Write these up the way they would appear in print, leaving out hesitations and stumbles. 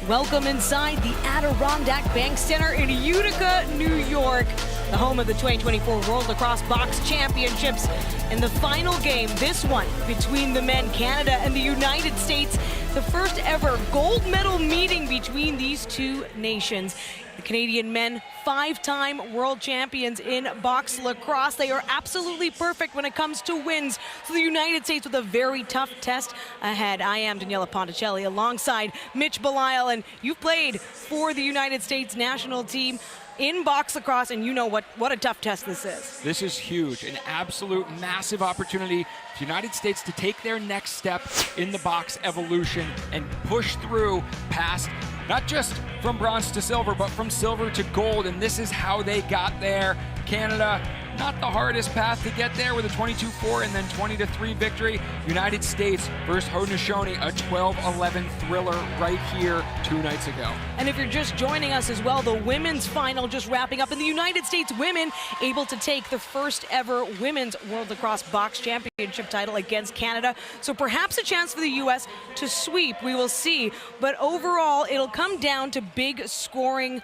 Welcome inside the Adirondack Bank Center in Utica, New York, the home of the 2024 World Lacrosse Box Championships. And the final game, this one between the men, Canada and the United States, the first ever gold medal meeting between these two nations. The Canadian men, 5-time world champions in box lacrosse. They are absolutely perfect when it comes to wins. So the United States with a very tough test ahead. I am Daniela Ponticelli alongside Mitch Belisle, and you've played for the United States national team in box lacrosse, and you know what a tough test this is. This is huge, an absolute massive opportunity for the United States to take their next step in the box evolution and push through past not just from bronze to silver, but from silver to gold, and this is how they got there. Canada, not the hardest path to get there with a 22-4 and then 20-3 victory. United States versus Haudenosaunee, a 12-11 thriller right here 2 nights ago. And if you're just joining us as well, the women's final just wrapping up, and the United States women able to take the first ever women's World Lacrosse Box Championship title against Canada. So perhaps a chance for the U.S. to sweep, we will see. But overall, it'll come down to big scoring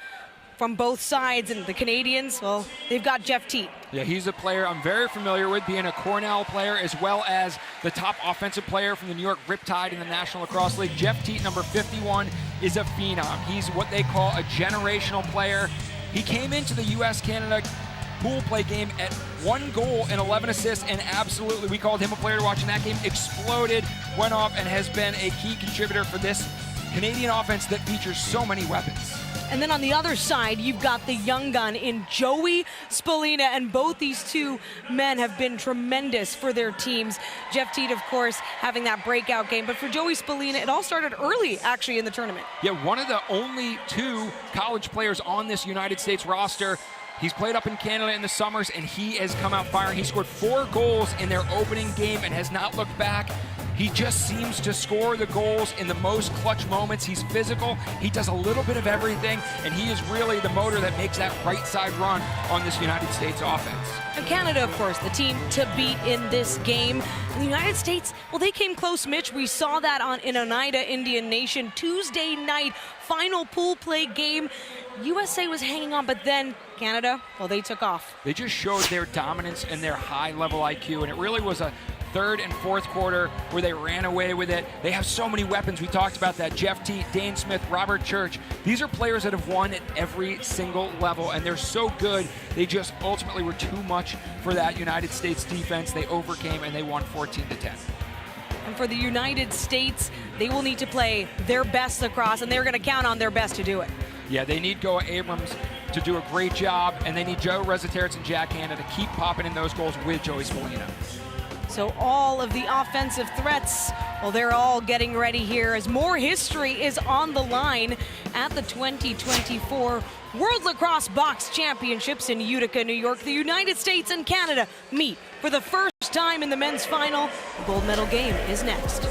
from both sides, and the Canadians, well, they've got Jeff Teat. Yeah, he's a player I'm very familiar with, being a Cornell player as well as the top offensive player from the New York Riptide in the National Lacrosse League. Jeff Teat, number 51, is a phenom. He's what they call a generational player. He came into the U.S.-Canada pool play game at 1 goal and 11 assists, and absolutely, we called him a player to watch in that game, exploded, went off, and has been a key contributor for this Canadian offense that features so many weapons. And then on the other side, you've got the young gun in Joey Spallina, and both these two men have been tremendous for their teams. Jeff Teat, of course, having that breakout game, but for Joey Spallina, it all started early, actually, in the tournament. Yeah, one of the only 2 college players on this United States roster. He's played up in Canada in the summers, and he has come out firing. He scored 4 goals in their opening game and has not looked back. He just seems to score the goals in the most clutch moments. He's physical. He does a little bit of everything, and he is really the motor that makes that right side run on this United States offense. And Canada, of course, the team to beat in this game. And the United States, well, they came close, Mitch. We saw that in Oneida, Indian Nation, Tuesday night, final pool play game. USA was hanging on, but then Canada, well, they took off. They just showed their dominance and their high-level IQ, and it really was a third and fourth quarter where they ran away with it. They have so many weapons. We talked about that. Jeff Teat, Dane Smith, Robert Church. These are players that have won at every single level, and they're so good. They just ultimately were too much for that United States defense. They overcame, and they won 14-10. And for the United States, they will need to play their best lacrosse, and they're going to count on their best to do it. Yeah, they need Goa Abrams to do a great job, and they need Joe Resetarits and Jack Hanna to keep popping in those goals with Joey Spallina. So all of the offensive threats, well, they're all getting ready here as more history is on the line at the 2024 World Lacrosse Box Championships in Utica, New York. The United States and Canada meet for the first time in the men's final. The gold medal game is next.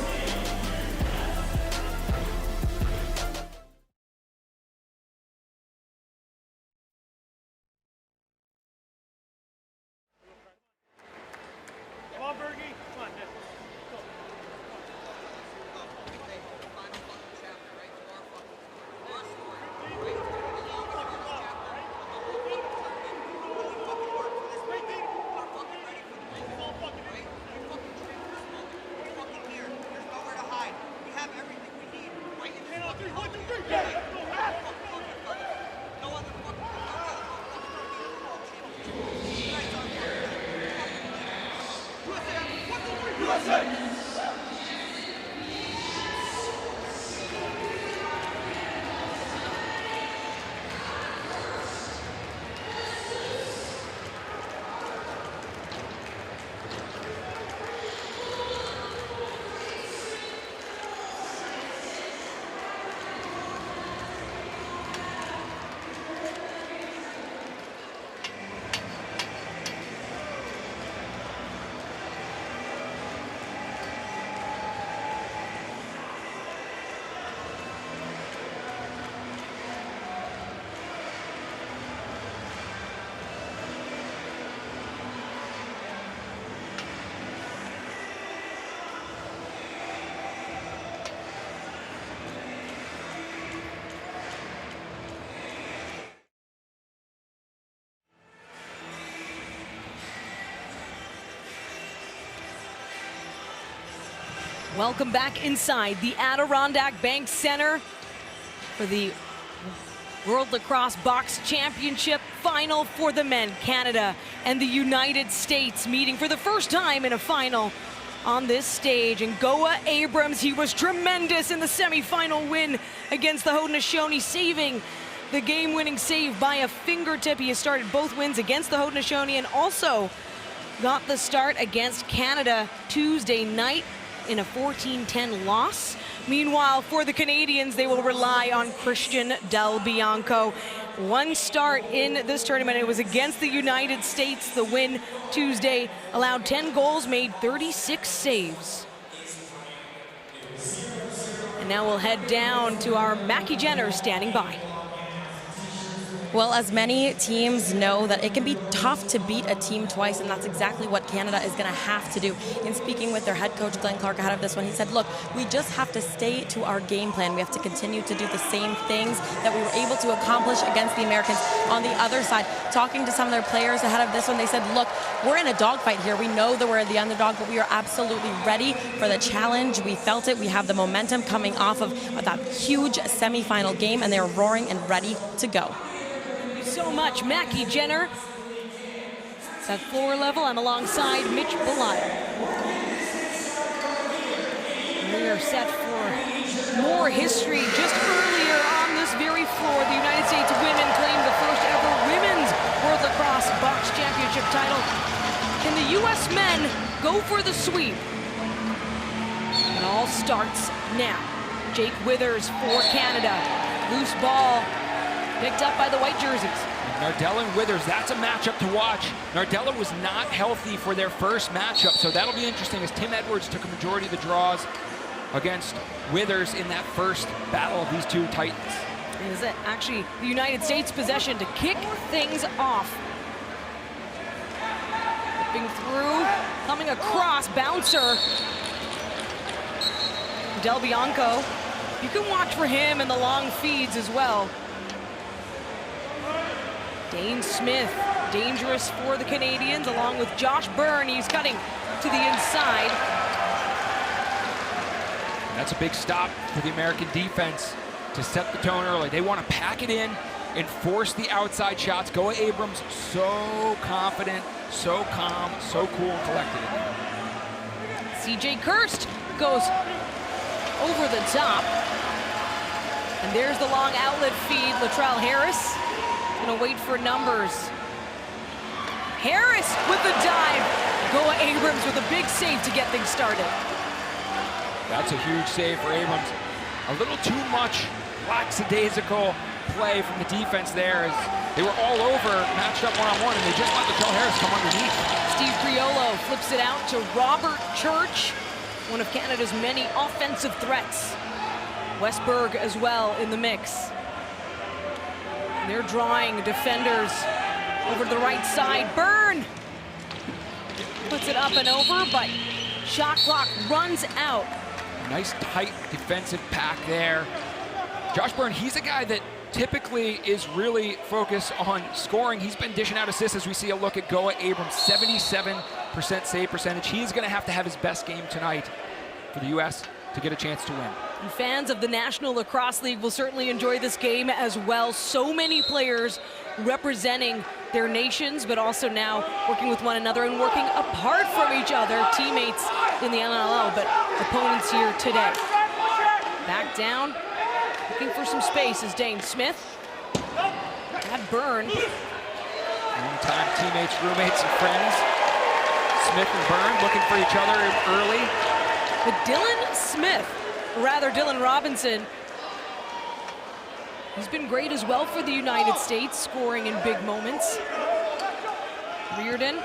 Welcome back inside the Adirondack Bank Center for the World Lacrosse Box Championship final for the men. Canada and the United States meeting for the first time in a final on this stage. And Goa Abrams, he was tremendous in the semifinal win against the Haudenosaunee, saving the game-winning save by a fingertip. He has started both wins against the Haudenosaunee and also got the start against Canada Tuesday night in a 14-10 loss. Meanwhile, for the Canadians, they will rely on Christian Del Bianco. One start in this tournament, it was against the United States. The win Tuesday allowed 10 goals, made 36 saves. And now we'll head down to our Mackie Jenner standing by. Well, as many teams know that it can be tough to beat a team twice, and that's exactly what Canada is going to have to do. In speaking with their head coach, Glenn Clark, ahead of this one, he said, look, we just have to stay to our game plan. We have to continue to do the same things that we were able to accomplish against the Americans. On the other side, talking to some of their players ahead of this one, they said, look, we're in a dogfight here. We know that we're the underdog, but we are absolutely ready for the challenge. We felt it. We have the momentum coming off of that huge semifinal game, and they're roaring and ready to go. So much, Mackie Jenner. It's at floor level. I'm alongside Mitch Bellotta. We are set for more history. Just earlier on this very floor, the United States women claimed the first ever women's World Lacrosse Box Championship title. Can the U.S. men go for the sweep? It all starts now. Jake Withers for Canada. Loose ball picked up by the white jerseys. Nardella and Withers, that's a matchup to watch. Nardella was not healthy for their first matchup, so that'll be interesting as Tim Edwards took a majority of the draws against Withers in that first battle of these two Titans. It is actually the United States possession to kick things off. Flipping through, coming across, bouncer. Del Bianco, you can watch for him in the long feeds as well. Dane Smith, dangerous for the Canadians, along with Josh Byrne. He's cutting to the inside. That's a big stop for the American defense to set the tone early. They want to pack it in and force the outside shots. Goa Abrams, so confident, so calm, so cool and collected. CJ Kirst goes over the top. And there's the long outlet feed. Latrell Harris gonna wait for numbers. Harris with the dive. Goa Abrams with a big save to get things started. That's a huge save for Abrams. A little too much lackadaisical play from the defense there as they were all over, matched up one-on-one, and they just let Latrell Harris come underneath. Steve Criollo flips it out to Robert Church, one of Canada's many offensive threats. Westberg as well in the mix. They're drawing defenders over to the right side. Byrne puts it up and over, but shot clock runs out. Nice tight defensive pack there. Josh Byrne, he's a guy that typically is really focused on scoring. He's been dishing out assists as we see a look at Goa Abrams, 77% save percentage. He's gonna have to have his best game tonight for the U.S. to get a chance to win. And fans of the National Lacrosse League will certainly enjoy this game as well. So many players representing their nations, but also now working with one another and working apart from each other. Teammates in the NLL, but opponents here today. Back down, looking for some space is Dane Smith. That Byrne. Long-time teammates, roommates, and friends. Smith and Byrne looking for each other early. But Dylan Smith, or rather Dylan Robinson, he's been great as well for the United States, scoring in big moments. Reardon.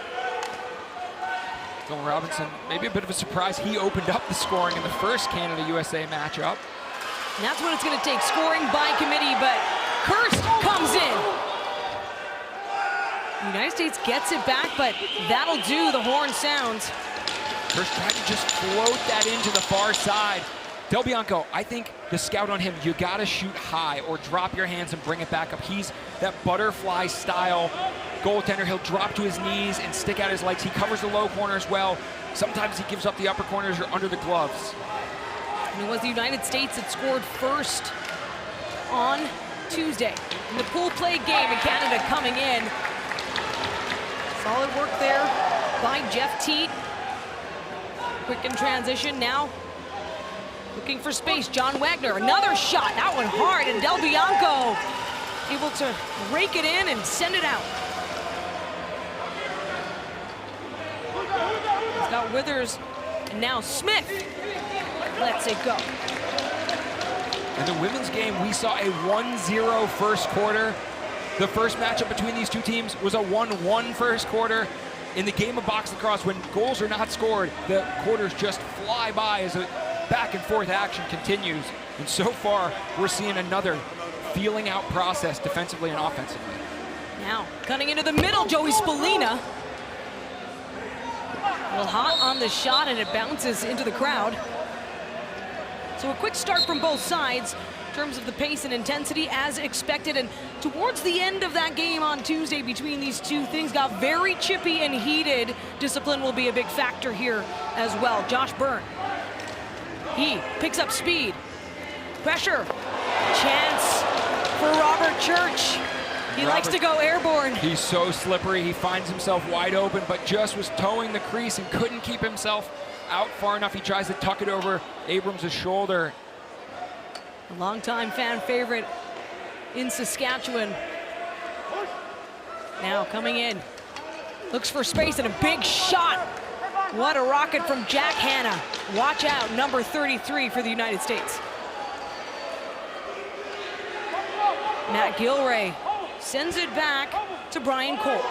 Dylan Robinson, maybe a bit of a surprise. He opened up the scoring in the first Canada-USA matchup. And that's what it's going to take, scoring by committee, but Kirst comes in. The United States gets it back, but that'll do. The horn sounds. Kirst tried to just float that into the far side. Del Bianco, I think the scout on him, you gotta shoot high or drop your hands and bring it back up. He's that butterfly style goaltender. He'll drop to his knees and stick out his legs. He covers the low corner as well. Sometimes he gives up the upper corners or under the gloves. And it was the United States that scored first on Tuesday in the pool play game, and Canada coming in. Solid work there by Jeff Teat. Quick in transition now. Looking for space, John Wagner, another shot, that one hard, and Del Bianco able to rake it in and send it out. He's got Withers, and now Smith lets it go. In the women's game, we saw a 1-0 first quarter. The first matchup between these two teams was a 1-1 first quarter. In the game of box lacrosse, when goals are not scored, the quarters just fly by as a back and forth action continues. And so far, we're seeing another feeling out process defensively and offensively. Now, cutting into the middle, Joey Spallina. A little hot on the shot, and it bounces into the crowd. So a quick start from both sides in terms of the pace and intensity as expected. And towards the end of that game on Tuesday between these two, things got very chippy and heated. Discipline will be a big factor here as well. Josh Byrne. He picks up speed. Pressure. Chance for Robert Church. He likes to go airborne. He's so slippery. He finds himself wide open, but just was towing the crease and couldn't keep himself out far enough. He tries to tuck it over Abrams' shoulder. A longtime fan favorite in Saskatchewan. Now coming in. Looks for space and a big shot. What a rocket from Jack Hanna. Watch out, number 33 for the United States. Matt Gilray sends it back to Brian Cole.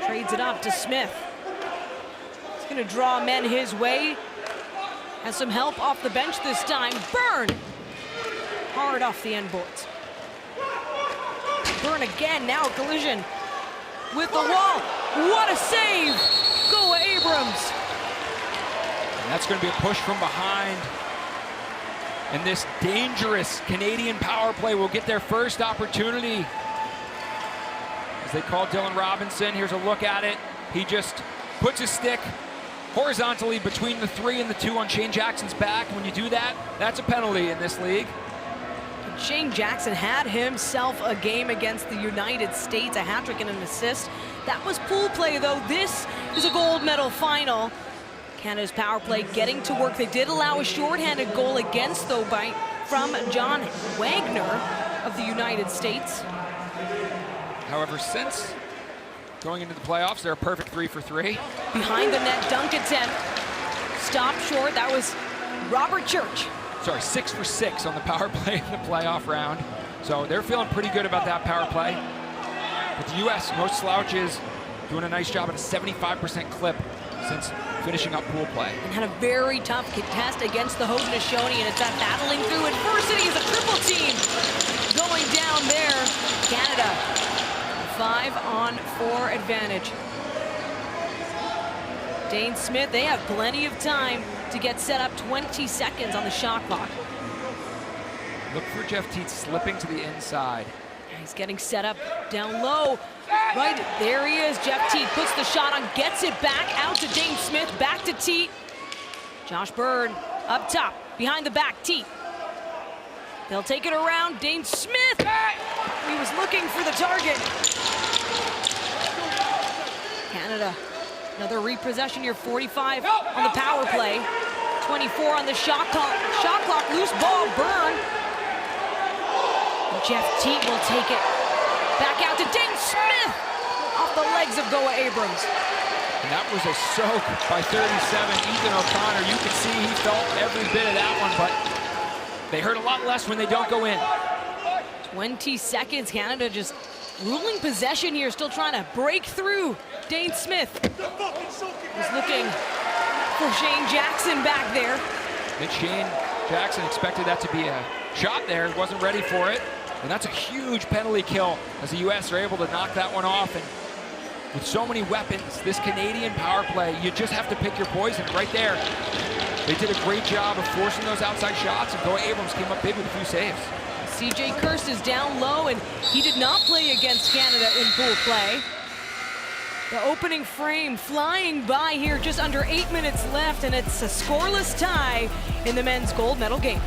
Trades it up to Smith. He's gonna draw men his way. Has some help off the bench this time. Byrne! Hard off the end boards. Byrne again, now a collision with the wall. What a save! Go Abrams! And that's gonna be a push from behind. And this dangerous Canadian power play will get their first opportunity. As they call Dylan Robinson, here's a look at it. He just puts his stick horizontally between the 3 and the 2 on Shane Jackson's back. When you do that, that's a penalty in this league. Shane Jackson had himself a game against the United States, a hat trick and an assist. That was pool play though. This is a gold medal final. Canada's power play getting to work. They did allow a shorthanded goal against though from John Wagner of the United States. However, since going into the playoffs, they're a perfect 3 for 3. Behind the net dunk attempt. Stopped short. That was Robert Church. Sorry, 6 for 6 on the power play in the playoff round. So they're feeling pretty good about that power play. But the U.S., no slouches, doing a nice job at a 75% clip since finishing up pool play. And had a very tough contest against the Haudenosaunee, and it's that battling through adversity as a triple team going down there. Canada, 5-on-4 advantage. Dane Smith, they have plenty of time to get set up. 20 seconds on the shot clock. Look for Jeff Teat slipping to the inside. He's getting set up down low. Right there he is. Jeff Teat puts the shot on, gets it back out to Dane Smith, back to Teat. Josh Byrne up top, behind the back, Teat. They'll take it around, Dane Smith. He was looking for the target. Canada, another repossession here, 45 on the power play. 24 on the shot clock, loose ball, Byrne. Jeff Teat will take it back out to Dane Smith off the legs of Goa Abrams. And that was a soak by 37, Ethan O'Connor. You can see he felt every bit of that one, but they hurt a lot less when they don't go in. 20 seconds, Canada just ruling possession here, still trying to break through. Dane Smith was looking for Shane Jackson back there. And Shane Jackson expected that to be a shot there, wasn't ready for it. And that's a huge penalty kill as the U.S. are able to knock that one off. And with so many weapons, this Canadian power play, you just have to pick your poison right there. They did a great job of forcing those outside shots, and Goa Abrams came up big with a few saves. C.J. Kirst is down low, and he did not play against Canada in pool play. The opening frame flying by here, just under 8 minutes left, and it's a scoreless tie in the men's gold medal game.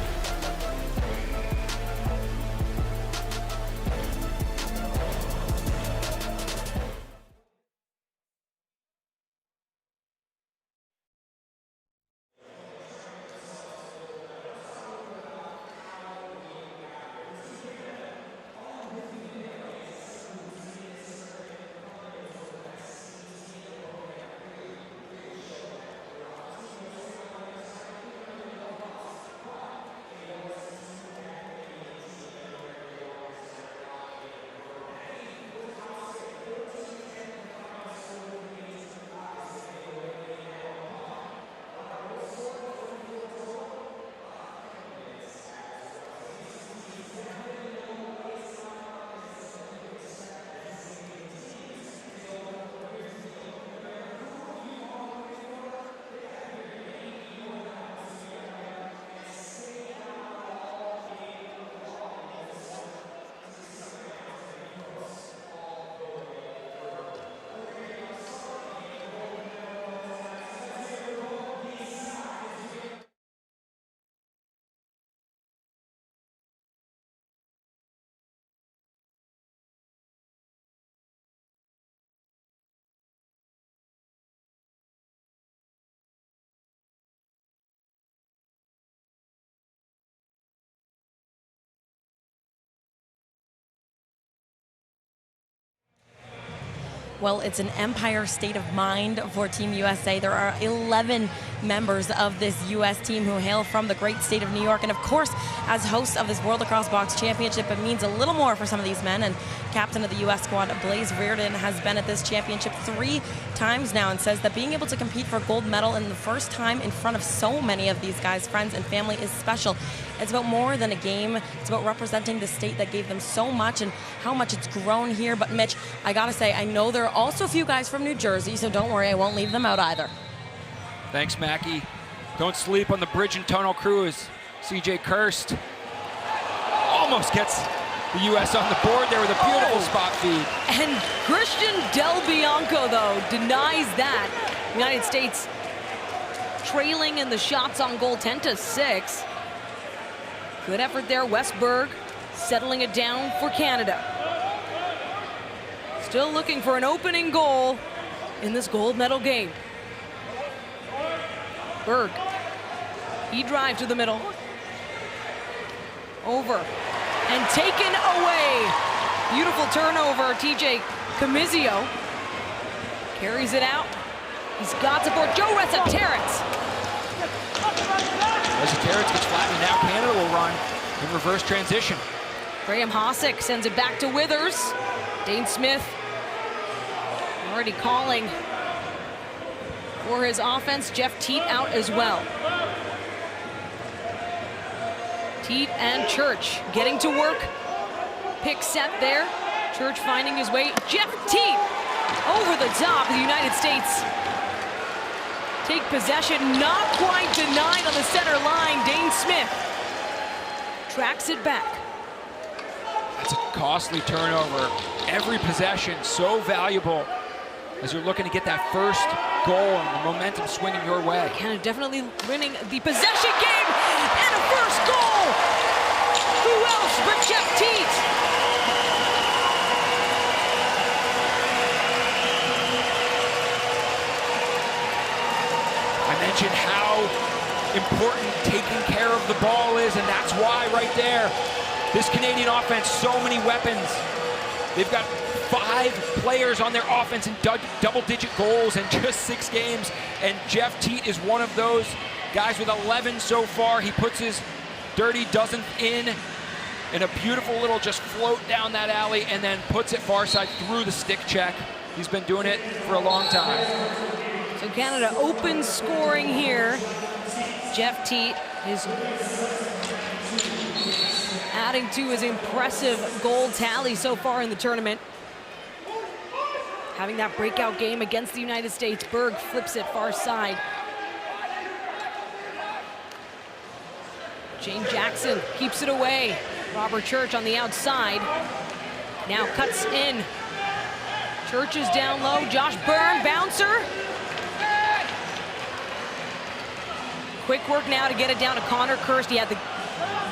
Well, it's an empire state of mind for Team USA. There are 11 members of this U.S. team who hail from the great state of New York. And of course, as host of this World Lacrosse Box Championship, it means a little more for some of these men. And captain of the U.S. squad, Blaze Reardon, has been at this championship 3 times now and says that being able to compete for a gold medal in the first time in front of so many of these guys' friends and family is special. It's about more than a game. It's about representing the state that gave them so much and how much it's grown here. But Mitch, I gotta say, I know there are also a few guys from New Jersey, so don't worry, I won't leave them out either. Thanks, Mackie. Don't sleep on the bridge and tunnel crew as CJ Kirst almost gets the U.S. on the board there with a beautiful spot feed. And Christian Del Bianco, though, denies that. United States trailing in the shots on goal 10-6. Good effort there, Westberg settling it down for Canada. Still looking for an opening goal in this gold medal game. Berg, he drives to the middle. Over and taken away. Beautiful turnover, TJ Camizio carries it out. He's got support, Joe Reza-Terrence. Reza-Terrence gets flattened, now Canada will run in reverse transition. Graham Hossack sends it back to Withers. Dane Smith already calling for his offense. Jeff Teat out as well. Teat and Church getting to work. Pick set there. Church finding his way. Jeff Teat over the top. The United States take possession, not quite denied on the center line. Dane Smith tracks it back. That's a costly turnover. Every possession so valuable as you're looking to get that first goal and the momentum swinging your way. Canada definitely winning the possession game and a first goal. Who else but Jeff Teat? I mentioned how important taking care of the ball is, and that's why right there, this Canadian offense, so many weapons. They've got 5 players on their offense in double-digit goals in just 6 games, and Jeff Teat is one of those guys with 11 so far. He puts his dirty dozenth in a beautiful little just float down that alley and then puts it far side through the stick check. He's been doing it for a long time. So Canada open scoring here. Jeff Teat is adding to his impressive goal tally so far in the tournament. Having that breakout game against the United States. Berg flips it far side. Shane Jackson keeps it away. Robert Church on the outside. Now cuts in. Church is down low. Josh Byrne, bouncer. Quick work now to get it down to Connor Kirst. He had the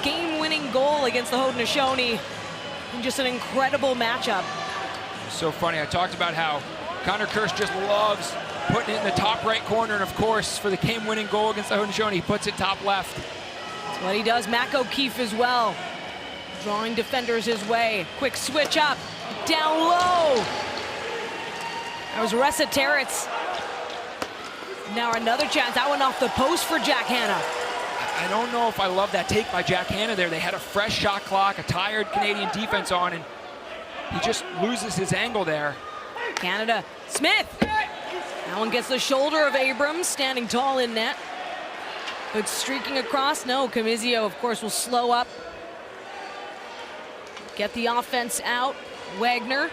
game-winning goal against the Haudenosaunee. And just an incredible matchup. So funny, I talked about how Connor Kirst just loves putting it in the top right corner, and of course, for the game-winning goal against the Haudenosaunee, he puts it top left. That's what he does. Mac O'Keefe as well, drawing defenders his way. Quick switch up, down low. That was Ressa Territz. Now another chance, that one off the post for Jack Hanna. I don't know if I love that take by Jack Hanna there. They had a fresh shot clock, a tired Canadian defense on, and he just loses his angle there. Canada, Smith. That one gets the shoulder of Abrams, standing tall in net. But streaking across, no, Camizio, of course, will slow up. Get the offense out, Wagner.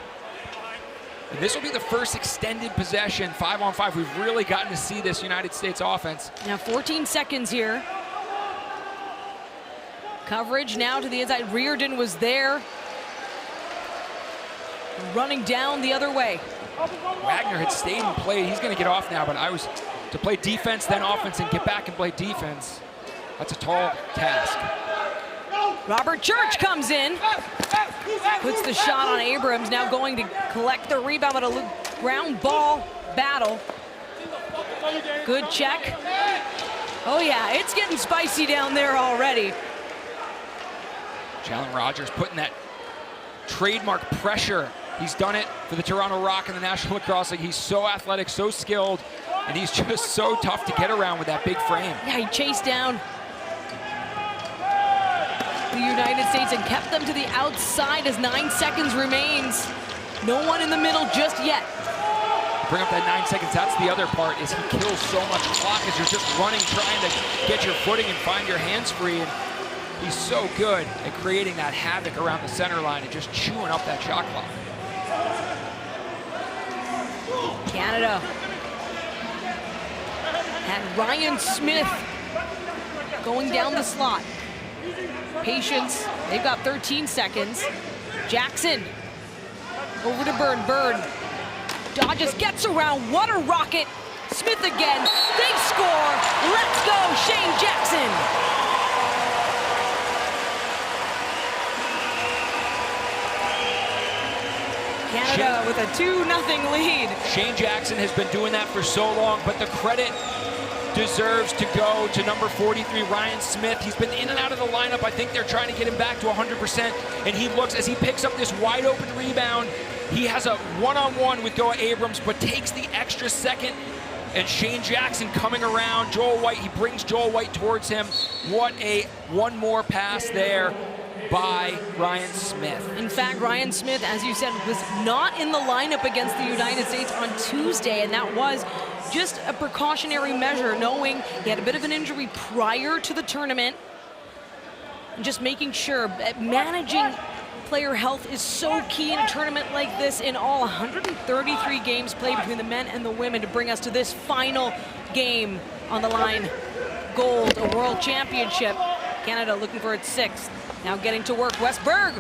And this will be the first extended possession, 5-on-5. We've really gotten to see this United States offense. Now 14 seconds here. Coverage now to the inside. Reardon was there. Running down the other way. Wagner had stayed and played. He's going to get off now, but I was to play defense, then offense, and get back and play defense. That's a tall task. Robert Church comes in. Puts the shot on Abrams, now going to collect the rebound, but a ground ball battle. Good check. Oh yeah, it's getting spicy down there already. Jalen Rogers putting that trademark pressure. He's done it for the Toronto Rock in the National Lacrosse League. He's so athletic, so skilled, and he's just so tough to get around with that big frame. Yeah, he chased down the United States and kept them to the outside as 9 seconds remains. No one in the middle just yet. Bring up that 9 seconds. That's the other part, is he kills so much clock as you're just running, trying to get your footing and find your hands free. And he's so good at creating that havoc around the center line and just chewing up that shot clock. Canada had Ryan Smith going down the slot. Patience, they've got 13 seconds. Jackson, over to Byrne. Byrne dodges, gets around, what a rocket. Smith again, they score. Let's go, Shane Jackson. Canada with a 2-0 lead. Shane Jackson has been doing that for so long, but the credit deserves to go to number 43, Ryan Smith. He's been in and out of the lineup. I think they're trying to get him back to 100%, and he looks, as he picks up this wide open rebound, he has a one-on-one with Goa Abrams, but takes the extra second, and Shane Jackson coming around Joel White. He brings Joel White towards him. What a one more pass there by Ryan Smith. In fact, Ryan Smith, as you said, was not in the lineup against the United States on Tuesday, and that was just a precautionary measure, knowing he had a bit of an injury prior to the tournament, and just making sure that managing player health is so key in a tournament like this. In all, 133 games played between the men and the women to bring us to this final game on the line. Gold, a world championship. Canada looking for its 6th. Now getting to work, Westberg.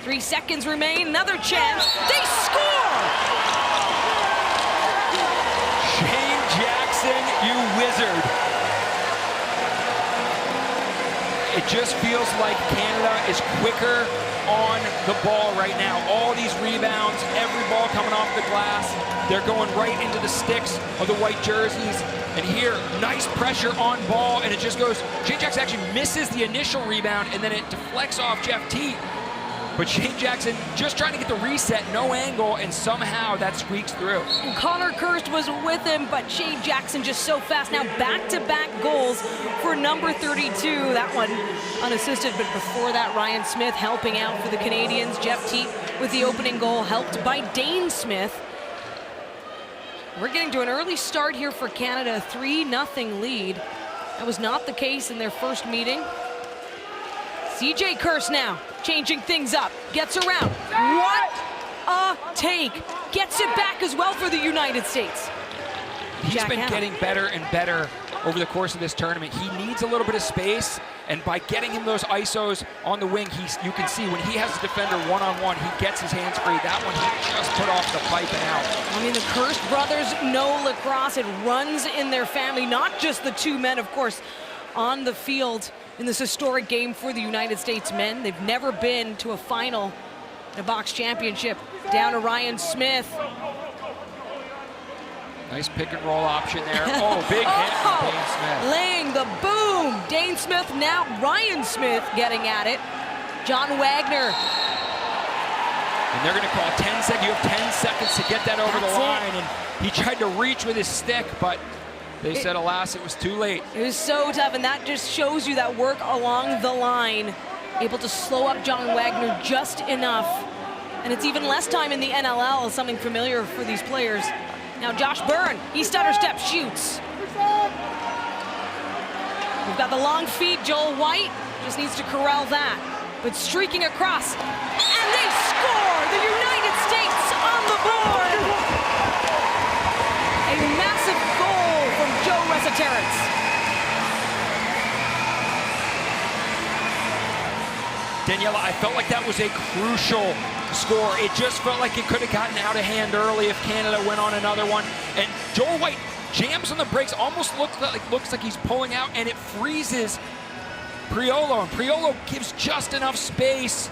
3 seconds remain, another chance. They score! Shane Jackson, you wizard. It just feels like Canada is quicker on the ball right now. All these rebounds, every ball coming off the glass, they're going right into the sticks of the white jerseys. And here, nice pressure on ball, and it just goes. Shane Jackson actually misses the initial rebound, and then it deflects off Jeff Teat. But Shane Jackson just trying to get the reset, no angle, and somehow that squeaks through. And Connor Kirst was with him, but Shane Jackson just so fast. Now back-to-back goals for number 32. That one unassisted, but before that, Ryan Smith helping out for the Canadians. Jeff Teat with the opening goal, helped by Dane Smith. We're getting to an early start here for Canada, a 3-0 lead. That was not the case in their first meeting. CJ Kirst now changing things up, gets around. What a take! Gets it back as well for the United States. he's been getting better and better over the course of this tournament. He needs a little bit of space, and by getting him those ISOs on the wing, you can see when he has a defender one-on-one, he gets his hands free. That one he just put off the pipe and out. I mean, the Kirst brothers know lacrosse. It runs in their family, not just the two men, of course, on the field in this historic game for the United States men. They've never been to a final in a box championship. Down to Ryan Smith. Nice pick and roll option there. Oh, big hit from Dane Smith. Laying the boom. Dane Smith, now Ryan Smith getting at it. John Wagner. And they're going to call 10 seconds. You have 10 seconds to get that over the line. And he tried to reach with his stick, but they said, alas, it was too late. It was so tough, and that just shows you that work along the line. Able to slow up John Wagner just enough. And it's even less time in the NLL, something familiar for these players. Now Josh Byrne, he stutter step, shoots. We've got the long feet, Joel White just needs to corral that. But streaking across, and they score! The United States on the board! A massive goal from Joe Resetarits. Daniela, I felt like that was a crucial score. It just felt like it could have gotten out of hand early if Canada went on another one. And Joel White jams on the brakes, almost looks like he's pulling out, and it freezes Priolo. And Priolo gives just enough space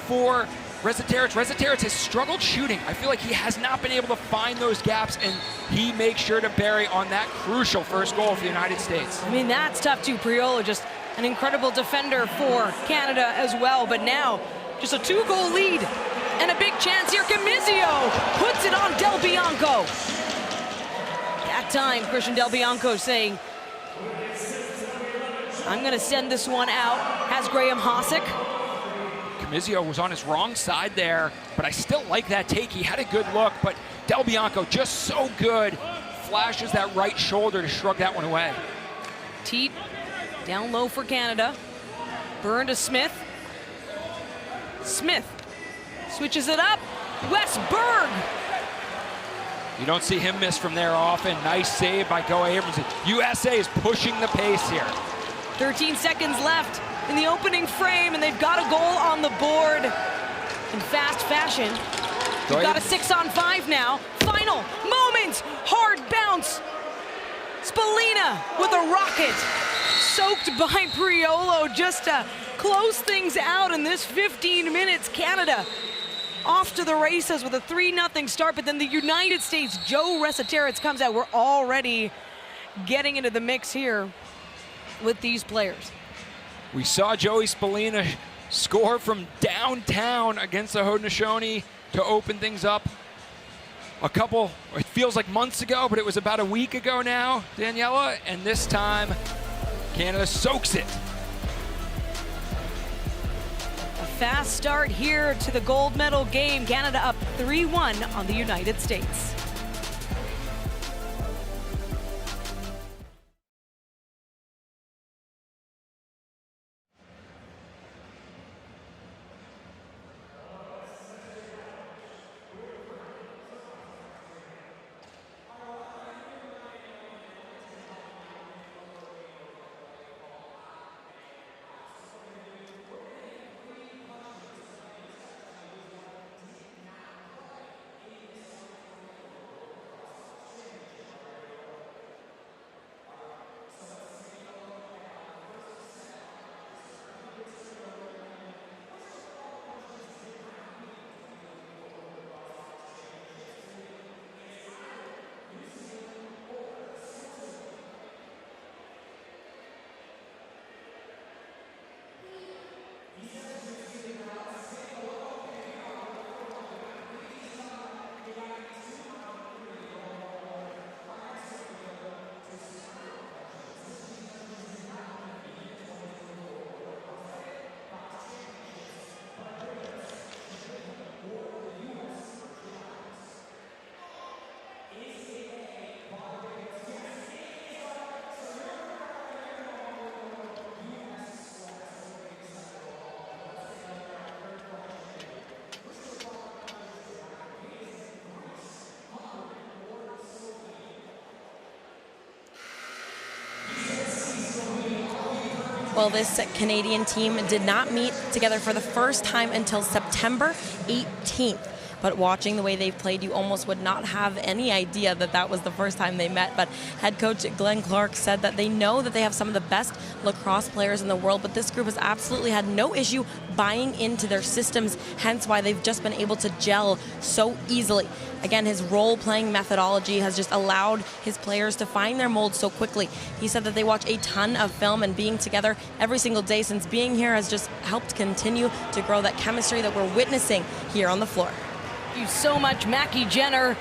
for Resetarits. Resetarits has struggled shooting. I feel like he has not been able to find those gaps, and he makes sure to bury on that crucial first goal for the United States. I mean, that's tough too. Priolo, just an incredible defender for Canada as well. But now, just a 2-goal lead and a big chance here. Camizio puts it on Del Bianco. That time, Christian Del Bianco saying, I'm going to send this one out. Has Graham Hossack. Camizio was on his wrong side there, but I still like that take. He had a good look, but Del Bianco just so good. Flashes that right shoulder to shrug that one away. Teat down low for Canada. Byrne to Smith. Smith switches it up. Westberg. You don't see him miss from there often. Nice save by Go Abrams. USA is pushing the pace here. 13 seconds left in the opening frame, and they've got a goal on the board in fast fashion. We've got a 6-on-5 now. Final moments. Hard bounce. Spallina with a rocket. Soaked by Priolo just to close things out in this 15 minutes. Canada off to the races with a 3-0 start, but then the United States, Joe Resetarits comes out. We're already getting into the mix here with these players. We saw Joey Spallina score from downtown against the Haudenosaunee to open things up it feels like months ago, but it was about a week ago now, Daniela, and this time Canada soaks it. A fast start here to the gold medal game. Canada up 3-1 on the United States. Well, this Canadian team did not meet together for the first time until September 18th. But watching the way they've played, you almost would not have any idea that that was the first time they met. But head coach Glenn Clark said that they know that they have some of the best lacrosse players in the world, but this group has absolutely had no issue buying into their systems, hence why they've just been able to gel so easily. Again, his role-playing methodology has just allowed his players to find their mold so quickly. He said that they watch a ton of film, and being together every single day since being here has just helped continue to grow that chemistry that we're witnessing here on the floor. Thank you so much, Mackie Jenner.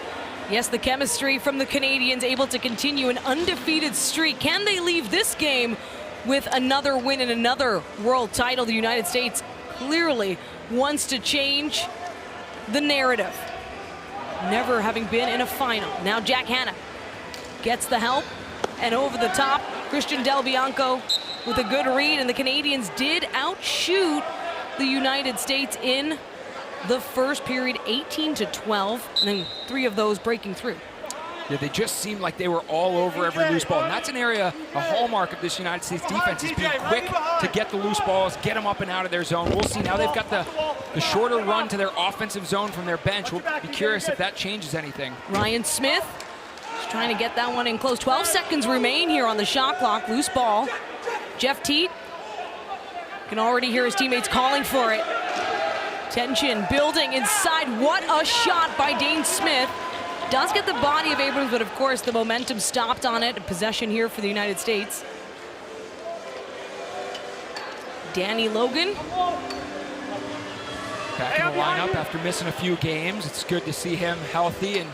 Yes, the chemistry from the Canadians able to continue an undefeated streak. Can they leave this game with another win and another world title? The United States clearly wants to change the narrative, never having been in a final. Now Jack Hanna gets the help and over the top. Christian Del Bianco with a good read, and the Canadians did outshoot the United States in the first period, 18-12, and then 3 of those breaking through. Yeah, they just seemed like they were all over every loose ball. And that's an area, a hallmark of this United States defense, is being quick to get the loose balls, get them up and out of their zone. We'll see. Now they've got the shorter run to their offensive zone from their bench. We'll be curious if that changes anything. Ryan Smith is trying to get that one in close. 12 seconds remain here on the shot clock. Loose ball. Jeff Teat can already hear his teammates calling for it. Tension building inside. What a shot by Dane Smith. Does get the body of Abrams, but of course the momentum stopped on it. Possession here for the United States. Danny Logan. Back in the lineup after missing a few games. It's good to see him healthy, and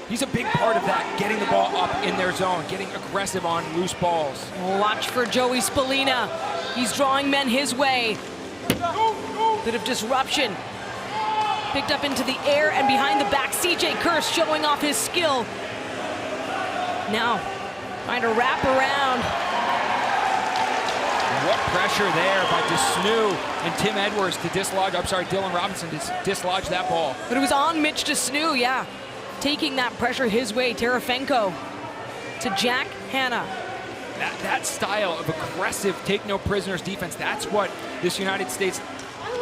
he's a big part of that, getting the ball up in their zone, getting aggressive on loose balls. Watch for Joey Spallina. He's drawing men his way. Bit of disruption. Picked up into the air and behind the back. CJ Kurse showing off his skill. Now trying to wrap around. What pressure there by DeSnu and Tim Edwards to dislodge, Dylan Robinson to dislodge that ball. But it was on Mitch DeSnu, yeah. Taking that pressure his way. Terefenko to Jack Hanna. That style of aggressive, take no prisoners defense, that's what this United States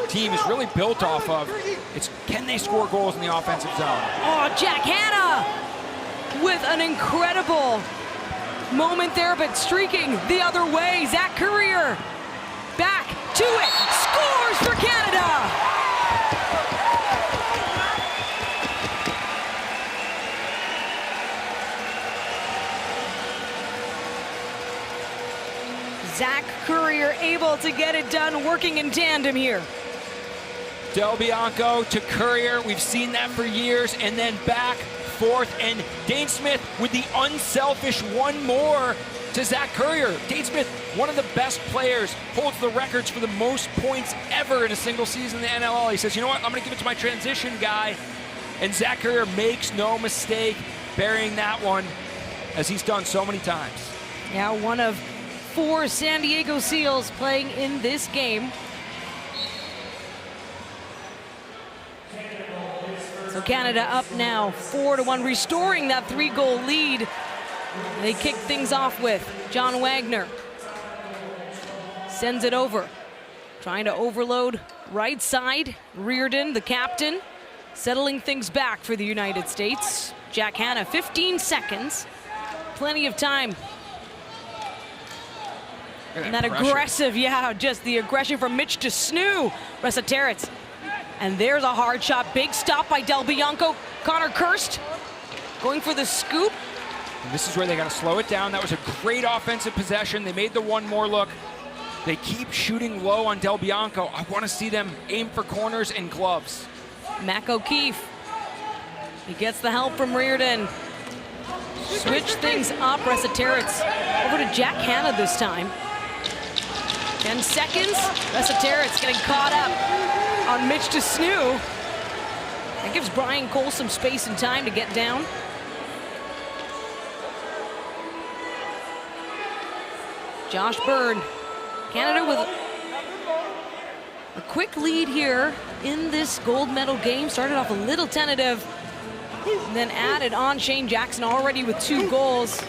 team is really built off of. It's can they score goals in the offensive zone? Oh, Jack Hanna with an incredible moment there, but streaking the other way. Zach Currier back to it, scores for Canada. Zach Currier able to get it done, working in tandem here. Del Bianco to Currier, we've seen that for years, and then back, forth, and Dane Smith with the unselfish one more to Zach Currier. Dane Smith, one of the best players, holds the records for the most points ever in a single season in the NLL. He says, you know what, I'm gonna give it to my transition guy, and Zach Currier makes no mistake burying that one, as he's done so many times. Yeah, one of 4 San Diego Seals playing in this game. So Canada up now 4-1, restoring that 3-goal lead. They kick things off with John Wagner. Sends it over. Trying to overload right side. Reardon, the captain, settling things back for the United States. Jack Hanna, 15 seconds. Plenty of time. And that aggressive, yeah, just the aggression from Mitch DeSnu. Resetarits. And there's a hard shot. Big stop by Del Bianco. Connor Kirst going for the scoop. And this is where they got to slow it down. That was a great offensive possession. They made the one more look. They keep shooting low on Del Bianco. I want to see them aim for corners and gloves. Mac O'Keefe. He gets the help from Reardon. Switch things up. Resetarits over to Jack Hanna this time. 10 seconds. Resetarits getting caught up on Mitch DeSnu. That gives Brian Cole some space and time to get down. Josh Byrne. Canada with a quick lead here in this gold medal game. Started off a little tentative, and then added on Shane Jackson already with 2 goals.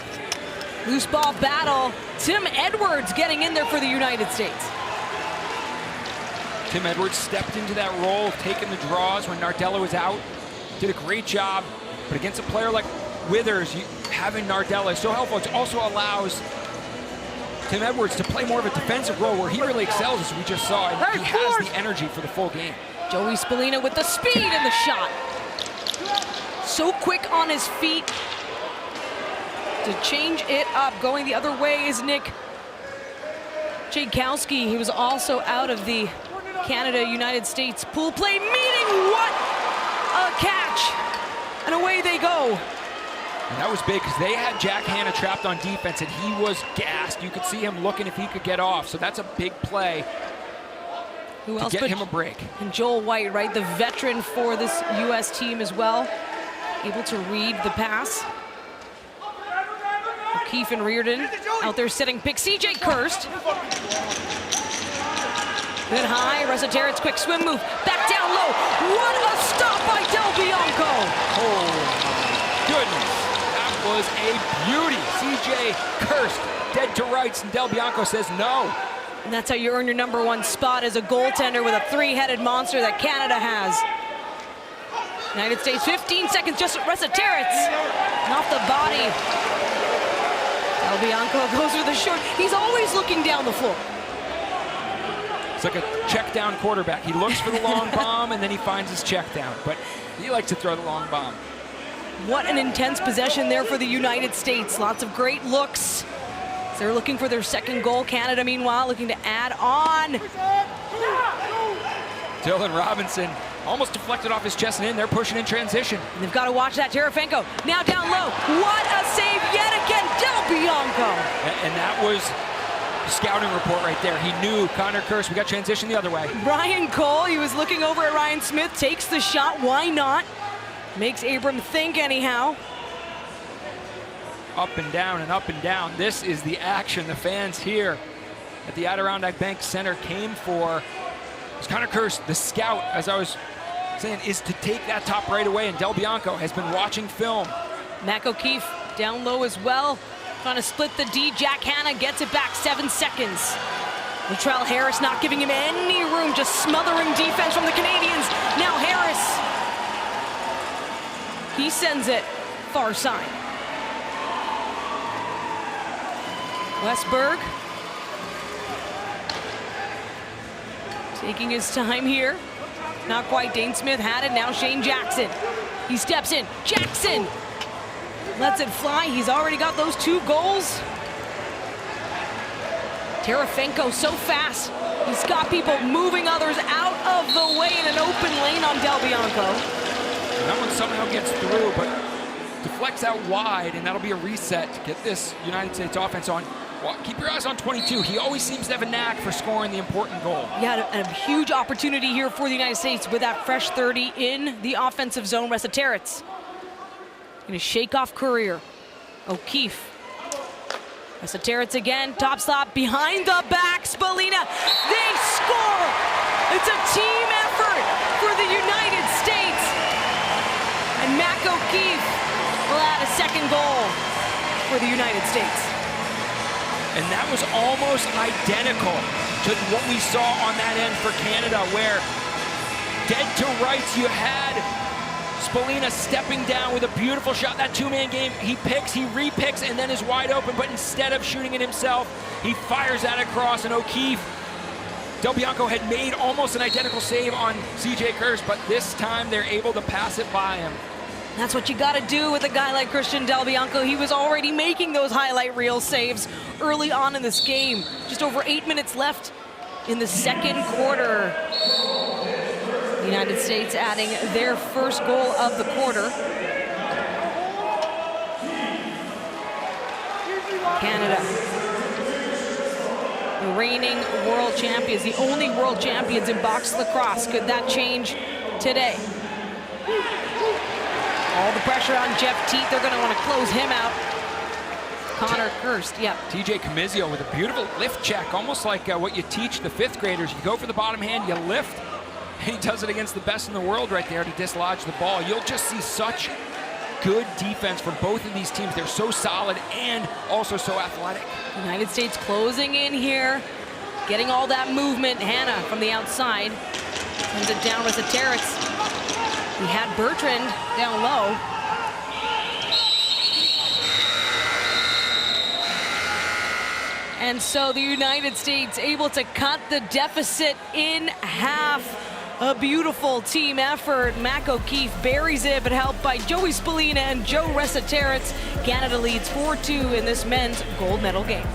Loose ball battle. Tim Edwards getting in there for the United States. Tim Edwards stepped into that role of taking the draws when Nardella was out. Did a great job. But against a player like Withers, having Nardella is so helpful. It also allows Tim Edwards to play more of a defensive role where he really excels, as we just saw. And he has the energy for the full game. Joey Spallina with the speed and the shot. So quick on his feet to change it up. Going the other way is Nick Jankowski. He was also out of the Canada-United States pool play meeting. What a catch! And away they go. And that was big because they had Jack Hanna trapped on defense and he was gassed. You could see him looking if he could get off. So that's a big play. Who else get him a break? And Joel White, right? The veteran for this U.S. team as well. Able to read the pass. O'Keefe and Reardon out there setting pick. CJ Kirst. Good high. Resetarits quick swim move. Back down low. What a stop by Del Bianco. Oh, my goodness. That was a beauty. CJ Kirst dead to rights, and Del Bianco says no. And that's how you earn your #1 spot as a goaltender with a three-headed monster that Canada has. United States, 15 seconds, just Resetarits. Off the body. Del Bianco goes for the short. He's always looking down the floor. It's like a check down quarterback. He looks for the long bomb and then he finds his check down, but he likes to throw the long bomb. What an intense possession there for the United States. Lots of great looks. They're looking for their second goal. Canada, meanwhile, looking to add on. Dylan Robinson almost deflected off his chest and in. They're pushing in transition. And they've got to watch that. Terefenko now down low. What a save yet again, Del Bianco. And that was scouting report right there. He knew Connor Kirst. We got transition the other way. Brian Cole, he was looking over at Ryan Smith, takes the shot. Why not? Makes Abram think anyhow. Up and down and up and down. This is the action the fans here at the Adirondack Bank Center came for. It's Connor Kirst, the scout, as I was saying, is to take that top right away, and Del Bianco has been watching film. Mac O'Keefe down low as well. Trying to split the D. Jack Hanna gets it back, 7 seconds. Latrell Harris not giving him any room, just smothering defense from the Canadians. Now Harris. He sends it far side. Westberg. Taking his time here. Not quite. Dane Smith had it. Now Shane Jackson. He steps in. Jackson lets it fly. He's already got those 2 goals. Terefenko so fast. He's got people moving others out of the way in an open lane on Del Bianco. And that one somehow gets through, but deflects out wide, and that'll be a reset to get this United States offense on. Well, keep your eyes on 22. He always seems to have a knack for scoring the important goal. Yeah, a huge opportunity here for the United States with that fresh 30 in the offensive zone. Resetarits going to shake off Courier. O'Keefe. Resetarits again, top slot behind the back. Spallina, they score! It's a team effort for the United States. And Mac O'Keefe will add a second goal for the United States. And that was almost identical to what we saw on that end for Canada, where dead to rights you had Spallina stepping down with a beautiful shot. That 2-man game, he picks, he repicks, and then is wide open, but instead of shooting it himself, he fires that across, and O'Keefe, Del Bianco had made almost an identical save on CJ Kirst, but this time they're able to pass it by him. That's what you got to do with a guy like Christian Del Bianco. He was already making those highlight reel saves early on in this game. Just over 8 minutes left in the second quarter. The United States adding their first goal of the quarter. Canada, the reigning world champions, the only world champions in box lacrosse. Could that change today? All the pressure on Jeff Teat. They're going to want to close him out. Connor Kirst, yeah. TJ Comizio with a beautiful lift check, almost like what you teach the 5th graders. You go for the bottom hand, you lift, and he does it against the best in the world right there to dislodge the ball. You'll just see such good defense from both of these teams. They're so solid and also so athletic. United States closing in here, getting all that movement. Hannah from the outside sends it down with Territz. We had Bertrand down low. And so the United States able to cut the deficit in half. A beautiful team effort. Mac O'Keefe buries it, but helped by Joey Spallina and Joe Territz. Canada leads 4-2 in this men's gold medal game.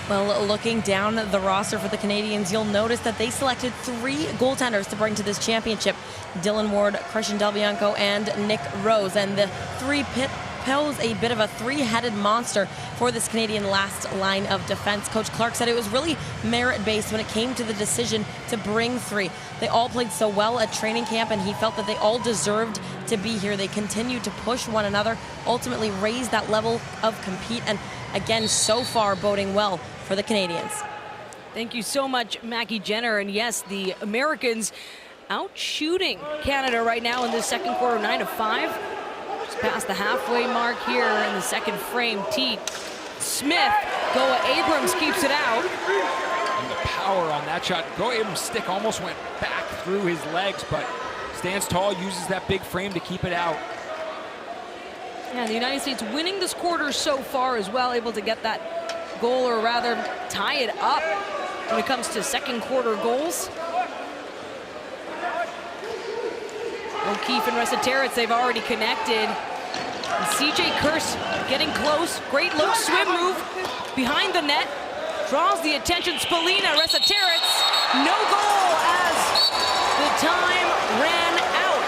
Well, looking down the roster for the Canadians, you'll notice that they selected 3 goaltenders to bring to this championship. Dylan Ward, Christian Delbianco, and Nick Rose. And the 3 pose a bit of a 3-headed monster for this Canadian last line of defense. Coach Clark said it was really merit-based when it came to the decision to bring 3. They all played so well at training camp, and he felt that they all deserved to be here. They continued to push one another, ultimately raise that level of compete, and again, so far boding well for the Canadians. Thank you so much, Mackie Jenner. And yes, the Americans out shooting Canada right now in the second quarter, 9-5. Just past the halfway mark here in the second frame. Teat, Smith, Goa Abrams keeps it out. And the power on that shot. Goa Abrams' stick almost went back through his legs, but stands tall, uses that big frame to keep it out. Yeah, the United States winning this quarter so far as well, able to get that goal, or rather tie it up when it comes to second quarter goals. O'Keefe and Territz, they've already connected. And CJ Kurse getting close. Great look, swim move behind the net. Draws the attention, Spallina, Territz. No goal as the time ran out.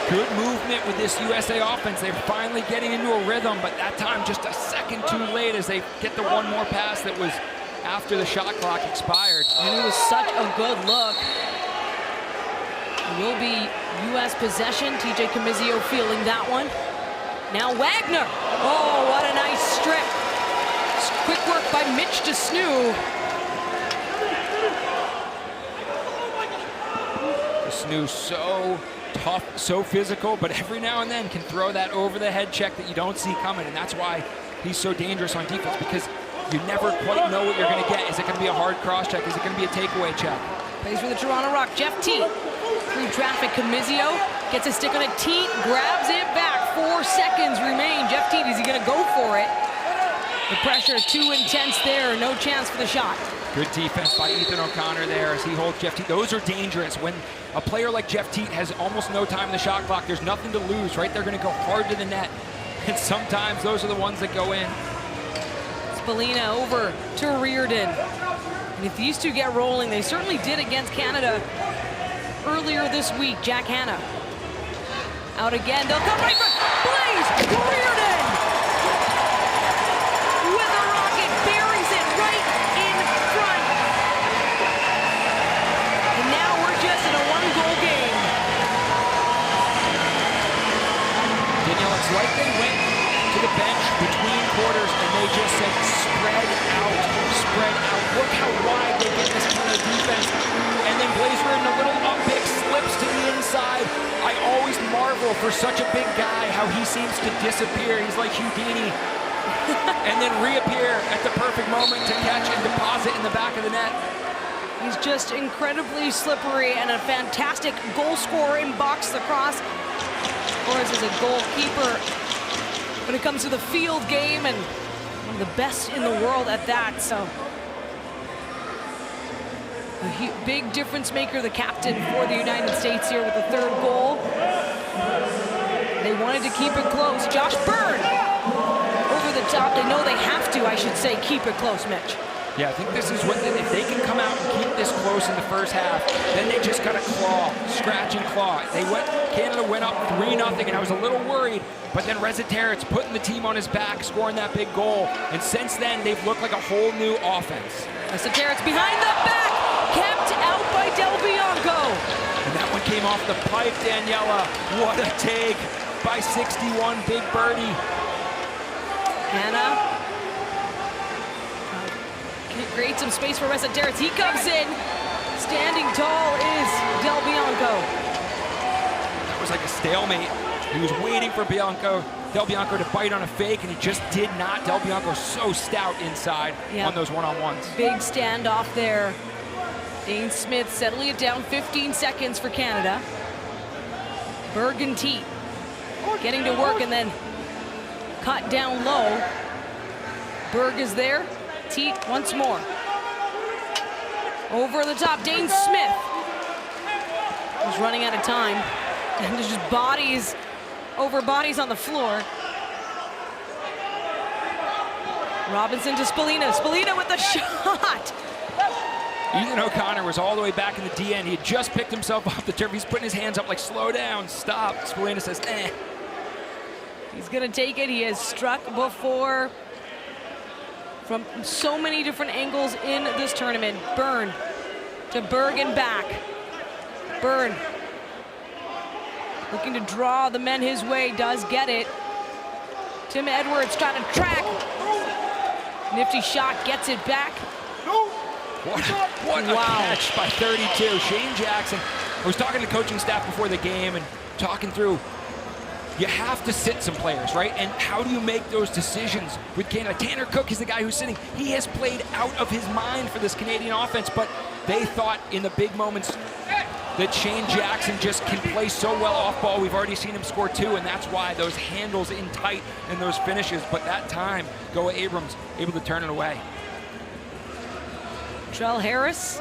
Good movement with this USA offense. They're finally getting into a rhythm, but that time just a second too late as they get the one more pass that was after the shot clock expired. And it was such a good look. It will be U.S. possession. TJ Comizio feeling that one. Now Wagner. Oh, what a nice strip. Quick work by Mitch DeSnew. DeSnew so tough, so physical, but every now and then can throw that over-the-head check that you don't see coming, and that's why he's so dangerous on defense, because you never quite know what you're going to get. Is it going to be a hard cross-check? Is it going to be a takeaway check? Plays for the Toronto Rock. Jeff Teat through traffic. Comizio gets a stick on it. Teat grabs it back. 4 seconds remain. Jeff Teat, is he going to go for it? The pressure too intense there. No chance for the shot. Good defense by Ethan O'Connor there as he holds Jeff Teat. Those are dangerous. When a player like Jeff Teat has almost no time in the shot clock, there's nothing to lose, right? They're going to go hard to the net. And sometimes those are the ones that go in. Spallina over to Reardon. And if these two get rolling, they certainly did against Canada earlier this week. Jack Hanna out again. They'll come right for Blaze Reardon with a rocket, buries it right in front. like they went to the bench between quarters and they just said, spread out, spread out. Look how wide they get this kind of defense. And then Blazer in a little up pick slips to the inside. I always marvel for such a big guy how he seems to disappear. He's like Houdini. And then reappear at the perfect moment to catch and deposit in the back of the net. He's just incredibly slippery and a fantastic goal scorer in box lacrosse. Of course, as a goalkeeper when it comes to the field game, and one of the best in the world at that. So a big difference maker, the captain for the United States here with the third goal. They wanted to keep it close. Josh Byrne over the top. They know they have to, I should say, keep it close, Mitch. Yeah, I think this is what, if they can come out and keep this close in the first half, then they just got to claw, scratch and claw. Canada went up 3-0, and I was a little worried, but then Reza Terrett's putting the team on his back, scoring that big goal, and since then, they've looked like a whole new offense. Reza Terrett's behind the back, kept out by Del Bianco. And that one came off the pipe, Daniela. What a take by 61, big birdie. Hannah create some space for Reza Terrett. He comes in. Standing tall is Del Bianco. That was like a stalemate. He was waiting for Del Bianco to bite on a fake, and he just did not. Del Bianco so stout inside on those one-on-ones. Big standoff there. Dane Smith settling it down, 15 seconds for Canada. Berg and Teat getting to work and then cut down low. Berg is there. Teat once more. Over the top, Dane Smith is running out of time. And there's just bodies over bodies on the floor. Robinson to Spallina. Spallina with the shot. Ethan O'Connor was all the way back in the DN. He had just picked himself off the turf. He's putting his hands up like, slow down, stop. Spallina says, eh. He's gonna take it. He has struck before from so many different angles in this tournament. Byrne to Berg and back. Byrne looking to draw the men his way, does get it. Tim Edwards trying to track. Nifty shot, gets it back. What a catch by 32. Shane Jackson. I was talking to the coaching staff before the game and talking through, you have to sit some players, right? And how do you make those decisions with Canada? Tanner Cook is the guy who's sitting. He has played out of his mind for this Canadian offense, but they thought in the big moments that Shane Jackson just can play so well off ball. We've already seen him score 2, and that's why those handles in tight and those finishes. But that time, Goa Abrams able to turn it away. Trell Harris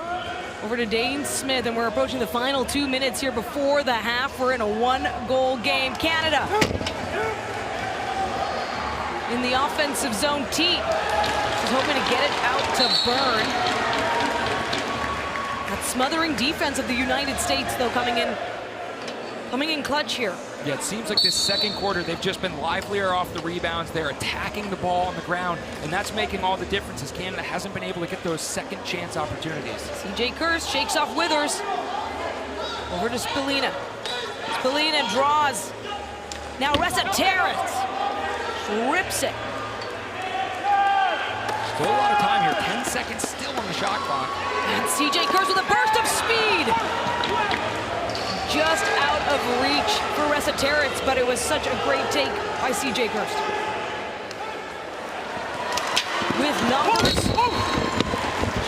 over to Dane Smith, and we're approaching the final 2 minutes here before the half. We're in a 1-goal game. Canada in the offensive zone. Teat is hoping to get it out to Byrne. That smothering defense of the United States, though, coming in clutch here. Yeah, it seems like this second quarter, they've just been livelier off the rebounds. They're attacking the ball on the ground, and that's making all the difference as Canada hasn't been able to get those second chance opportunities. CJ Kurz shakes off Withers. Over to Spallina. Spallina draws. Now Reza Terrett rips it. Still a lot of time here. 10 seconds still on the shot clock. And CJ Kurz with a burst of speed. Just out of reach for Reza Terrett, but it was such a great take by CJ Kurz. With numbers.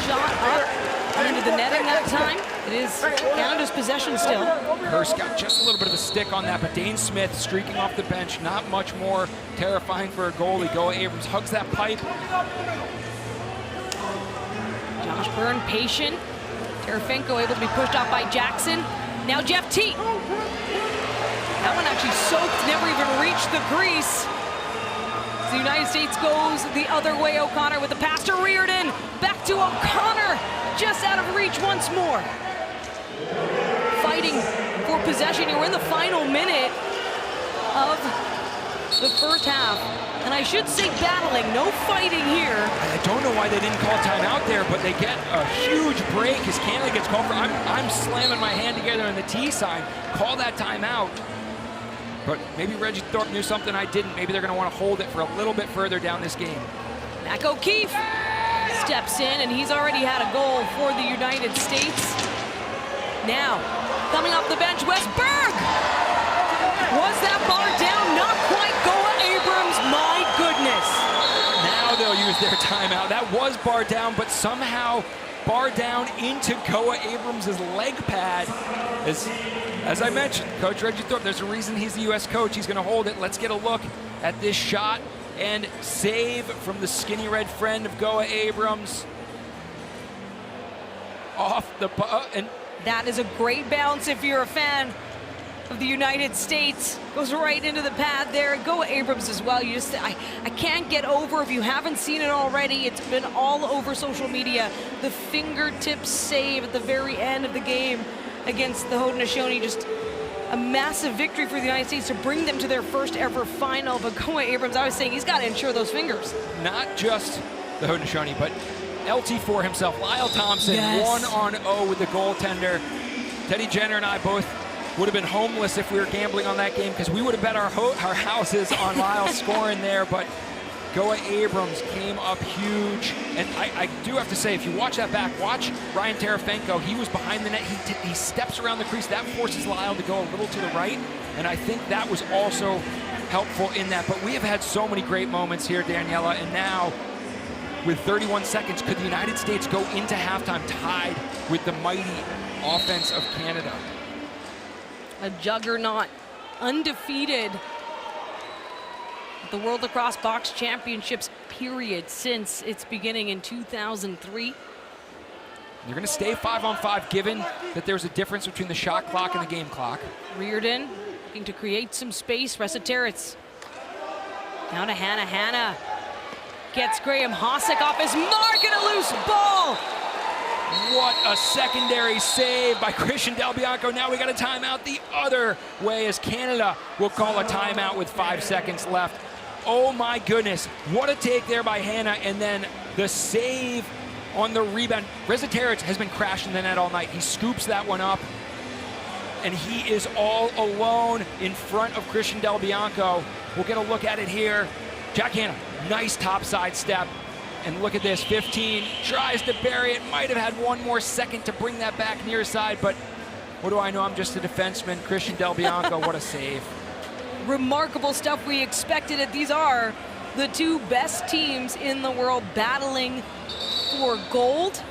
Shot up into the netting that time. It is Canada's possession still. Kurz got just a little bit of a stick on that, but Dane Smith streaking off the bench, not much more terrifying for a goalie. Goa Abrams hugs that pipe. Josh Byrne patient. Terefenko able to be pushed off by Jackson. Now Jeff Teat. That one actually soaked, never even reached the crease. The United States goes the other way. O'Connor with the pass to Reardon. Back to O'Connor, just out of reach once more. Fighting for possession here. We're in the final minute of the first half. And I should say battling, no fighting here. I don't know why they didn't call timeout there, but they get a huge break as Canada gets called for. I'm slamming my hand together in the T sign. Call that timeout. But maybe Reggie Thorpe knew something I didn't. Maybe they're going to want to hold it for a little bit further down this game. Mac O'Keefe steps in, and he's already had a goal for the United States. Now, coming off the bench, Wes Berg. Was that bar down? Not quite. Goa Abrams, my goodness. Now they'll use their timeout. That was bar down, but somehow bar down into Goa Abrams' leg pad. As I mentioned, Coach Reggie Thorpe, there's a reason he's the U.S. coach. He's going to hold it. Let's get a look at this shot and save from the skinny red friend of Goa Abrams. Off the and that is a great bounce if you're a fan of the United States. Goes right into the pad there. Goa Abrams as well. You just, I can't get over, if you haven't seen it already, it's been all over social media, the fingertip save at the very end of the game against the Haudenosaunee. Just a massive victory for the United States to bring them to their first ever final. But Goa Abrams, I was saying, he's got to ensure those fingers. Not just the Haudenosaunee, but LT4 himself, Lyle Thompson, yes. 1-on-0 with the goaltender. Teddy Jenner and I both would have been homeless if we were gambling on that game, because we would have bet our houses on Lyle scoring there. But Goa Abrams came up huge. And I do have to say, if you watch that back, watch Ryan Terefenko. He was behind the net. He steps around the crease. That forces Lyle to go a little to the right. And I think that was also helpful in that. But we have had so many great moments here, Daniela. And now, with 31 seconds, could the United States go into halftime tied with the mighty offense of Canada? A juggernaut, undefeated at the World Lacrosse Box Championships period since its beginning in 2003. They're going to stay 5-on-5, given that there's a difference between the shot clock and the game clock. Reardon looking to create some space. Resiteritz down to Hannah. Hannah gets Graham Hossack off his mark, and a loose ball. What a secondary save by Christian Del Bianco. Now we got a timeout the other way, as Canada will call a timeout with 5 seconds left. Oh my goodness, what a take there by Hannah, and then the save on the rebound. Resiteritz has been crashing the net all night. He scoops that one up, and he is all alone in front of Christian Del Bianco. We'll get a look at it here. Jack Hannah, nice topside step. And look at this, 15, tries to bury it, might have had one more second to bring that back near side, but what do I know, I'm just a defenseman. Christian Del Bianco, what a save. Remarkable stuff. We expected it. These are the two best teams in the world battling for gold.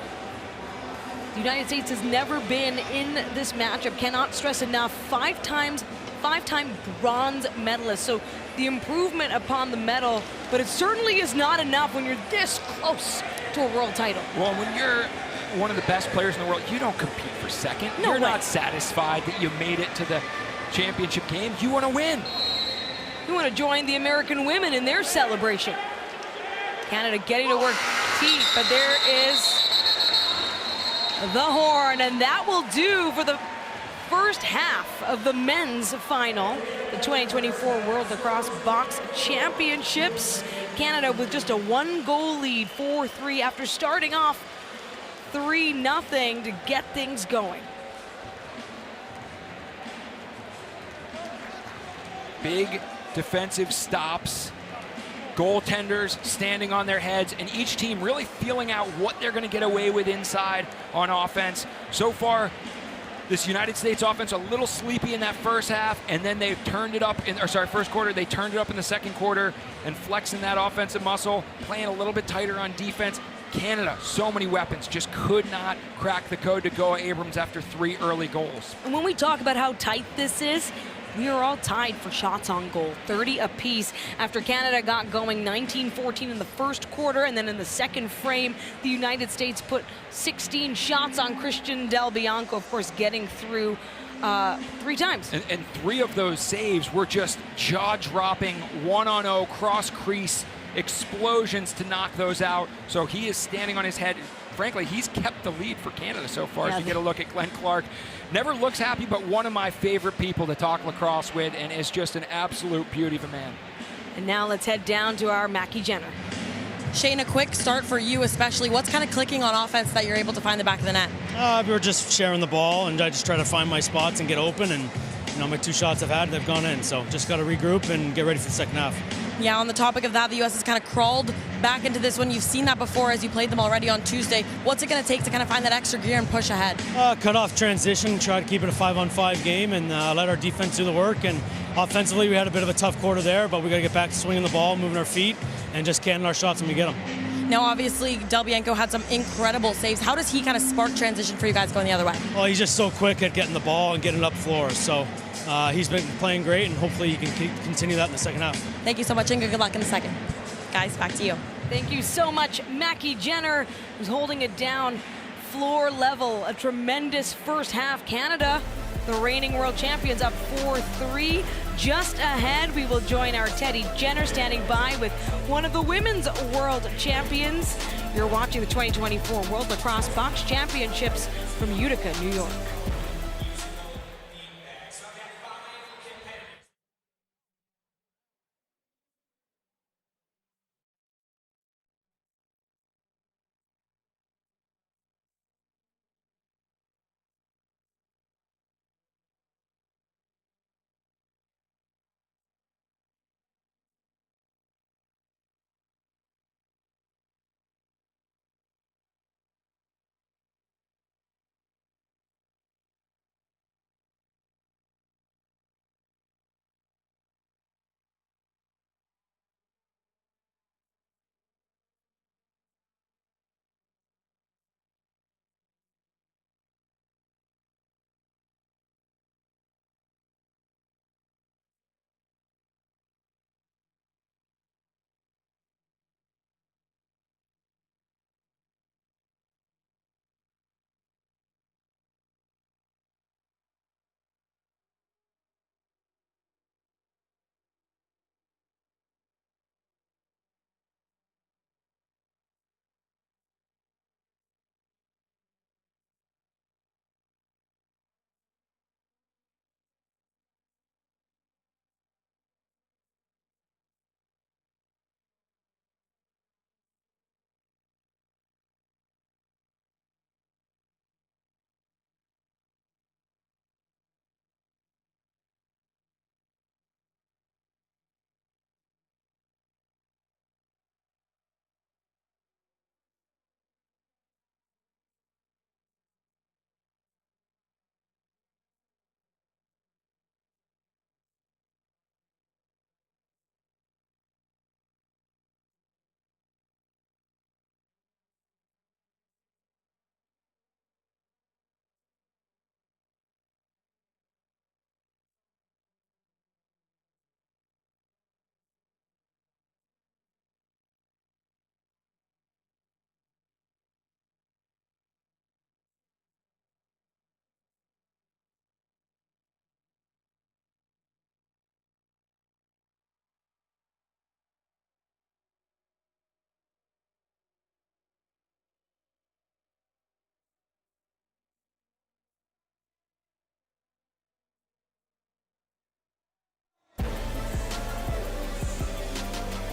The United States has never been in this matchup. Cannot stress enough, five-time bronze medalist. So the improvement upon the medal, but it certainly is not enough when you're this close to a world title. Well, when you're one of the best players in the world, you don't compete for second. No you're way. Not satisfied that you made it to the championship game. You want to win. You want to join the American women in their celebration. Canada getting to work deep, but there is the horn, and that will do for the first half of the men's final, the 2024 World Lacrosse Box Championships. Canada with just a 1-goal lead, 4-3, after starting off 3-0 to get things going. Big defensive stops, goaltenders standing on their heads, and each team really feeling out what they're going to get away with inside on offense. So far, this United States offense a little sleepy in that first half, and then they've turned it up in, first quarter. They turned it up in the second quarter and flexing that offensive muscle, playing a little bit tighter on defense. Canada, so many weapons, just could not crack the code to Goa Abrams after 3 early goals. And when we talk about how tight this is, we are all tied for shots on goal, 30 apiece. After Canada got going 19-14 in the first quarter, and then in the second frame, the United States put 16 shots on Christian Del Bianco, of course, getting through 3 times. And 3 of those saves were just jaw-dropping, 1-on-0, cross-crease explosions to knock those out. So he is standing on his head. Frankly, he's kept the lead for Canada so far. As you get a look at Glenn Clark. Never looks happy, but one of my favorite people to talk lacrosse with, and is just an absolute beauty of a man. And now let's head down to our Mackie Jenner. Shane, a quick start for you especially. What's kind of clicking on offense that you're able to find the back of the net? We were just sharing the ball, and I just try to find my spots and get open, and my 2 shots I've had, they've gone in. So just got to regroup and get ready for the second half. Yeah, on the topic of that, the U.S. has kind of crawled back into this one. You've seen that before as you played them already on Tuesday. What's it going to take to kind of find that extra gear and push ahead? Cut off transition, try to keep it a 5-on-5 game, and let our defense do the work. And offensively, we had a bit of a tough quarter there, but we got to get back to swinging the ball, moving our feet, and just canning our shots when we get them. Now, obviously, Del Bianco had some incredible saves. How does he kind of spark transition for you guys going the other way? Well, he's just so quick at getting the ball and getting up floor. So he's been playing great, and hopefully he can continue that in the second half. Thank you so much, Inga. Good luck in the second. Guys, back to you. Thank you so much, Mackie Jenner, who's holding it down floor level. A tremendous first half. Canada, the reigning world champions, up 4-3. Just ahead, we will join our Teddy Jenner standing by with one of the women's world champions. You're watching the 2024 World Lacrosse Box Championships from Utica, New York.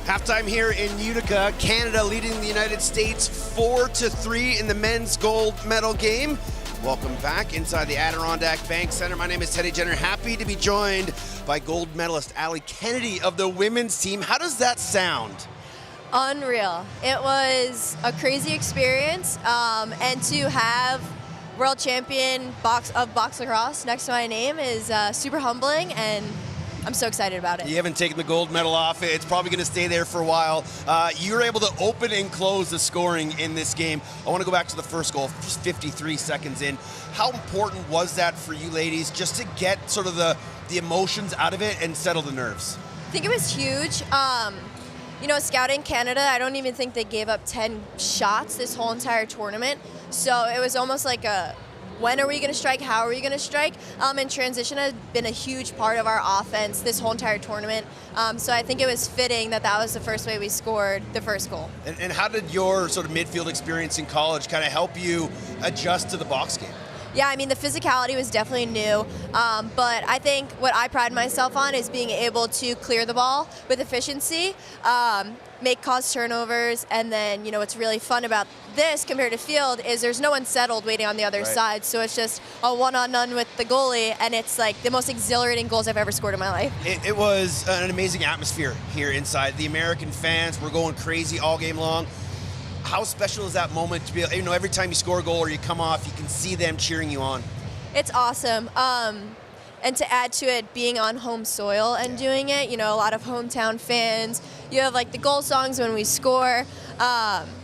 Halftime here in Utica, Canada leading the United States 4-3 in the men's gold medal game. Welcome back inside the Adirondack Bank Center. My name is Teddy Jenner. Happy to be joined by gold medalist Allie Kennedy of the women's team. How does that sound? Unreal. It was a crazy experience, and to have world champion box lacrosse next to my name is super humbling, and I'm so excited about it. You haven't taken the gold medal off. It's probably going to stay there for a while. You were able to open and close the scoring in this game. I want to go back to the first goal, just 53 seconds in. How important was that for you ladies, just to get sort of the emotions out of it and settle the nerves? I think it was huge. Scouting Canada, I don't even think they gave up 10 shots this whole entire tournament. So it was almost like a, when are we going to strike? How are we going to strike? And transition has been a huge part of our offense this whole entire tournament. So I think it was fitting that was the first way we scored the first goal. And how did your sort of midfield experience in college kind of help you adjust to the box game? Yeah, I mean, the physicality was definitely new, but I think what I pride myself on is being able to clear the ball with efficiency. cause turnovers, and then, you know, what's really fun about this compared to field is there's no one settled waiting on the other side, so it's just a one-on-one with the goalie, and it's like the most exhilarating goals I've ever scored in my life. It was an amazing atmosphere here inside. The American fans were going crazy all game long. How special is that moment to be, you know, every time you score a goal or you come off, you can see them cheering you on? It's awesome. And to add to it, being on home soil and doing it, you know, a lot of hometown fans. You have like the goal songs when we score.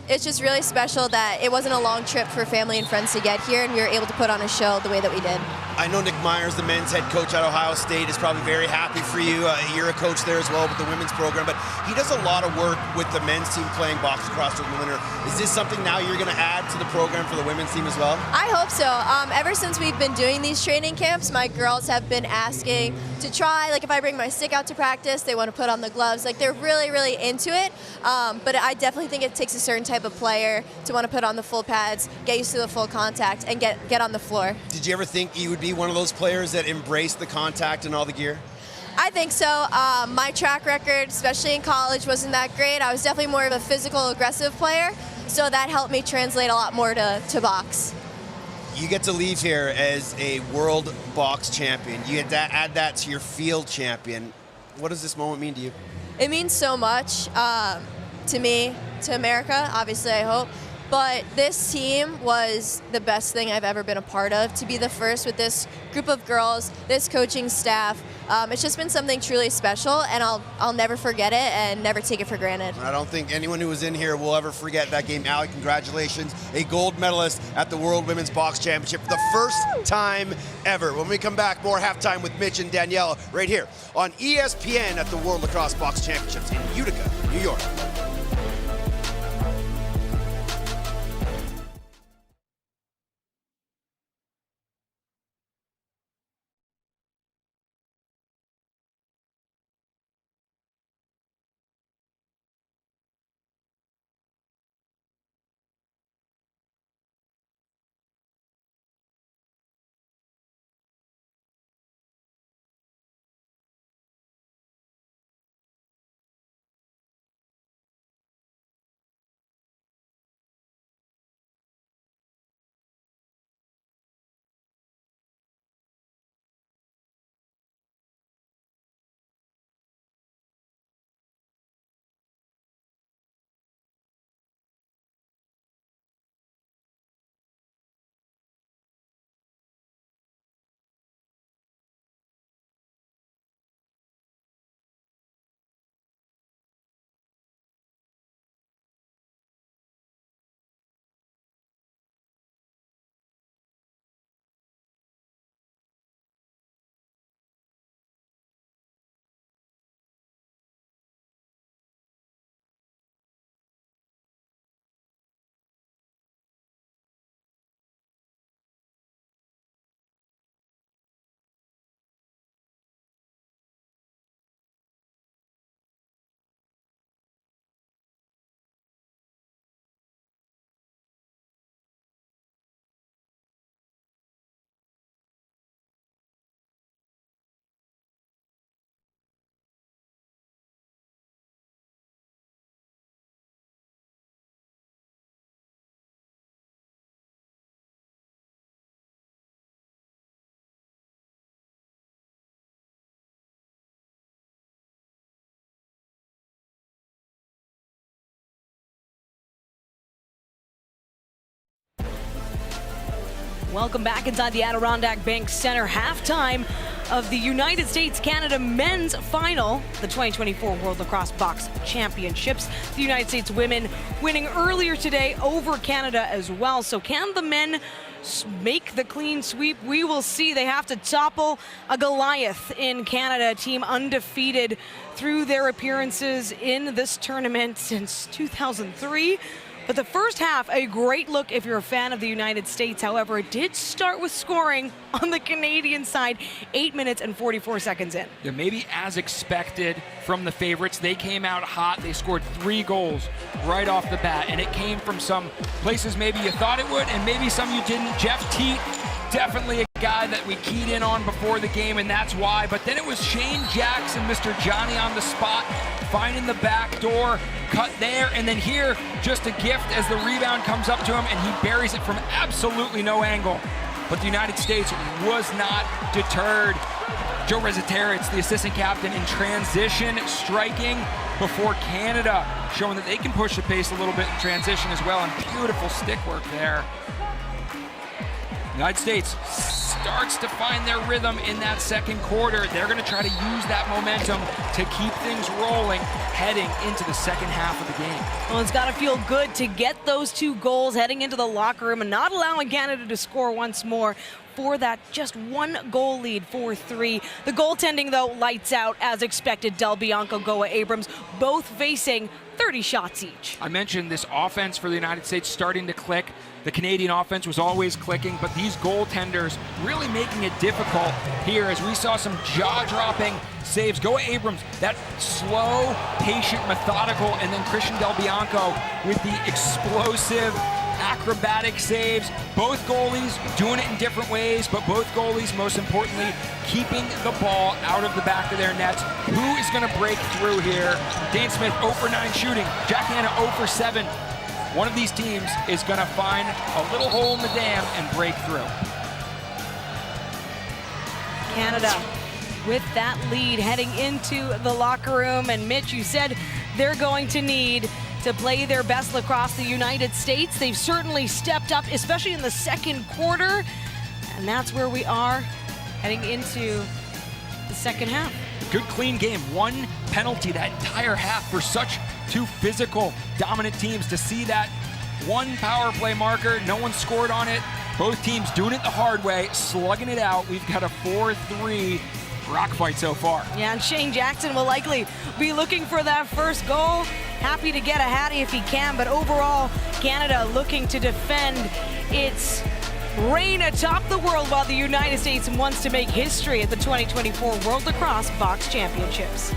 It's just really special that it wasn't a long trip for family and friends to get here, and we were able to put on a show the way that we did. I know Nick Myers, the men's head coach at Ohio State, is probably very happy for you. You're a coach there as well with the women's program, but he does a lot of work with the men's team playing box lacrosse with the winter. Is this something now you're going to add to the program for the women's team as well? I hope so. Ever since we've been doing these training camps, my girls have been asking to try, like if I bring my stick out to practice, they want to put on the gloves. Like they're really, really into it, but I definitely think it takes a certain type of player to want to put on the full pads, get used to the full contact, and get on the floor. Did you ever think you would be one of those players that embraced the contact and all the gear? I think so. My track record, especially in college, wasn't that great. I was definitely more of a physical, aggressive player, so that helped me translate a lot more to box. You get to leave here as a World Box Champion. You had to add that to your field champion. What does this moment mean to you? It means so much to me, to America, obviously, I hope. But this team was the best thing I've ever been a part of. To be the first with this group of girls, this coaching staff, it's just been something truly special, and I'll never forget it and never take it for granted. I don't think anyone who was in here will ever forget that game. Allie, congratulations. A gold medalist at the World Women's Box Championship for the first time ever. When we come back, more halftime with Mitch and Daniela right here on ESPN at the World Lacrosse Box Championships in Utica, New York. Welcome back inside the Adirondack Bank Center. Halftime of the United States-Canada men's final, the 2024 World Lacrosse Box Championships. The United States women winning earlier today over Canada as well. So can the men make the clean sweep? We will see. They have to topple a Goliath in Canada, a team undefeated through their appearances in this tournament since 2003. But the first half, a great look if you're a fan of the United States. However, it did start with scoring on the Canadian side, 8 minutes and 44 seconds in. Yeah, maybe as expected from the favorites. They came out hot. They scored 3 goals right off the bat, and it came from some places maybe you thought it would and maybe some you didn't. Jeff Teat definitely a guy that we keyed in on before the game, and that's why. But then it was Shane Jackson, Mr. Johnny on the spot, finding the back door, cut there, and then here, just a gift as the rebound comes up to him, and he buries it from absolutely no angle. But the United States was not deterred. Joe Rezateritz, the assistant captain, in transition striking before Canada, showing that they can push the pace a little bit in transition as well, and beautiful stick work there. The United States starts to find their rhythm in that second quarter. They're going to try to use that momentum to keep things rolling heading into the second half of the game. Well, it's got to feel good to get those 2 goals heading into the locker room and not allowing Canada to score once more for that just 1 goal lead, 4-3. The goaltending, though, lights out as expected. Del Bianco, Goa Abrams, both facing 30 shots each. I mentioned this offense for the United States starting to click. The Canadian offense was always clicking, but these goaltenders really making it difficult here as we saw some jaw-dropping saves. Goa Abrams, that slow, patient, methodical, and then Christian Del Bianco with the explosive, acrobatic saves. Both goalies doing it in different ways, but both goalies, most importantly, keeping the ball out of the back of their nets. Who is going to break through here? Dane Smith 0 for 9 shooting. Jack Hanna 0 for 7. One of these teams is going to find a little hole in the dam and break through. Canada with that lead heading into the locker room. And Mitch, you said they're going to need to play their best lacrosse. The United States, they've certainly stepped up, especially in the second quarter. And that's where we are heading into the second half. Good clean game. 1 penalty that entire half for such 2 physical, dominant teams. To see that 1 power play marker, no one scored on it. Both teams doing it the hard way, slugging it out. We've got a 4-3 rock fight so far. Yeah, and Shane Jackson will likely be looking for that first goal. Happy to get a hattie if he can, but overall, Canada looking to defend its reign atop the world, while the United States wants to make history at the 2024 World Lacrosse Box Championships.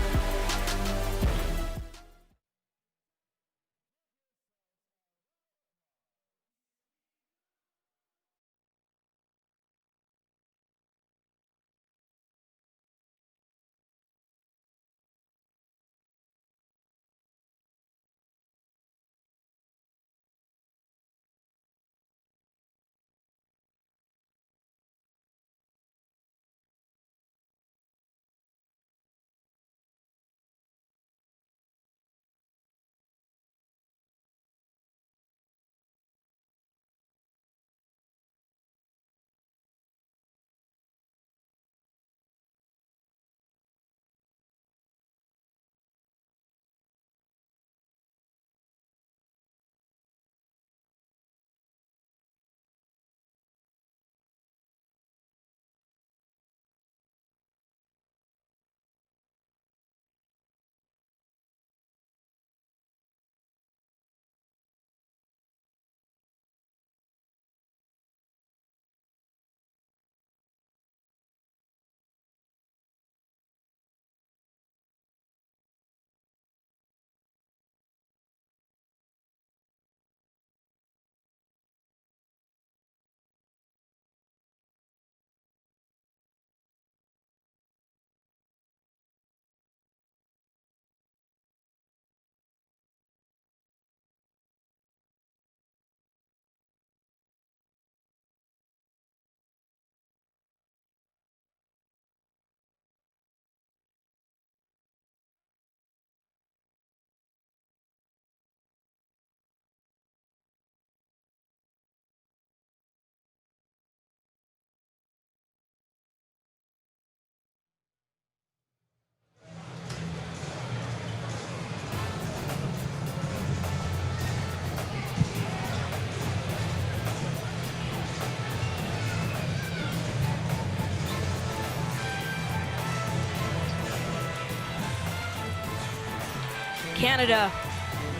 Canada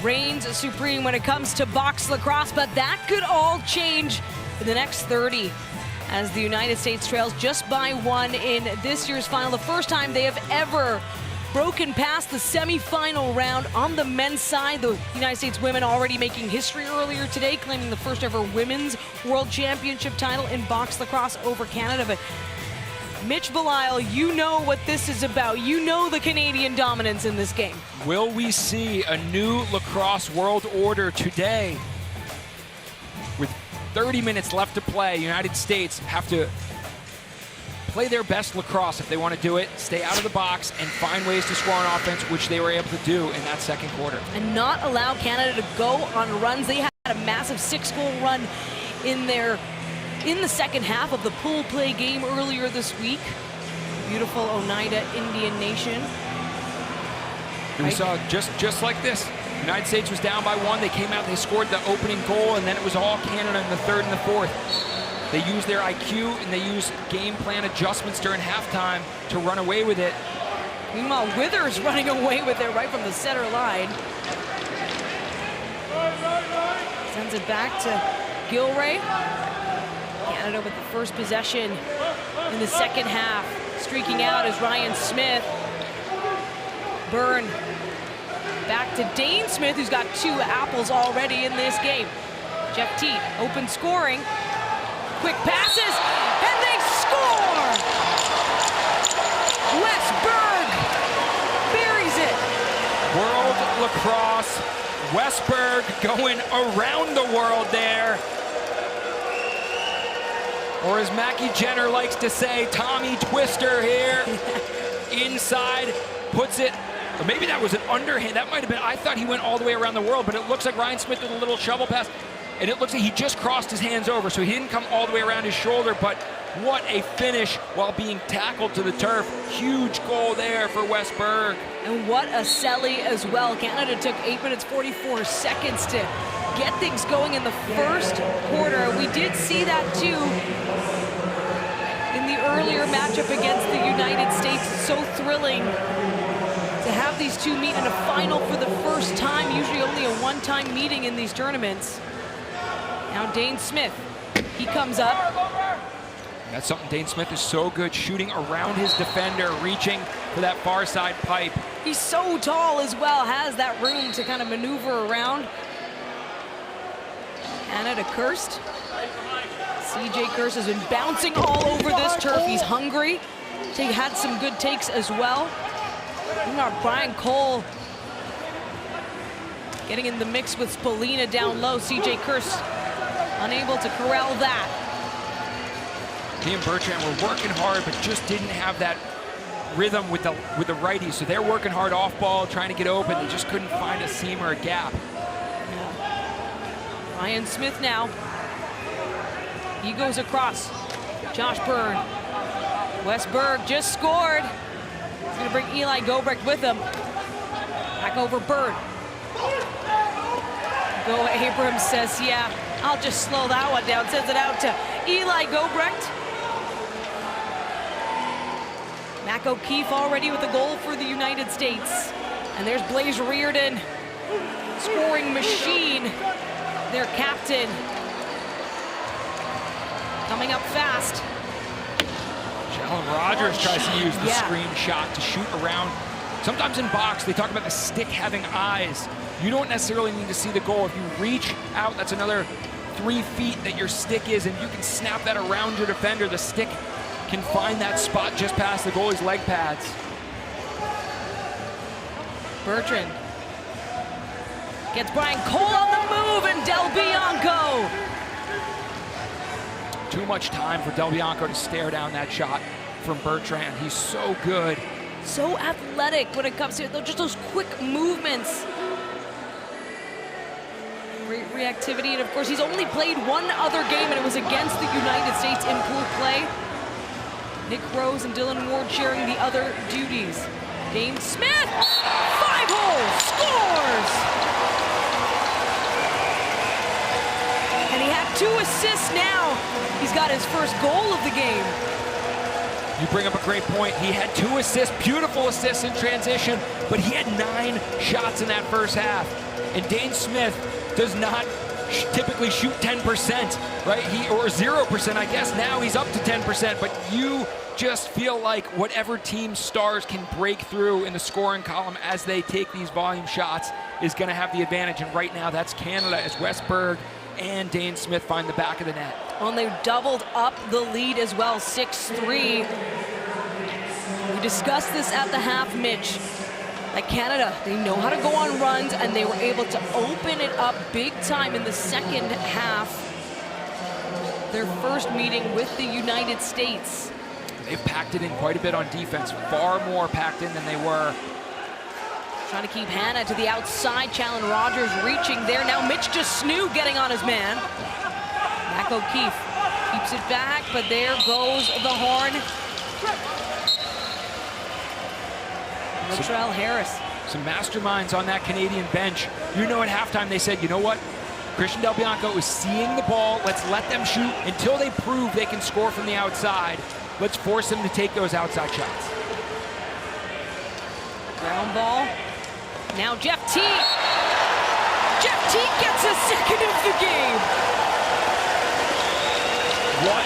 reigns supreme when it comes to box lacrosse, but that could all change in the next 30 as the United States trails just by 1 in this year's final. The first time they have ever broken past the semifinal round. On the men's side, the United States women already making history earlier today, claiming the first ever women's World Championship title in box lacrosse over Canada. But Mitch Belisle, you know what this is about. You know the Canadian dominance in this game. Will we see a new lacrosse world order today? With 30 minutes left to play, United States have to play their best lacrosse if they want to do it, stay out of the box, and find ways to score on offense, which they were able to do in that second quarter. And not allow Canada to go on runs. They had a massive 6-goal run in the second half of the pool play game earlier this week. Beautiful Oneida Indian Nation. And we saw just like this. United States was down by 1. They came out, they scored the opening goal, and then it was all Canada in the third and the fourth. They used their IQ and they used game plan adjustments during halftime to run away with it. Meanwhile, Withers running away with it right from the center line. Sends it back to Gilray. Canada with the first possession in the second half. Streaking out is Ryan Smith. Byrne back to Dane Smith, who's got 2 apples already in this game. Jeff Teat, open scoring. Quick passes, and they score! Wes Berg buries it. World Lacrosse, Wes Berg going around the world there. Or as Mackie Jenner likes to say, Tommy Twister here. Inside, puts it, or maybe that was an underhand. That might have been, I thought he went all the way around the world, but it looks like Ryan Smith with a little shovel pass. And it looks like he just crossed his hands over, so he didn't come all the way around his shoulder, but what a finish while being tackled to the turf. Huge goal there for Wes Berg. And what a celly as well. Canada took 8 minutes, 44 seconds to get things going in the first quarter. We did see that too in the earlier matchup against the United States. So thrilling to have these two meet in a final for the first time, usually only a one-time meeting in these tournaments. Now Dane Smith, he comes up. That's something Dane Smith is so good, shooting around his defender, reaching for that far side pipe. He's so tall as well, has that room to kind of maneuver around. Canada Kirst. CJ Kirst has been bouncing all over this turf. He's hungry. He had some good takes as well. Now Brian Cole getting in the mix with Spolina down low. CJ Kirst unable to corral that. He and Bertrand were working hard, but just didn't have that rhythm with the righties. So they're working hard off ball, trying to get open. They just couldn't find a seam or a gap. Ryan Smith now. He goes across. Josh Byrne. Wes Berg just scored. He's going to bring Eli Gobrecht with him. Back over Byrne. Go Abrams says, yeah, I'll just slow that one down. Sends it out to Eli Gobrecht. Mac O'Keefe already with a goal for the United States. And there's Blaze Reardon, scoring machine, their captain. Coming up fast. Jalen Rogers tries to use the screen shot to shoot around. Sometimes in box, they talk about the stick having eyes. You don't necessarily need to see the goal. If you reach out, that's another 3 feet that your stick is, and you can snap that around your defender. The stick can find that spot just past the goalie's leg pads. Bertrand gets Brian Cole on the move, and Del Bianco. Too much time for Del Bianco to stare down that shot from Bertrand. He's so good. So athletic when it comes to just those quick movements. Great reactivity, and of course he's only played one other game, and it was against the United States in pool play. Nick Rose and Dylan Ward sharing the other duties. Dane Smith, 5-hole, scores! And he had 2 assists now. He's got his first goal of the game. You bring up a great point. He had 2 assists, beautiful assists in transition, but he had 9 shots in that first half. And Dane Smith does not typically shoot 10%, right? Or 0%, I guess. Now he's up to 10%, but you just feel like whatever team stars can break through in the scoring column as they take these volume shots is going to have the advantage. And right now, that's Canada as Westberg and Dane Smith find the back of the net. Well, and they doubled up the lead as well, 6-3. We discussed this at the half, Mitch. Like Canada, they know how to go on runs, and they were able to open it up big time in the second half. Their first meeting with the United States. They've packed it in quite a bit on defense, far more packed in than they were. Trying to keep Hannah to the outside. Challen Rogers reaching there. Now Mitch Snoo getting on his man. Mac O'Keefe keeps it back, but there goes the horn. Latrell Harris. Some masterminds on that Canadian bench. You know, at halftime they said, you know what? Christian Del Bianco is seeing the ball. Let's let them shoot until they prove they can score from the outside. Let's force them to take those outside shots. Ground ball. Now Jeff Teague. Jeff Teague gets a second of the game. What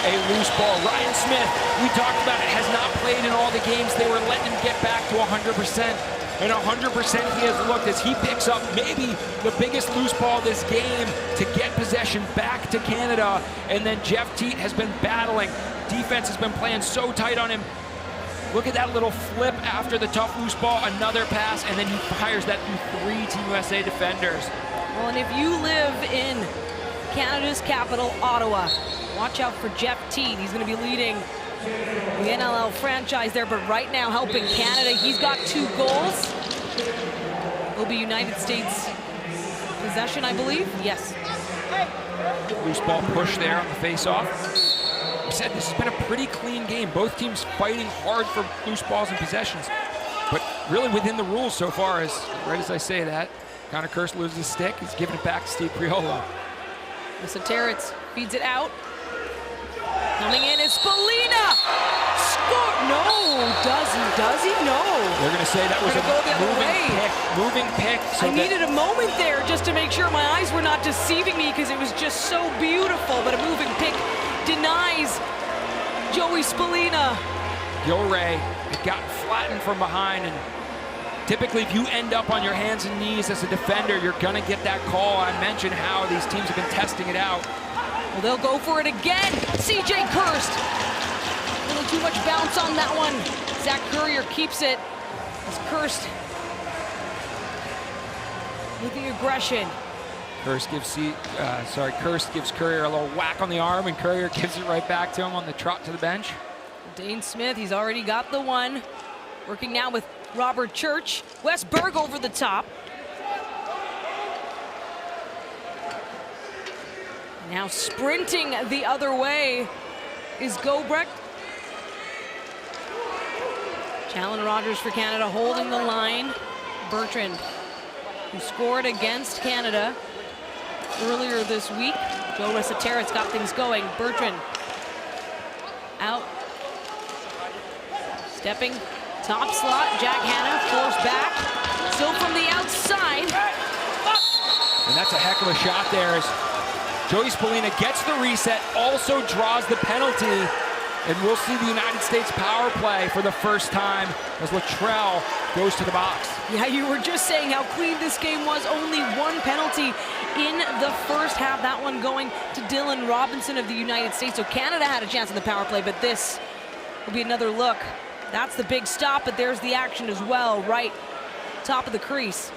a loose ball. Ryan Smith, we talked about it, has not played in all the games. They were letting him get back to 100%. And 100% he has looked as he picks up maybe the biggest loose ball this game to get possession back to Canada. And then Jeff Teague has been battling. Defense has been playing so tight on him. Look at that little flip after the tough loose ball, another pass, and then he fires that through 3 Team USA defenders. Well, and if you live in Canada's capital, Ottawa, watch out for Jeff Teague. He's going to be leading the NLL franchise there, but right now helping Canada. He's got 2 goals. Will be United States possession, I believe. Yes. Loose ball push there on the face-off. We said this has been a pretty clean game. Both teams fighting hard for loose balls and possessions, but really within the rules so far. As right as I say that, Connor Kirst loses his stick. He's giving it back to Steve Priolo. Terrence feeds it out. Coming in is Spalina. Score! No, does he? No. They're going to say that was a go the other moving pick. So I needed a moment there just to make sure my eyes were not deceiving me because it was just so beautiful, but a moving pick denies Joey Spalina. Gilray had gotten flattened from behind, and typically if you end up on your hands and knees as a defender, you're gonna get that call. I mentioned how these teams have been testing it out. Well, they'll go for it again. CJ Kirst. A little too much bounce on that one. Zach Currier keeps it. As Kirst with the aggression. Kirst gives Currier a little whack on the arm, and Currier gives it right back to him on the trot to the bench. Dane Smith, he's already got the one. Working now with Robert Church. Westberg over the top. Now sprinting the other way is Gobrecht. Challen Rogers for Canada holding the line. Bertrand, who scored against Canada earlier this week. Joe Resetarits got things going. Bertrand out. Stepping top slot. Jack Hanna forced back. Still from the outside. And that's a heck of a shot there as Joey Spalina gets the reset, also draws the penalty, and we'll see the United States power play for the first time as Latrell goes to the box. Yeah, you were just saying how clean this game was. Only 1 penalty in the first half. That one going to Dylan Robinson of the United States. So Canada had a chance in the power play, but this will be another look. That's the big stop, but there's the action as well, right top of the crease.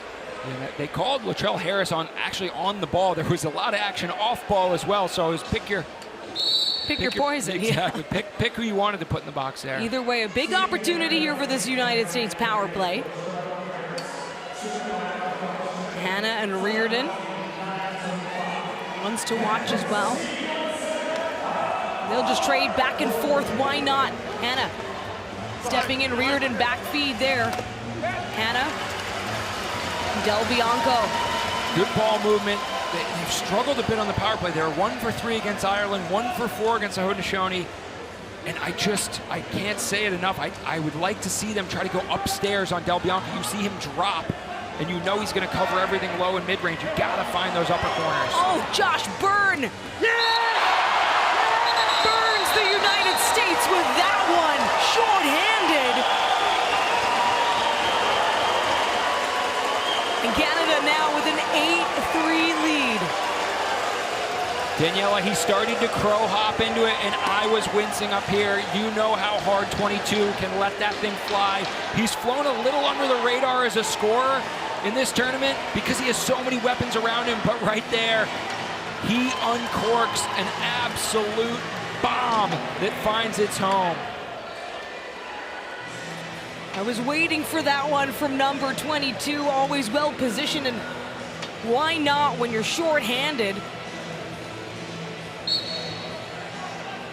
Yeah, they called Latrell Harris actually on the ball. There was a lot of action off ball as well, so it was pick your poison. Exactly. Yeah. Pick who you wanted to put in the box there. Either way, a big opportunity here for this United States power play. Hannah and Reardon. Ones to watch as well. They'll just trade back and forth. Why not? Hannah stepping in. Reardon back feed there. Hannah. Del Bianco. Good ball movement. They've struggled a bit on the power play. They're 1 for 3 against Ireland, 1 for 4 against the Haudenosaunee. And I can't say it enough. I would like to see them try to go upstairs on Del Bianco. You see him drop, and you know he's going to cover everything low and mid-range. You got to find those upper corners. Oh, Josh Byrne! Yeah! Burns the United States with that one. short-handed. And Canada now with an 8-3 lead. Daniela, he started to crow hop into it, and I was wincing up here. You know how hard 22 can let that thing fly. He's flown a little under the radar as a scorer in this tournament because he has so many weapons around him, but right there, he uncorks an absolute bomb that finds its home. I was waiting for that one from number 22, always well positioned, and why not when you're short-handed?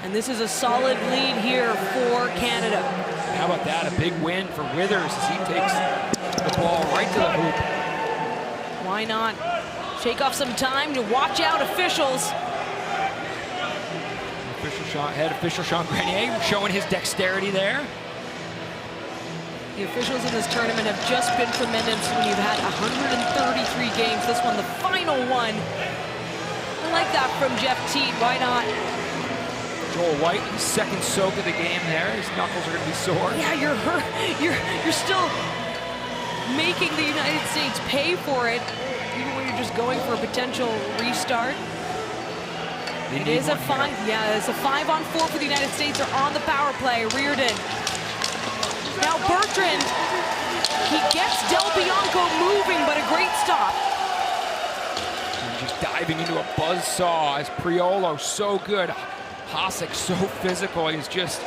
And this is a solid lead here for Canada. How about that? A big win for Withers as he takes the ball right to the hoop. Why not shake off some time to watch out officials? Head official Sean Grenier showing his dexterity there. The officials in this tournament have just been tremendous when you've had 133 games. This one, the final one. I like that from Jeff Teat. Why not? Joel White, his second soak of the game there. His knuckles are going to be sore. Yeah, you're hurt. You're still making the United States pay for it, even when you're just going for a potential restart. It is a 5. Yeah, it's a 5-on-4 for the United States. They're on the power play. Reardon. Now Bertrand. He gets Del Bianco moving, but a great stop. And just diving into a buzzsaw as Priolo, so good. Hasek, so physical. He's just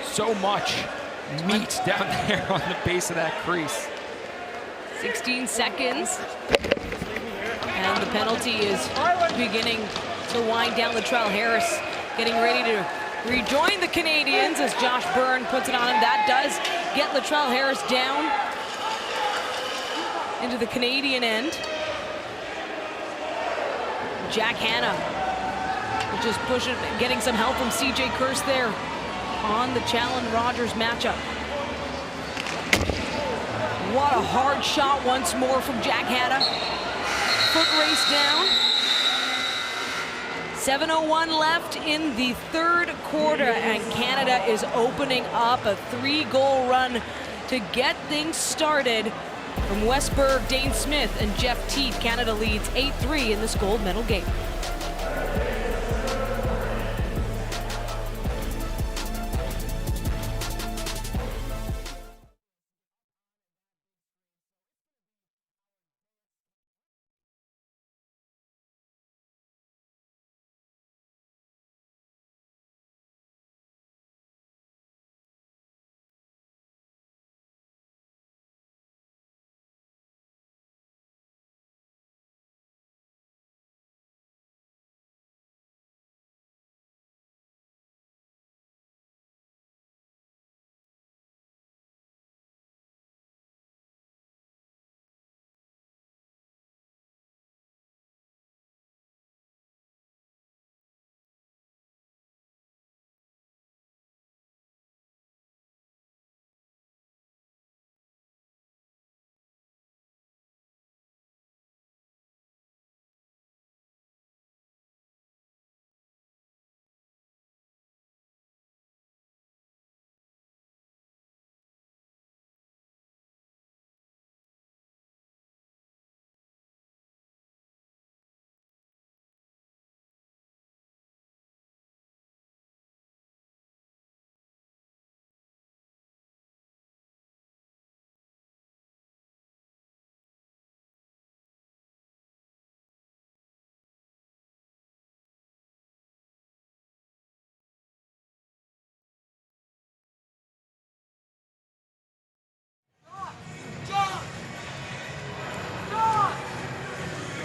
so much meat down there on the base of that crease. 16 seconds. And the penalty is beginning to wind down. Latrell Harris getting ready to rejoin the Canadians as Josh Byrne puts it on him. That does get Latrell Harris down into the Canadian end. Jack Hanna just pushing, getting some help from CJ Kurse there on the Challen Rogers matchup. What a hard shot once more from Jack Hanna. Foot race down. 7:01 left in the third quarter, and Canada is opening up a 3-goal run to get things started. From Westberg, Dane Smith, and Jeff Teat, Canada leads 8-3 in this gold medal game.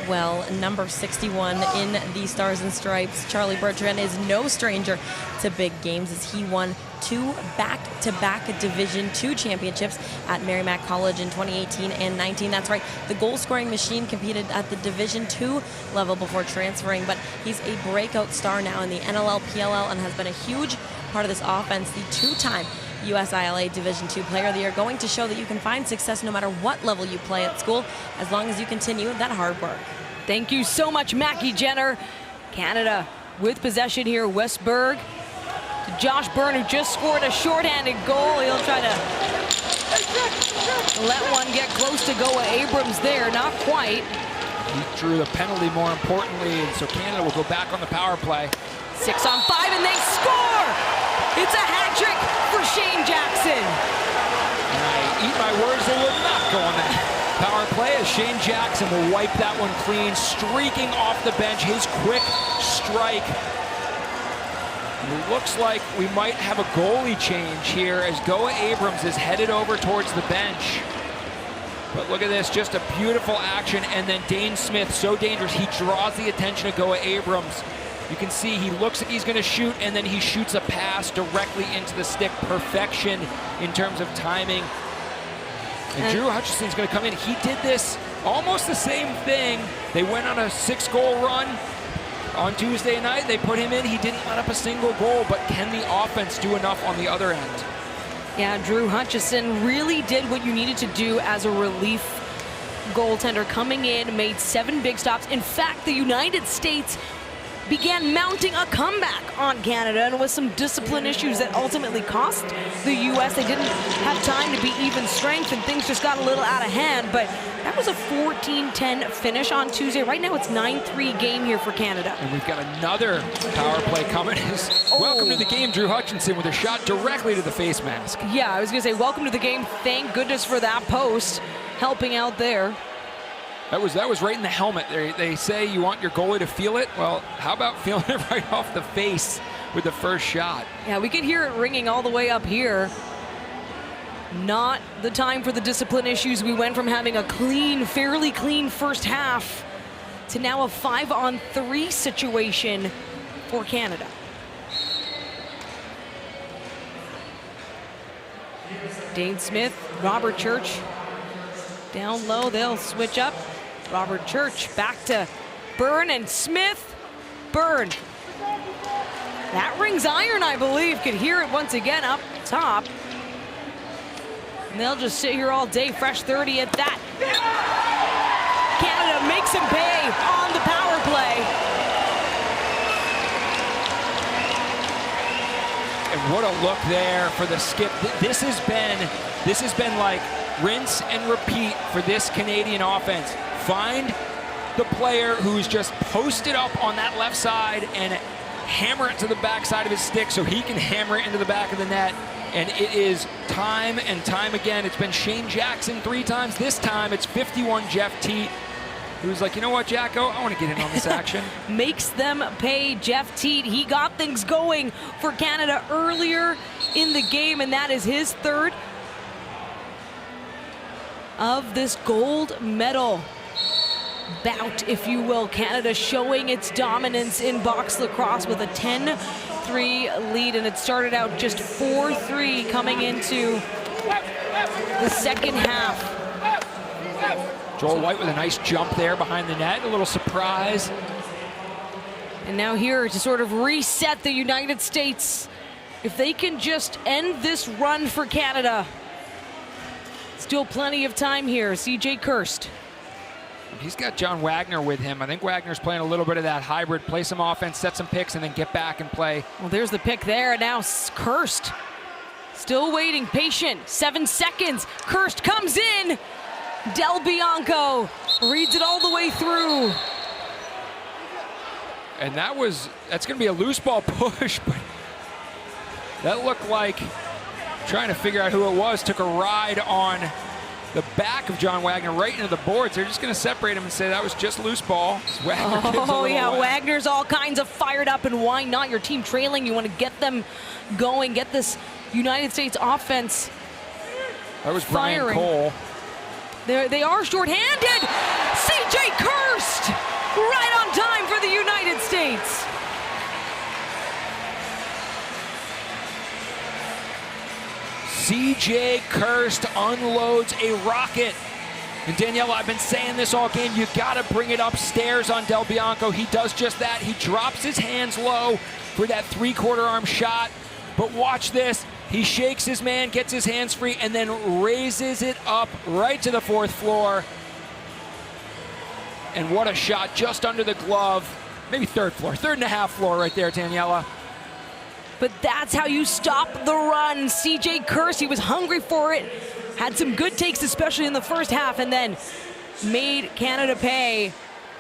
Well, number 61 in the Stars and Stripes, Charlie Bertrand, is no stranger to big games as he won 2 back-to-back Division II championships at Merrimack College in 2018 and 19. That's right, the goal-scoring machine competed at the Division II level before transferring, but he's a breakout star now in the NLL, PLL, and has been a huge part of this offense. The 2-time USILA Division II Player of the Year, going to show that you can find success no matter what level you play at school, as long as you continue that hard work. Thank you so much, Mackie Jenner. Canada with possession here. Westberg Josh Byrne, who just scored a shorthanded goal. He'll try to let one get close to Goa Abrams there. Not quite. He drew the penalty, more importantly, and so Canada will go back on the power play. 6 on 5, and they score! It's a hat trick for Shane Jackson. And I eat my words, they will not go on that power play, as Shane Jackson will wipe that one clean, streaking off the bench, his quick strike. And it looks like we might have a goalie change here as Goa Abrams is headed over towards the bench. But look at this, just a beautiful action, and then Dane Smith, so dangerous, he draws the attention of Goa Abrams. You can see he looks like he's going to shoot, and then he shoots a pass directly into the stick. Perfection in terms of timing. And Drew Hutchison's going to come in. He did this almost the same thing. They went on a 6-goal run on Tuesday night. They put him in. He didn't let up a single goal, but can the offense do enough on the other end? Yeah, Drew Hutchison really did what you needed to do as a relief goaltender. Coming in, made 7 big stops. In fact, the United States began mounting a comeback on Canada, and with some discipline issues that ultimately cost the U.S. They didn't have time to be even strength, and things just got a little out of hand, but that was a 14-10 finish on Tuesday. Right now it's 9-3 game here for Canada. And we've got another power play coming. Welcome to the game, Drew Hutchinson, with a shot directly to the face mask. Yeah, I was going to say, welcome to the game. Thank goodness for that post helping out there. That was right in the helmet. They say you want your goalie to feel it. Well, how about feeling it right off the face with the first shot? Yeah, we could hear it ringing all the way up here. Not the time for the discipline issues. We went from having a clean, fairly clean first half to now a 5-on-3 situation for Canada. Dane Smith, Robert Church down low. They'll switch up. Robert Church back to Byrne and Smith. Byrne. That rings iron, I believe. Could hear it once again up top. And they'll just sit here all day, fresh 30 at that. Canada makes him pay on the power play. And what a look there for the skip. This has been like rinse and repeat for this Canadian offense. Find the player who's just posted up on that left side and hammer it to the backside of his stick so he can hammer it into the back of the net. And it is time and time again. It's been Shane Jackson 3 times. This time it's 51 Jeff Teat, who's like, you know what, Jacko, I want to get in on this action. Makes them pay. Jeff Teat, he got things going for Canada earlier in the game, and that is his 3rd of this gold medal bout, if you will. Canada showing its dominance in box lacrosse with a 10-3 lead, and it started out just 4-3 coming into the second half. Joel White with a nice jump there behind the net, a little surprise. And now here to sort of reset the United States. If they can just end this run for Canada. Still plenty of time here. CJ Kirst. He's got John Wagner with him. I think Wagner's playing a little bit of that hybrid, play some offense, set some picks, and then get back and play. Well, there's the pick there. Now Kirst still waiting, patient. 7 seconds. Kirst comes in. Del Bianco reads it all the way through. And that's going to be a loose ball push, but that looked like, trying to figure out who it was, took a ride on the back of John Wagner right into the boards. They're just going to separate him and say that was just loose ball. Oh, yeah, Wagner's all kinds of fired up, and why not? Your team trailing, you want to get them going, get this United States offense That was firing. Brian Cole. They are shorthanded. CJ Kirst, right on time for the United States. CJ Kirst unloads a rocket. And Daniela, I've been saying this all game, you gotta bring it upstairs on Del Bianco. He does just that. He drops his hands low for that 3/4 arm shot. But watch this. He shakes his man, gets his hands free, and then raises it up right to the 4th floor. And what a shot just under the glove. Maybe 3rd floor, 3rd and a half floor right there, Daniela. but that's how you stop the run. CJ Kersey was hungry for it, had some good takes, especially in the first half, and then made Canada pay.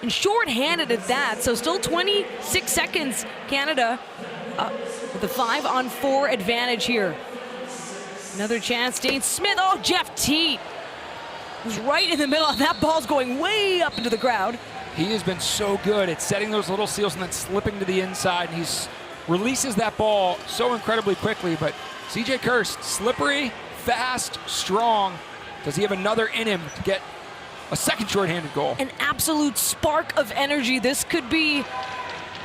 And short-handed at that, so still 26 seconds, Canada with a 5-on-4 advantage here. Another chance, Dane Smith. Oh, Jeff Teat was right in the middle. That ball's going way up into the crowd. He has been so good at setting those little seals and then slipping to the inside. And he releases that ball so incredibly quickly. But CJ Kersey, slippery, fast, strong. Does he have another in him to get a second shorthanded goal? An absolute spark of energy. This could be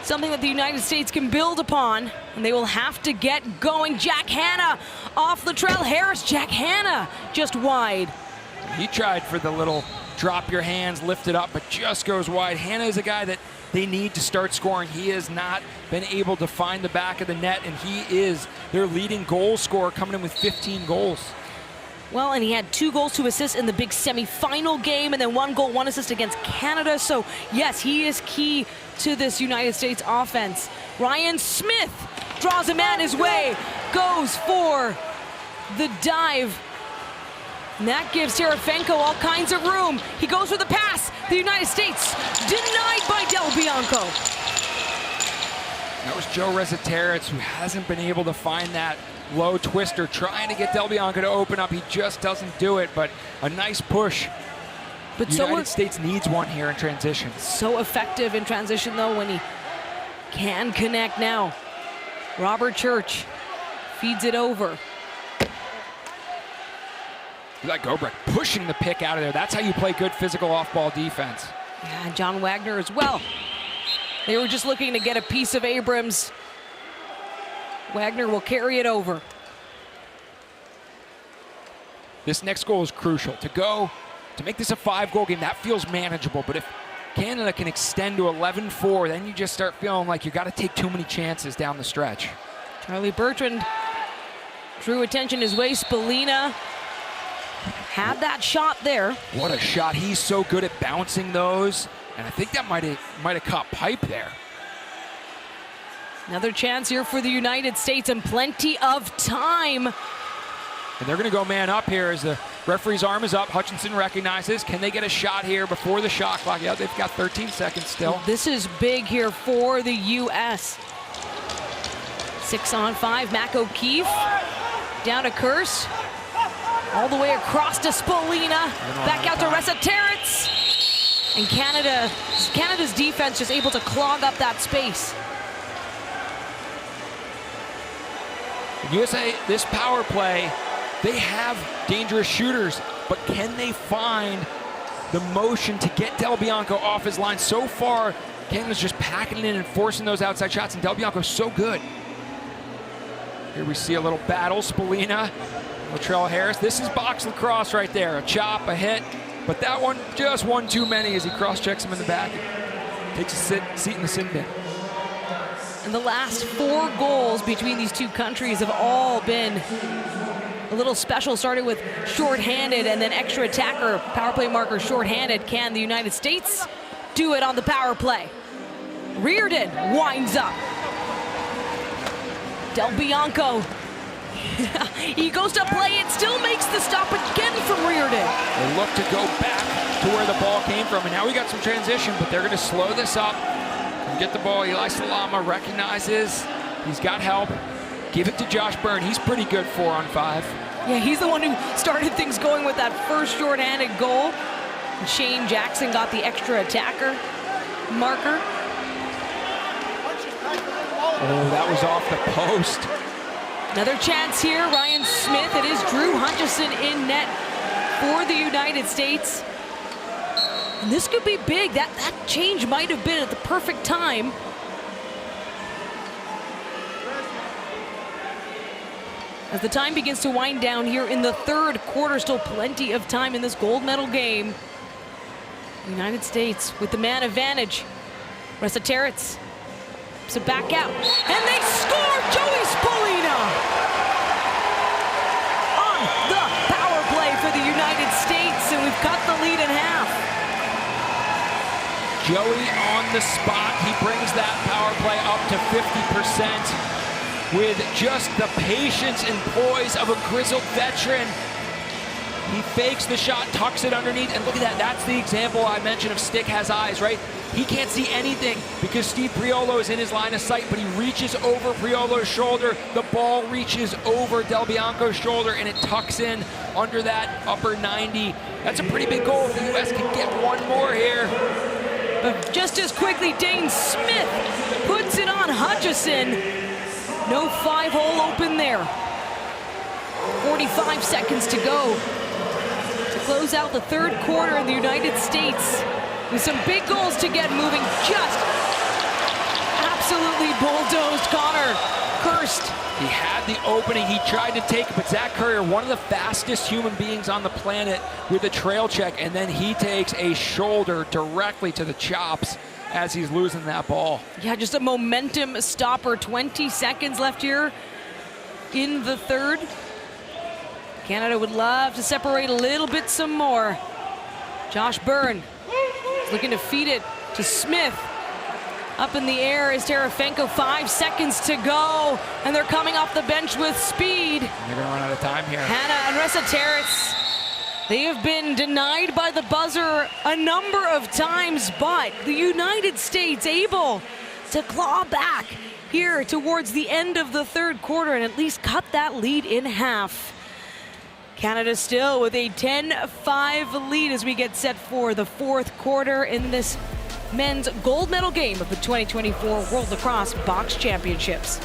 something that the United States can build upon, and they will have to get going. Jack Hanna off the trail. Harris, Jack Hanna just wide. He tried for the little drop your hands, lift it up, but just goes wide. Hanna is a guy that they need to start scoring. He has not been able to find the back of the net, and he is their leading goal scorer, coming in with 15 goals. Well, and he had 2 goals, 2 assists in the big semifinal game, and then 1 goal, 1 assist against Canada. So, yes, he is key to this United States offense. Ryan Smith draws a man his way, goes for the dive. And that gives Terefenko all kinds of room. He goes for the pass. The United States denied by Del Bianco. That was Joe Resetarits, who hasn't been able to find that low twister, trying to get Del Bianco to open up. He just doesn't do it, but a nice push. But the United States needs one here in transition. So effective in transition, though, when he can connect now. Robert Church feeds it over. You like Gobrek pushing the pick out of there. That's how you play good physical off-ball defense. Yeah, and John Wagner as well. They were just looking to get a piece of Abrams. Wagner will carry it over. This next goal is crucial. To make this a 5-goal game, that feels manageable. But if Canada can extend to 11-4, then you just start feeling like you got to take too many chances down the stretch. Charlie Bertrand drew attention his way. Spalina had that shot there. What a shot. He's so good at bouncing those. And I think that might have caught pipe there. Another chance here for the United States, and plenty of time. And they're going to go man up here as the referee's arm is up. Hutchinson recognizes. Can they get a shot here before the shot clock? Yeah, they've got 13 seconds still. This is big here for the U.S. 6-on-5, Mac O'Keefe down to Kersey. All the way across to Spalina. Back out to Resetarits. And Canada's defense just able to clog up that space. USA, this power play, they have dangerous shooters, but can they find the motion to get Del Bianco off his line? So far, Canada's just packing it in and forcing those outside shots, and Del Bianco's so good. Here we see a little battle. Spalina, Latrell Harris. This is box lacrosse right there. A chop, a hit, but that one, just one too many as he cross-checks him in the back and takes a seat in the sin bin. And the last 4 goals between these two countries have all been a little special. Started with shorthanded and then extra attacker, power play marker shorthanded. Can the United States do it on the power play? Reardon winds up. Del Bianco, he goes to play it, still makes the stop again from Reardon. They look to go back to where the ball came from, and now we got some transition, but they're going to slow this up. Get the ball. Eli Salama recognizes he's got help. Give it to Josh Byrne. He's pretty good 4-on-5. Yeah, he's the one who started things going with that first shorthanded goal. And Shane Jackson got the extra attacker marker. Oh, that was off the post. Another chance here. Ryan Smith. It is Drew Hutchison in net for the United States. And this could be big. That change might have been at the perfect time. As the time begins to wind down here in the 3rd quarter, still plenty of time in this gold medal game. The United States with the man advantage. Resetarits to back out. And they score! Joey Spalina! On the power play for the United States, and we've cut the lead in half. Joey on the spot. He brings that power play up to 50%. with just the patience and poise of a grizzled veteran. He fakes the shot, tucks it underneath, and look at that. That's the example I mentioned of stick has eyes, right? He can't see anything because Steve Priolo is in his line of sight, but he reaches over Priolo's shoulder. The ball reaches over Del Bianco's shoulder, and it tucks in under that upper 90. That's a pretty big goal if the U.S. can get one more here. But just as quickly, Dane Smith puts it on Hutchison. No 5-hole open there. 45 seconds to go to close out the third quarter in the United States. With some big goals to get moving, just absolutely bulldozed Connor Kirst. He had the opening, he tried to take it, but Zach Currier, one of the fastest human beings on the planet, with a trail check, and then he takes a shoulder directly to the chops as he's losing that ball. Yeah, just a momentum stopper. 20 seconds left here in the third. Canada would love to separate a little bit some more. Josh Byrne is looking to feed it to Smith. Up in the air is Terefenko. 5 seconds to go, and they're coming off the bench with speed. They're gonna run out of time here. Hannah and Resetarits, they have been denied by the buzzer a number of times, but the United States able to claw back here towards the end of the third quarter and at least cut that lead in half. Canada still with a 10-5 lead as we get set for the fourth quarter in this men's gold medal game of the 2024 World Lacrosse Box Championships.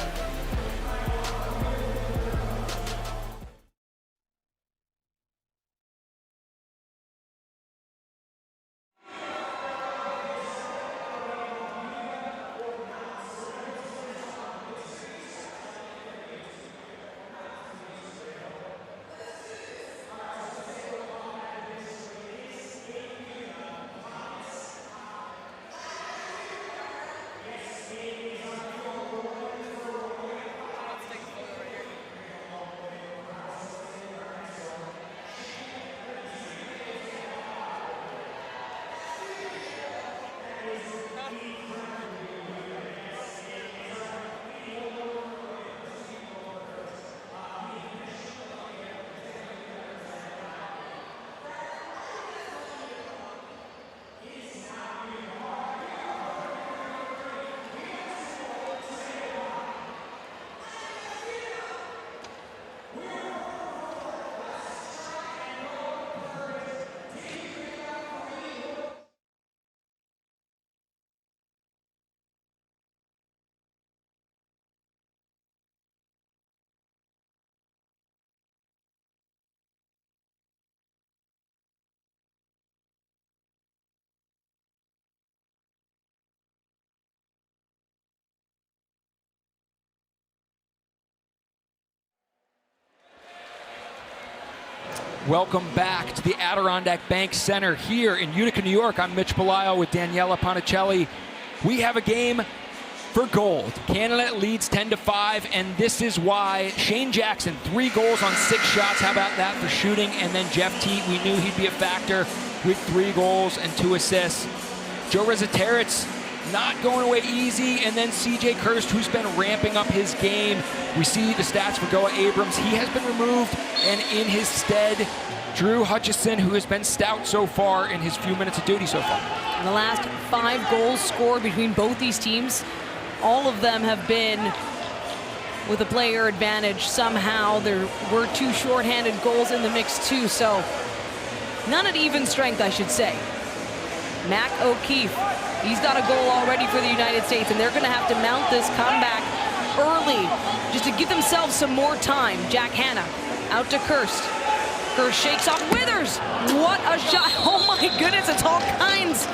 Welcome back to the Adirondack Bank Center here in Utica, New York. I'm Mitch Belisle with Daniela Ponticelli. We have a game for gold. Canada leads 10-5, and this is why. Shane Jackson, 3 goals on 6 shots. How about that for shooting? And then Jeff Teat, we knew he'd be a factor with 3 goals and 2 assists. Joe Resetarits not going away easy, and then CJ Kirst, who's been ramping up his game. We see the stats for Goa Abrams. He has been removed, and in his stead, Drew Hutchison, who has been stout so far in his few minutes of duty so far. In the last 5 goals scored between both these teams, all of them have been with a player advantage somehow. There were 2 shorthanded goals in the mix too, so none at even strength, I should say. Mac O'Keefe, he's got a goal already for the United States, and they're going to have to mount this comeback early just to give themselves some more time. Jack Hanna out to Kirst. Kirst shakes off Withers. What a shot. Oh my goodness, it's all kinds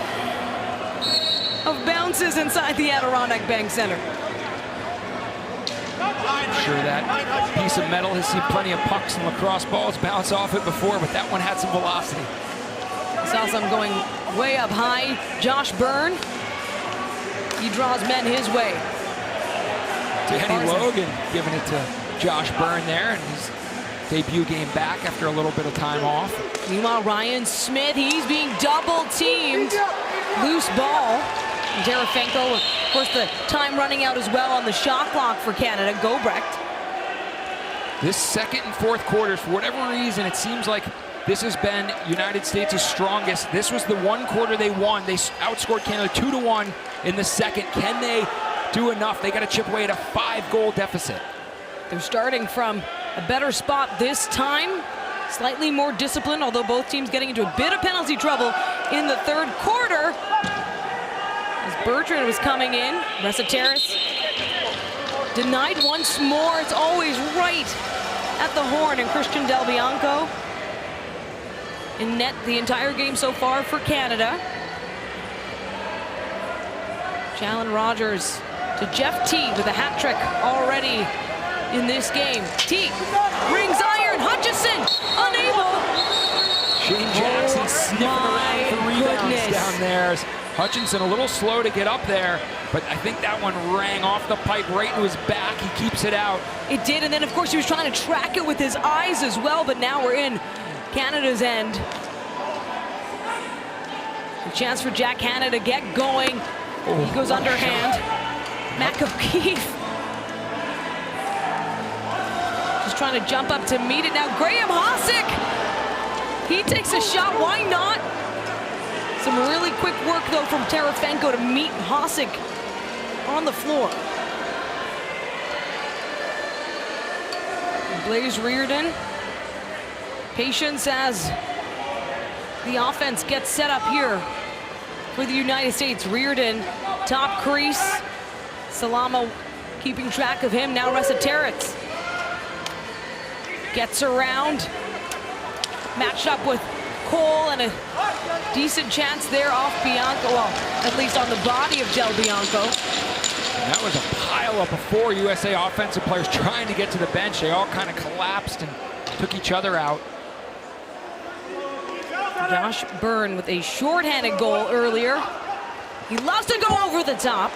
of bounces inside the Adirondack Bank Center. I'm sure that piece of metal has seen plenty of pucks and lacrosse balls bounce off it before, but that one had some velocity. Saw some going way up high. Josh Byrne, he draws men his way. Danny Logan giving it to Josh Byrne there in his debut game back after a little bit of time off. Meanwhile, Ryan Smith, he's being double teamed. Loose ball. And Terefenko Of course, the time running out as well on the shot clock for Canada. Gobrecht. This second and fourth quarters, for whatever reason, it seems like this has been United States' strongest. This was the one quarter they won. They outscored Canada 2-1 in the second. Can they do enough? They got to chip away at a 5-goal deficit. They're starting from a better spot this time. Slightly more disciplined, although both teams getting into a bit of penalty trouble in the third quarter. As Bertrand was coming in, Reseteris denied once more. It's always right at the horn, and Christian Del Bianco in net the entire game so far for Canada. Jalen Rogers to Jeff T with a hat trick already in this game. T rings iron. Hutchison unable. Shane Jackson sniffing around for rebounds down there. Hutchinson a little slow to get up there, but I think that one rang off the pipe right into his back. He keeps it out. It did, and then of course he was trying to track it with his eyes as well, but now we're in Canada's end. A chance for Jack Hanna to get going. He goes underhand. Mac O'Keefe just trying to jump up to meet it now. Graham Hossack, he takes a shot. Why not? Some really quick work though from Terefenko to meet Hossack on the floor. Blaze Reardon, patience as the offense gets set up here for the United States. Reardon, top crease. Salama keeping track of him. Now Reseteris gets around. Matched up with Cole, and a decent chance there off Bianco. Well, at least on the body of Del Bianco. And that was a pile-up of 4 USA offensive players trying to get to the bench. They all kind of collapsed and took each other out. Josh Byrne with a shorthanded goal earlier. He loves to go over the top.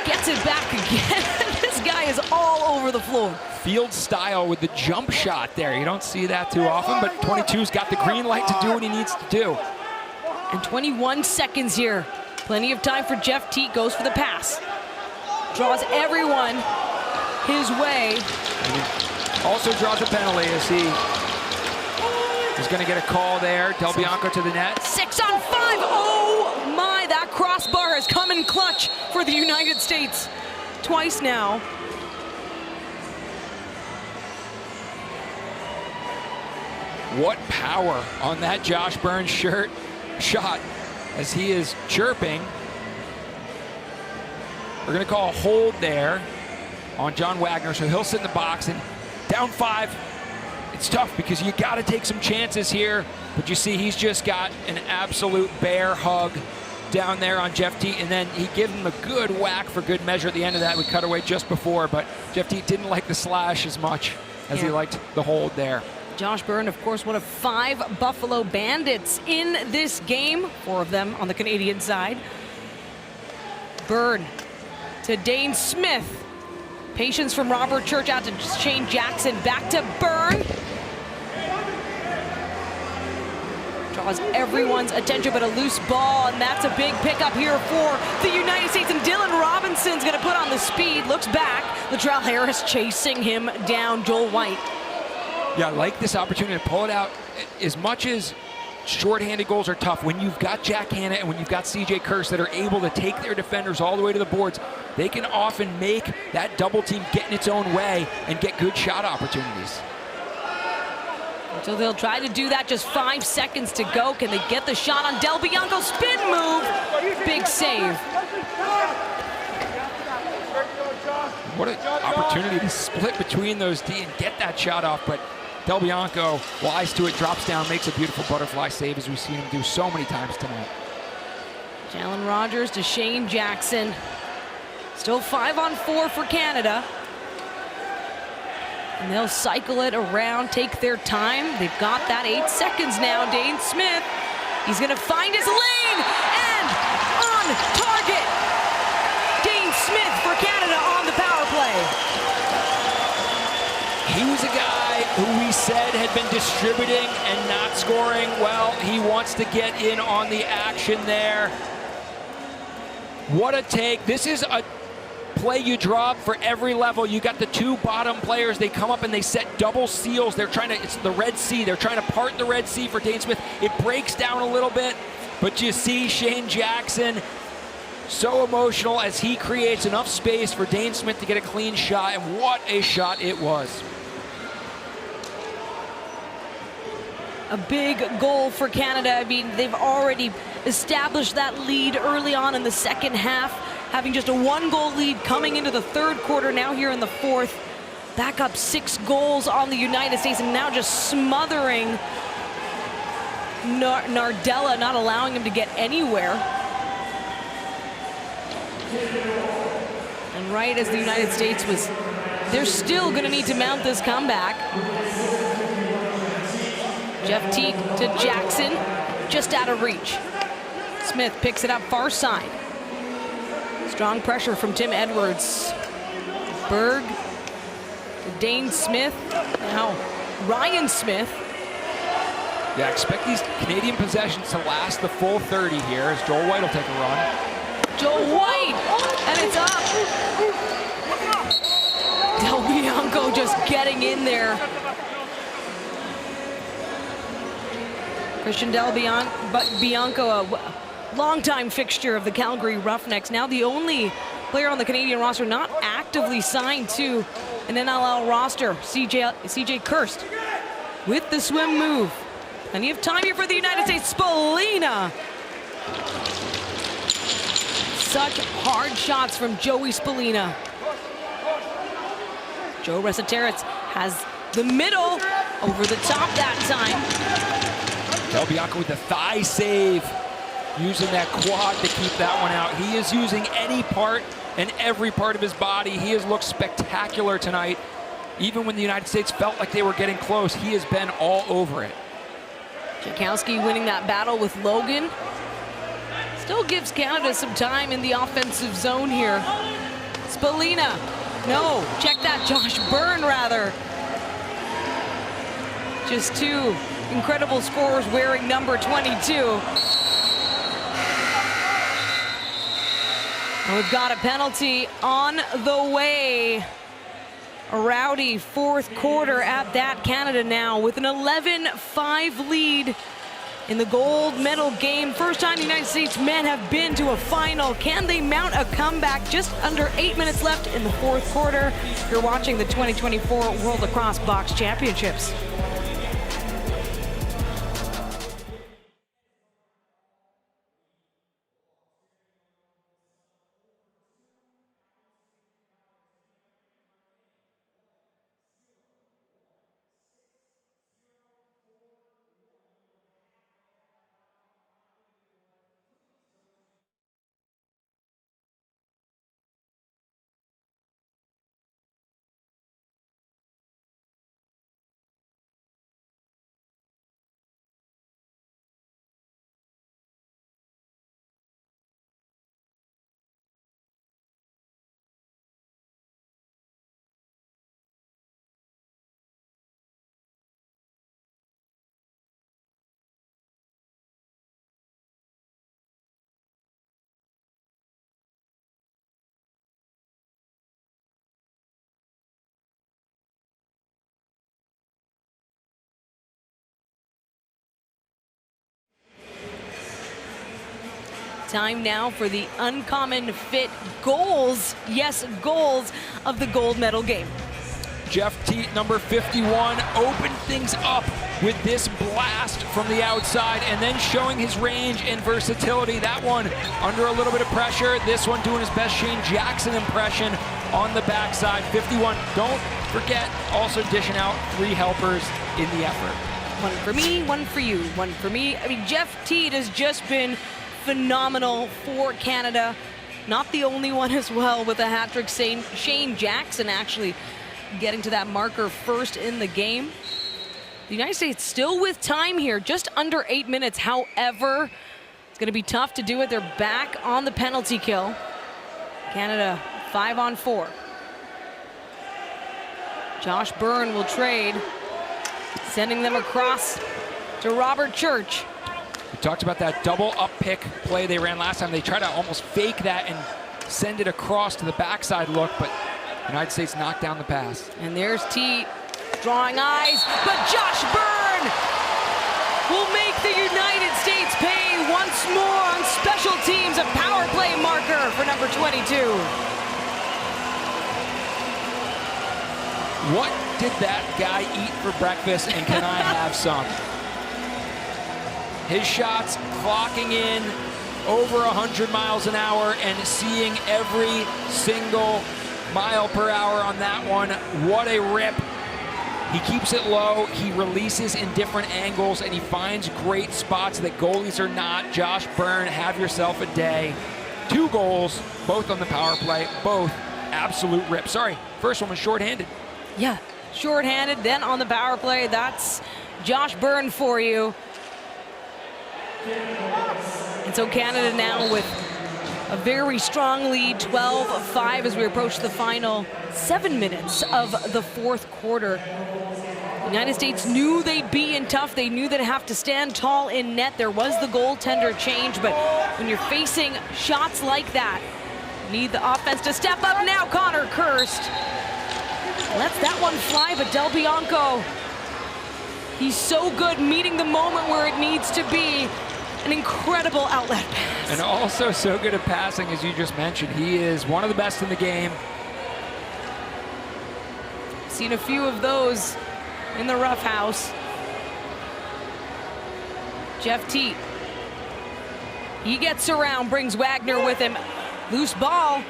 Gets it back again. This guy is all over the floor. Field style with the jump shot there. You don't see that too often, but 22's got the green light to do what he needs to do. And 21 seconds here. Plenty of time for Jeff Teat. Goes for the pass. Draws everyone his way. Also draws a penalty as he is going to get a call there. Del Bianco to the net. 6 on 5. Oh my, that crossbar has come in clutch for the United States twice now. What power on that Josh Byrne shot as he is chirping. We're going to call a hold there on John Wagner, so he'll sit in the box. And down 5, it's tough because you got to take some chances here. But you see, he's just got an absolute bear hug down there on Jeff Teat, and then he gave him a good whack for good measure at the end of that. We cut away just before, but Jeff Teat didn't like the slash as much as he liked the hold there. Josh Byrne, of course, one of 5 Buffalo Bandits in this game, 4 of them on the Canadian side. Byrne to Dane Smith. Patience from Robert Church out to Shane Jackson. Back to Byrne. Draws everyone's attention, but a loose ball, and that's a big pickup here for the United States. And Dylan Robinson's going to put on the speed. Looks back. Latrell Harris chasing him down. Joel White. Yeah, I like this opportunity to pull it out. As much as shorthanded goals are tough, when you've got Jack Hanna and when you've got CJ Kirsch that are able to take their defenders all the way to the boards, they can often make that double team get in its own way and get good shot opportunities. So they'll try to do that. Just 5 seconds to go. Can they get the shot on Del Bianco? Spin move. Big save. What an opportunity to split between those D and get that shot off, but Del Bianco, wise to it, drops down, makes a beautiful butterfly save, as we've seen him do so many times tonight. Jalen Rogers to Shane Jackson. Still 5 on 4 for Canada. And they'll cycle it around, take their time. They've got that 8 seconds now. Dane Smith, he's going to find his lane, and on target. Dane Smith for Canada on the power play. He was a guy who we said had been distributing and not scoring. Well, he wants to get in on the action there. What a take. This is a play you draw up for every level. You got the two bottom players. They come up and they set double seals. They're trying to, it's the Red Sea. They're trying to part the Red Sea for Dane Smith. It breaks down a little bit, but you see Shane Jackson so emotional as he creates enough space for Dane Smith to get a clean shot, and what a shot it was. A big goal for Canada. I mean, they've already established that lead early on in the second half, having just a 1-goal lead coming into the third quarter. Now here in the fourth, back up 6 goals on the United States, and now just smothering Nardella, not allowing him to get anywhere. And right as the United States was, they're still going to need to mount this comeback. Jeff Teague to Jackson, just out of reach. Smith picks it up far side. Strong pressure from Tim Edwards. Berg to Dane Smith. Now Ryan Smith. Yeah, expect these Canadian possessions to last the full 30 here as Joel White will take a run. Joel White, and it's up. Del Bianco just getting in there. Christian Del Bianco, a longtime fixture of the Calgary Roughnecks, now the only player on the Canadian roster not actively signed to an NLL roster. CJ Kirst with the swim move. Plenty of time here for the United States. Spallina. Such hard shots from Joey Spallina. Joe Resetarits has the middle over the top that time. Del Bianco with the thigh save, using that quad to keep that one out. He is using any part and every part of his body. He has looked spectacular tonight. Even when the United States felt like they were getting close, he has been all over it. Jakowski winning that battle with Logan. Still gives Canada some time in the offensive zone here. Spallina, no, check that, Josh Byrne rather. Just 2 incredible scores wearing number 22. And we've got a penalty on the way. A rowdy fourth quarter at that. Canada now with an 11-5 lead in the gold medal game. First time the United States men have been to a final. Can they mount a comeback? Just under 8 minutes left in the fourth quarter. You're watching the 2024 World Lacrosse Box Championships. Time now for the uncommon fit goals, yes, goals of the gold medal game. Jeff Teague, number 51, opened things up with this blast from the outside and then showing his range and versatility. That one under a little bit of pressure. This one doing his best Shane Jackson impression on the backside. 51, don't forget, also dishing out 3 helpers in the effort. One for me, one for you, one for me. I mean, Jeff Teague has just been phenomenal for Canada. Not the only one as well with a hat trick. Shane Jackson actually getting to that marker first in the game. The United States still with time here, just under 8 minutes. However, it's going to be tough to do it. They're back on the penalty kill. Canada 5-on-4. Josh Byrne will trade, sending them across to Robert Church. We talked about that double up pick play they ran last time. They tried to almost fake that and send it across to the backside look, but United States knocked down the pass. And there's Teat drawing eyes, but Josh Byrne will make the United States pay once more on special teams, a power play marker for number 22. What did that guy eat for breakfast, and can I have some? His shots clocking in over 100 miles an hour and seeing every single mile per hour on that one. What a rip. He keeps it low, he releases in different angles, and he finds great spots that goalies are not. Josh Byrne, have yourself a day. 2 goals, both on the power play, both absolute rips. Sorry, first one was shorthanded. Yeah, shorthanded, then on the power play. That's Josh Byrne for you. And so Canada now with a very strong lead, 12-5 as we approach the final 7 minutes of the 4th quarter. The United States knew they'd be in tough. They knew they'd have to stand tall in net. There was the goaltender change, but when you're facing shots like that, you need the offense to step up. Now Connor Kirst lets that one fly, but Del Bianco, he's so good meeting the moment where it needs to be. An incredible outlet pass. And also so good at passing, as you just mentioned. He is one of the best in the game. Seen a few of those in the rough house. Jeff Teat. He gets around, brings Wagner with him. Loose ball.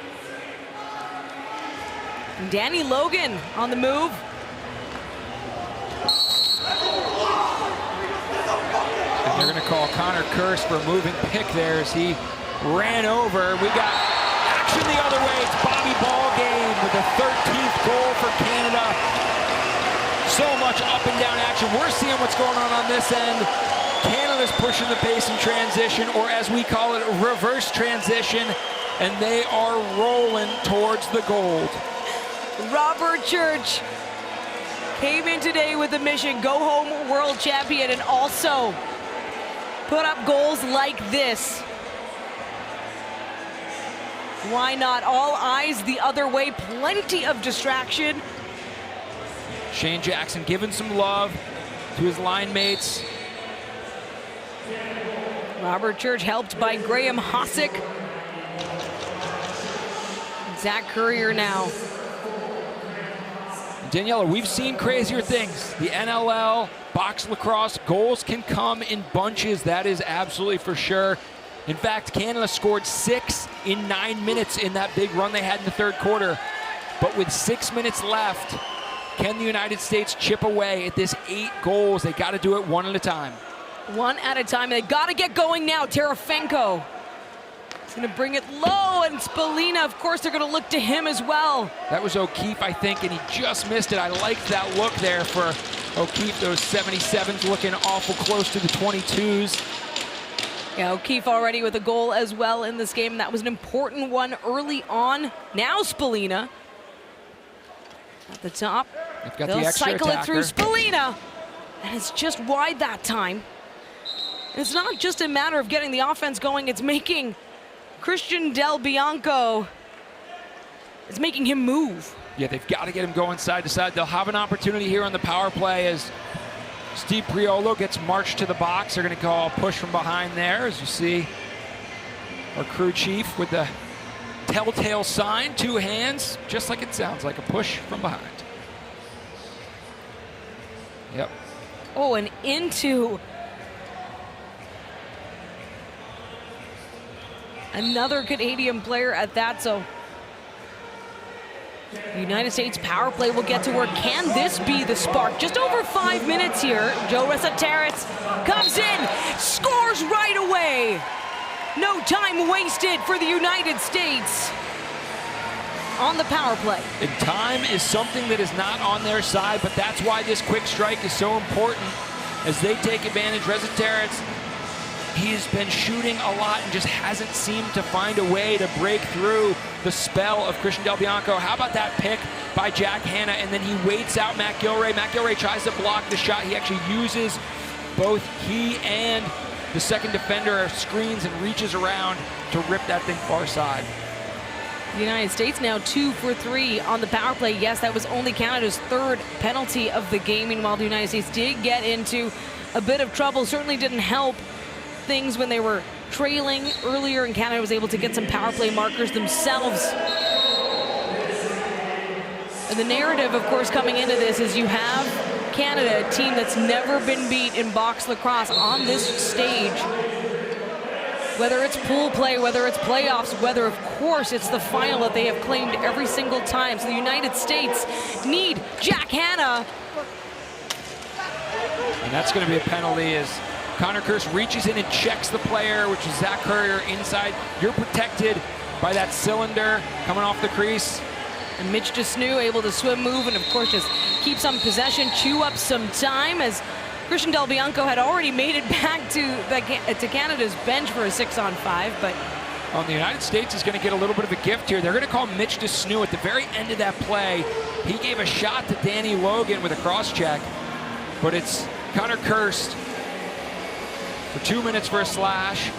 And Danny Logan on the move. And they're going to call Connor Kirst for a moving pick there as he ran over. We got action the other way. It's Bobby Ballgame with the 13th goal for Canada. So much up and down action. We're seeing what's going on this end. Canada's pushing the pace in transition, or as we call it, reverse transition, and they are rolling towards the gold. Robert Church came in today with a mission, go home world champion, and also put up goals like this. Why not? All eyes the other way, plenty of distraction. Shane Jackson giving some love to his line mates. Robert Church helped by Graham Hosick. Zach Currier now. Daniela, we've seen crazier things. The NLL, box lacrosse, goals can come in bunches. That is absolutely for sure. In fact, Canada scored 6 in 9 minutes in that big run they had in the 3rd quarter. But with 6 minutes left, can the United States chip away at this 8 goals? They got to do it one at a time. One at a time. They got to get going now. Terefenko is going to bring it low, and Spalina, of course, they're going to look to him as well. That was O'Keefe, I think, and he just missed it. I liked that look there for O'Keefe. Those 77s looking awful close to the 22s. Yeah, O'Keefe already with a goal as well in this game. That was an important one early on. Now Spalina at the top. They've got They'll the extra cycle attacker. it through Spalina, and it's just wide that time. It's not just a matter of getting the offense going, it's making Christian Del Bianco, it's making him move. Yeah, they've got to get him going side to side. They'll have an opportunity here on the power play as Steve Priolo gets marched to the box. They're going to call a push from behind there, as you see our crew chief with the telltale sign, 2 hands, just like it sounds like, a push from behind. Yep. Oh, and into another Canadian player at that, so the United States power play will get to work. Can this be the spark? Just over 5 minutes here. Joe Resetarits comes in, scores right away. No time wasted for the United States on the power play. And time is something that is not on their side, but that's why this quick strike is so important as they take advantage. Resetarits, he's been shooting a lot and just hasn't seemed to find a way to break through the spell of Christian Del Bianco. How about that pick by Jack Hanna? And then he waits out Matt Gilray. Matt Gilray tries to block the shot. He actually uses both he and the second defender screens and reaches around to rip that thing far side. The United States now 2 for 3 on the power play. Yes, that was only Canada's third penalty of the game. Meanwhile, the United States did get into a bit of trouble. Certainly didn't help things when they were trailing earlier, and Canada was able to get some power play markers themselves. And the narrative, of course, coming into this is you have Canada, a team that's never been beat in box lacrosse on this stage. Whether it's pool play, whether it's playoffs, whether, of course, it's the final that they have claimed every single time. So the United States need Jack Hanna. And that's going to be a penalty as Connor Kirst reaches in and checks the player, which is Zach Currier inside. You're protected by that cylinder coming off the crease. And Mitch Desnew able to swim, move, and of course just keep some possession, chew up some time, as Christian Del Bianco had already made it back to Canada's bench for a 6-on-5, but well, the United States is going to get a little bit of a gift here. They're going to call Mitch Desnew at the very end of that play. He gave a shot to Danny Logan with a cross check, but it's Connor Kirst for 2 minutes for a slash.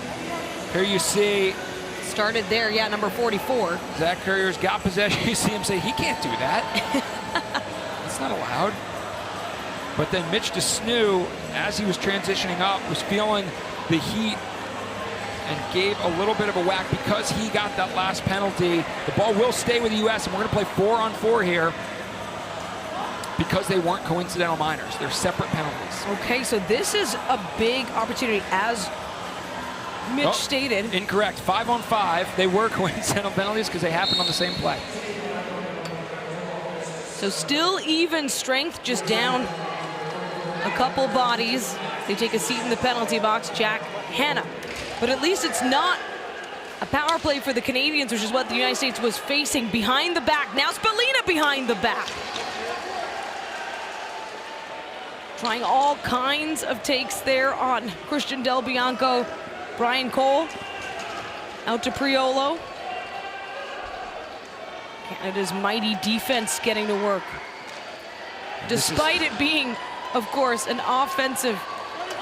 Here you see started there, yeah, number 44. Zach Currier's got possession. You see him say, he can't do that. That's not allowed. But then Mitch Desnew, as he was transitioning up, was feeling the heat and gave a little bit of a whack because he got that last penalty. The ball will stay with the U.S., and we're going to play 4-on-4 here because they weren't coincidental minors. They're separate penalties. Okay, so this is a big opportunity, as Mitch stated. Incorrect. 5-on-5. They were coincidental penalties because they happened on the same play. So still even strength, just down a couple bodies. They take a seat in the penalty box, Jack Hanna. But at least it's not a power play for the Canadians, which is what the United States was facing. Behind the back. Now Spalina behind the back. Trying all kinds of takes there on Christian Del Bianco. Brian Cole out to Priolo. Canada's mighty defense getting to work. Despite it being, of course, an offensive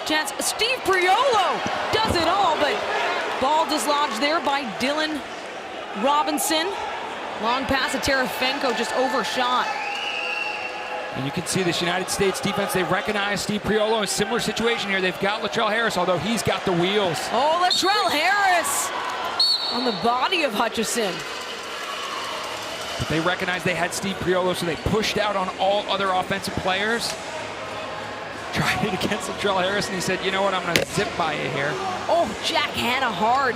chance. Steve Priolo does it all, but ball dislodged there by Dylan Robinson. Long pass to Terefenko, just overshot. And you can see this United States defense, they recognize Steve Priolo in a similar situation here. They've got Latrell Harris, although he's got the wheels. Oh, Latrell Harris on the body of Hutchison. But they recognized they had Steve Priolo, so they pushed out on all other offensive players. Tried it against Latrell Harris, and he said, you know what, I'm going to zip by you here. Oh, Jack Hanna hard.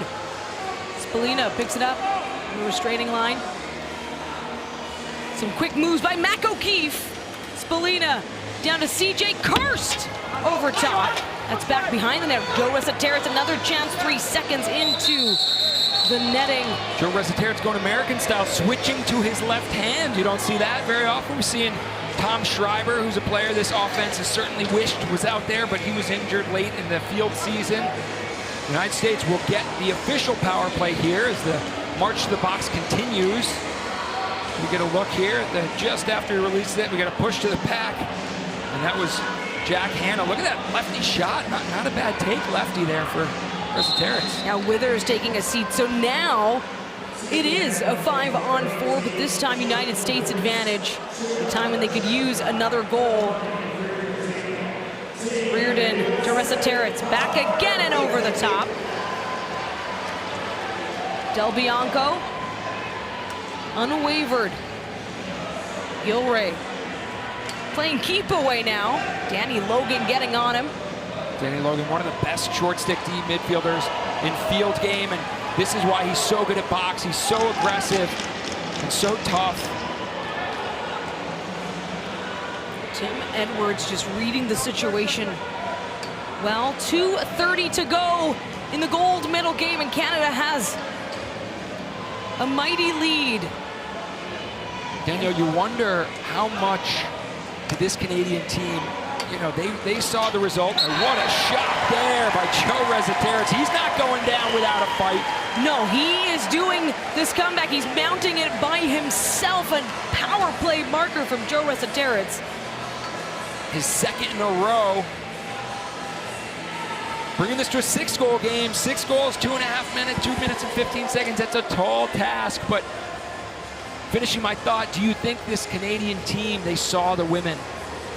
Spalina picks it up on the restraining line. Some quick moves by Mac O'Keefe. Spalina down to CJ Kirst over top. That's back behind the net. Joe Resetarits, another chance, 3 seconds into the netting. Joe Resetarits going American style, switching to his left hand. You don't see that very often. We're seeing Tom Schreiber, who's a player this offense has certainly wished was out there, but he was injured late in the field season. The United States will get the official power play here as the march to the box continues. We get a look here at just after he releases it, we got a push to the pack, and that was Jack Hanna. Look at that lefty shot. Not a bad take lefty there for Resetarits. Now Withers taking a seat. So now it is a 5-on-4, but this time United States advantage. The time when they could use another goal. Reardon to Resetarits, back again and over the top. Del Bianco, unwavered. Gilray playing keep away now. Danny Logan getting on him. Danny Logan, one of the best short stick D midfielders in field game, and this is why he's so good at box. He's so aggressive and so tough. Tim Edwards just reading the situation well. 2:30 to go in the gold medal game, and Canada has a mighty lead. Daniel, you wonder how much did this Canadian team, you know, they saw the result, and what a shot there by Joe Resetarits. He's not going down without a fight. No, he is doing this comeback. He's mounting it by himself. A power play marker from Joe Resetarits. His second in a row. bringing this to a 6-goal game. 6 goals, 2.5 minutes, 2 minutes and 15 seconds. That's a tall task, but finishing my thought, do you think this Canadian team, they saw the women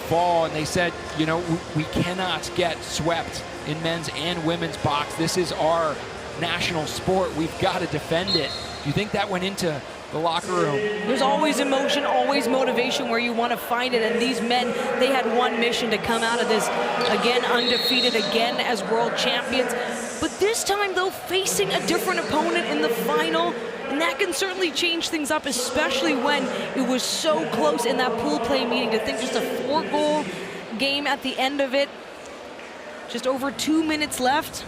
fall and they said, you know, we cannot get swept in men's and women's box. This is our national sport. We've got to defend it. Do you think that went into the locker room? There's always emotion, always motivation where you want to find it, and these men, they had one mission to come out of this again undefeated, again as world champions. But this time, though, facing a different opponent in the final, and that can certainly change things up, especially when it was so close in that pool play meeting. To think just a 4-goal game at the end of it, just over 2 minutes left.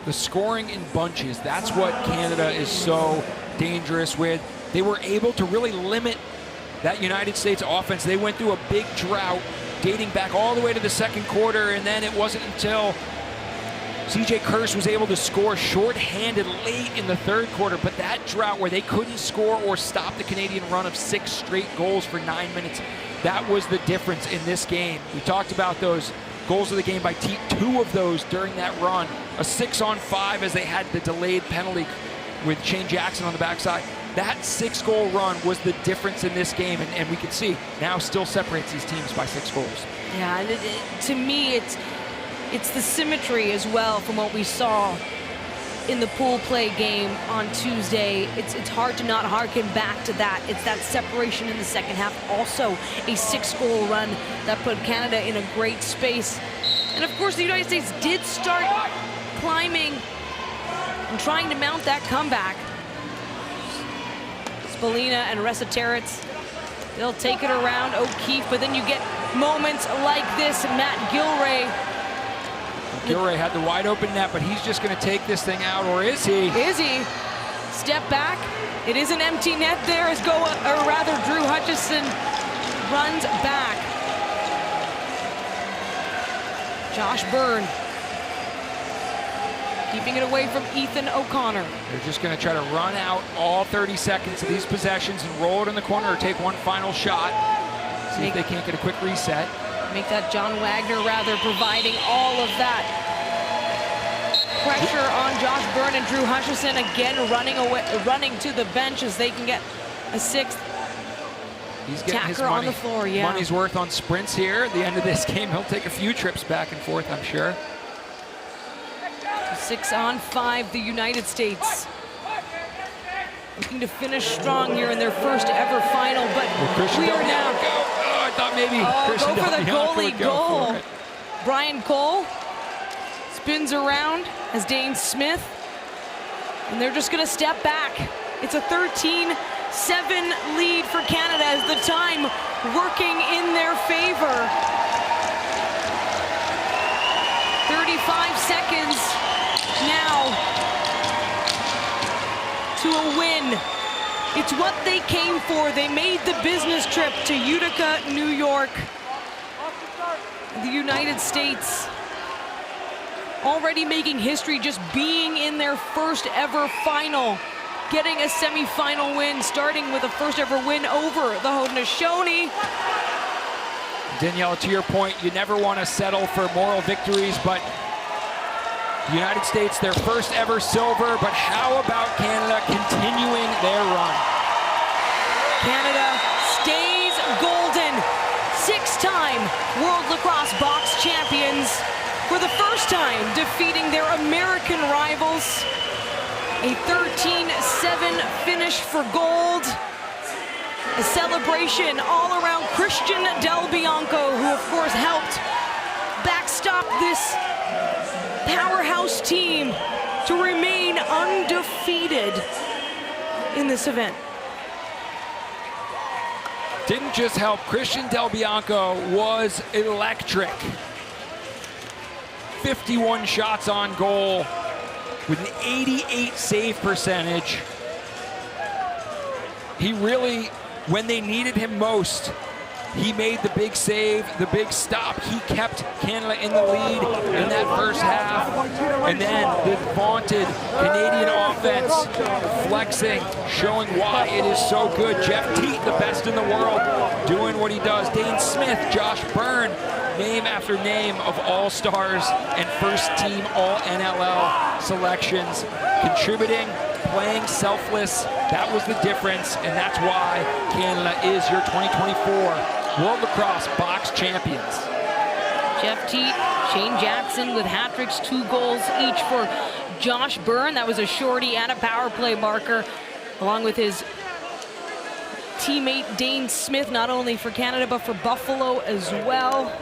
The scoring in bunches, that's what Canada is so dangerous with. They were able to really limit that United States offense. They went through a big drought dating back all the way to the second quarter, and then it wasn't until CJ Kurse was able to score shorthanded late in the third quarter. But that drought where they couldn't score or stop the Canadian run of 6 straight goals for 9 minutes, that was the difference in this game. We talked about those goals of the game by Teat, 2 of those during that run. A 6-on-5 as they had the delayed penalty with Shane Jackson on the backside. That 6-goal run was the difference in this game, and we can see now still separates these teams by 6 goals. Yeah, to me, it's the symmetry as well from what we saw in the pool play game on Tuesday. It's hard to not harken back to that. It's that separation in the second half. Also a 6-goal run that put Canada in a great space. And of course, the United States did start climbing and trying to mount that comeback. Spalina and Resetarits, they'll take it around O'Keefe, but then you get moments like this. Matt Gilray had the wide open net, but he's just going to take this thing out, or is he? Is he? Step back. It is an empty net there as Drew Hutchison runs back. Josh Byrne keeping it away from Ethan O'Connor. They're just going to try to run out all 30 seconds of these possessions and roll it in the corner or take one final shot. See if they can't get a quick reset. Make that John Wagner providing all of that pressure on Josh Byrne, and Drew Hutchison again running to the bench as they can get a 6th. He's getting his on the floor, yeah. Money's worth on sprints here. At the end of this game, he'll take a few trips back and forth, I'm sure. 6-on-5, the United States looking to finish strong here in their first ever final, but we are now. I thought maybe Christian go for the goalie goal. Brian Cole spins around as Dane Smith, and they're just going to step back. It's a 13-7 lead for Canada as the time working in their favor. 35 seconds now to a win. It's what they came for. They made the business trip to Utica, New York. The United States already making history, just being in their first ever final, getting a semifinal win, starting with a first ever win over the Haudenosaunee. Danielle, to your point, you never want to settle for moral victories, but the United States, their first ever silver, but how about Canada continuing their run? Canada stays golden. 6-time World Lacrosse Box Champions, for the first time defeating their American rivals. A 13-7 finish for gold. A celebration all around Christian Del Bianco, who of course helped backstop this powerhouse team to remain undefeated in this event. Didn't just help. Christian Del Bianco was electric. 51 shots on goal with an 88 save percentage. He really, when they needed him most, he made the big save, the big stop. He kept Canada in the lead in that first half. And then the vaunted Canadian offense flexing, showing why it is so good. Jeff Teat, the best in the world, doing what he does. Dane Smith, Josh Byrne, name after name of all-stars and first-team all-NLL selections, contributing, playing selfless. That was the difference, and that's why Canada is your 2024 World Lacrosse Box Champions. Jeff Teat, Shane Jackson with hat tricks, 2 goals each for Josh Byrne. That was a shorty and a power play marker, along with his teammate Dane Smith, not only for Canada but for Buffalo as well.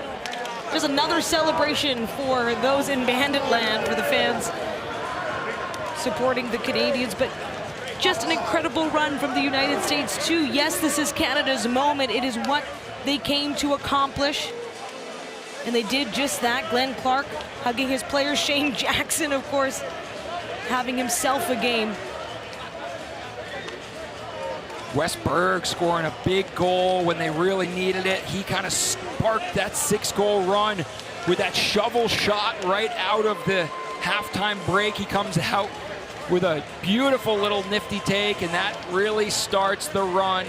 Just another celebration for those in Bandit Land, for the fans supporting the Canadians, but just an incredible run from the United States too. Yes, this is Canada's moment. It is what they came to accomplish, and they did just that. Glenn Clark hugging his players. Shane Jackson, of course, having himself a game. Westberg scoring a big goal when they really needed it. He kind of sparked that 6-goal run with that shovel shot right out of the halftime break. He comes out with a beautiful little nifty take, and that really starts the run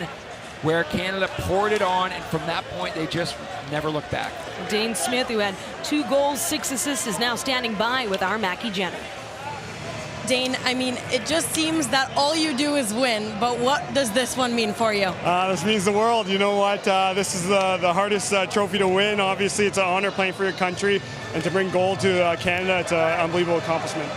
where Canada poured it on, and from that point they just never looked back. Dane Smith, who had 2 goals, 6 assists, is now standing by with our Mackie Jenner. Dane, I mean, it just seems that all you do is win, but what does this one mean for you? This means the world. You know what? This is the hardest trophy to win. Obviously, it's an honor playing for your country, and to bring gold to Canada, it's an unbelievable accomplishment.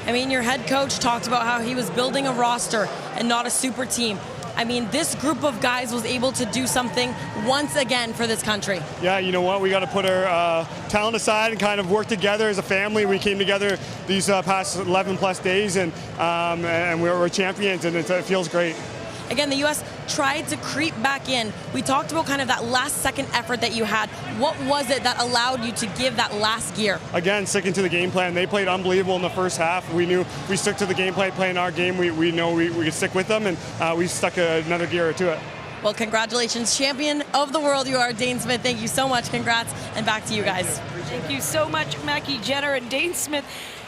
I mean, your head coach talked about how he was building a roster and not a super team. I mean, this group of guys was able to do something once again for this country. Yeah, you know what? We got to put our talent aside and kind of work together as a family. We came together these past 11-plus days, and we're champions, and it feels great. Again, the U.S. tried to creep back in. We talked about kind of that last-second effort that you had. What was it that allowed you to give that last gear? Again, sticking to the game plan. They played unbelievable in the first half. We knew we stuck to the game plan, playing our game. We know we could stick with them, and we stuck another gear to it. Well, congratulations. Champion of the world you are, Dane Smith. Thank you so much. Congrats, and back to you guys. Thank you so much, Mackie Jenner. And Dane Smith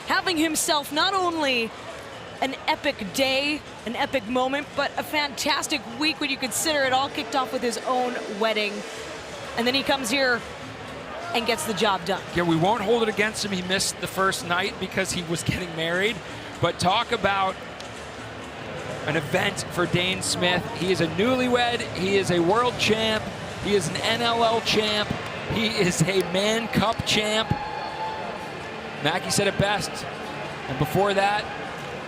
having himself not only an epic day, an epic moment, but a fantastic week when you consider it all kicked off with his own wedding. And then he comes here and gets the job done. Yeah, we won't hold it against him. He missed the first night because he was getting married. But talk about an event for Dane Smith. He is a newlywed. He is a world champ. He is an NLL champ. He is a Man Cup champ. Mackie said it best. And before that,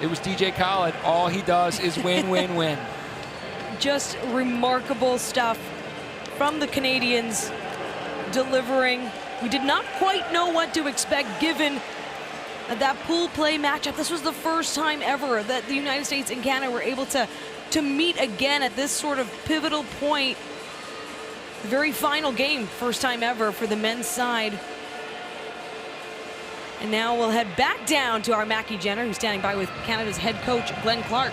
it was DJ Khaled. All he does is win, win, win. Just remarkable stuff from the Canadians, delivering. We did not quite know what to expect given that pool play matchup. This was the first time ever that the United States and Canada were able to meet again at this sort of pivotal point. The very final game, first time ever for the men's side. And now we'll head back down to our Mackie Jenner, who's standing by with Canada's head coach, Glenn Clark.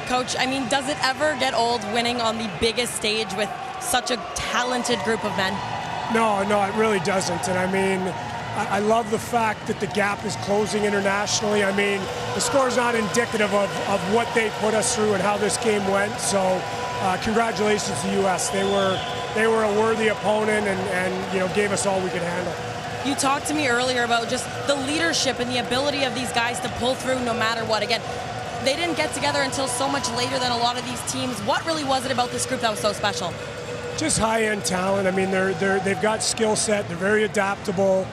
Coach, I mean, does it ever get old winning on the biggest stage with such a talented group of men? No, it really doesn't. And I mean, I love the fact that the gap is closing internationally. I mean, the score's not indicative of what they put us through and how this game went. So congratulations to the U.S. They were a worthy opponent and gave us all we could handle. You talked to me earlier about just the leadership and the ability of these guys to pull through no matter what. Again, they didn't get together until so much later than a lot of these teams. What really was it about this group that was so special? Just high-end talent. I mean, they've got skill set. They're very adaptable.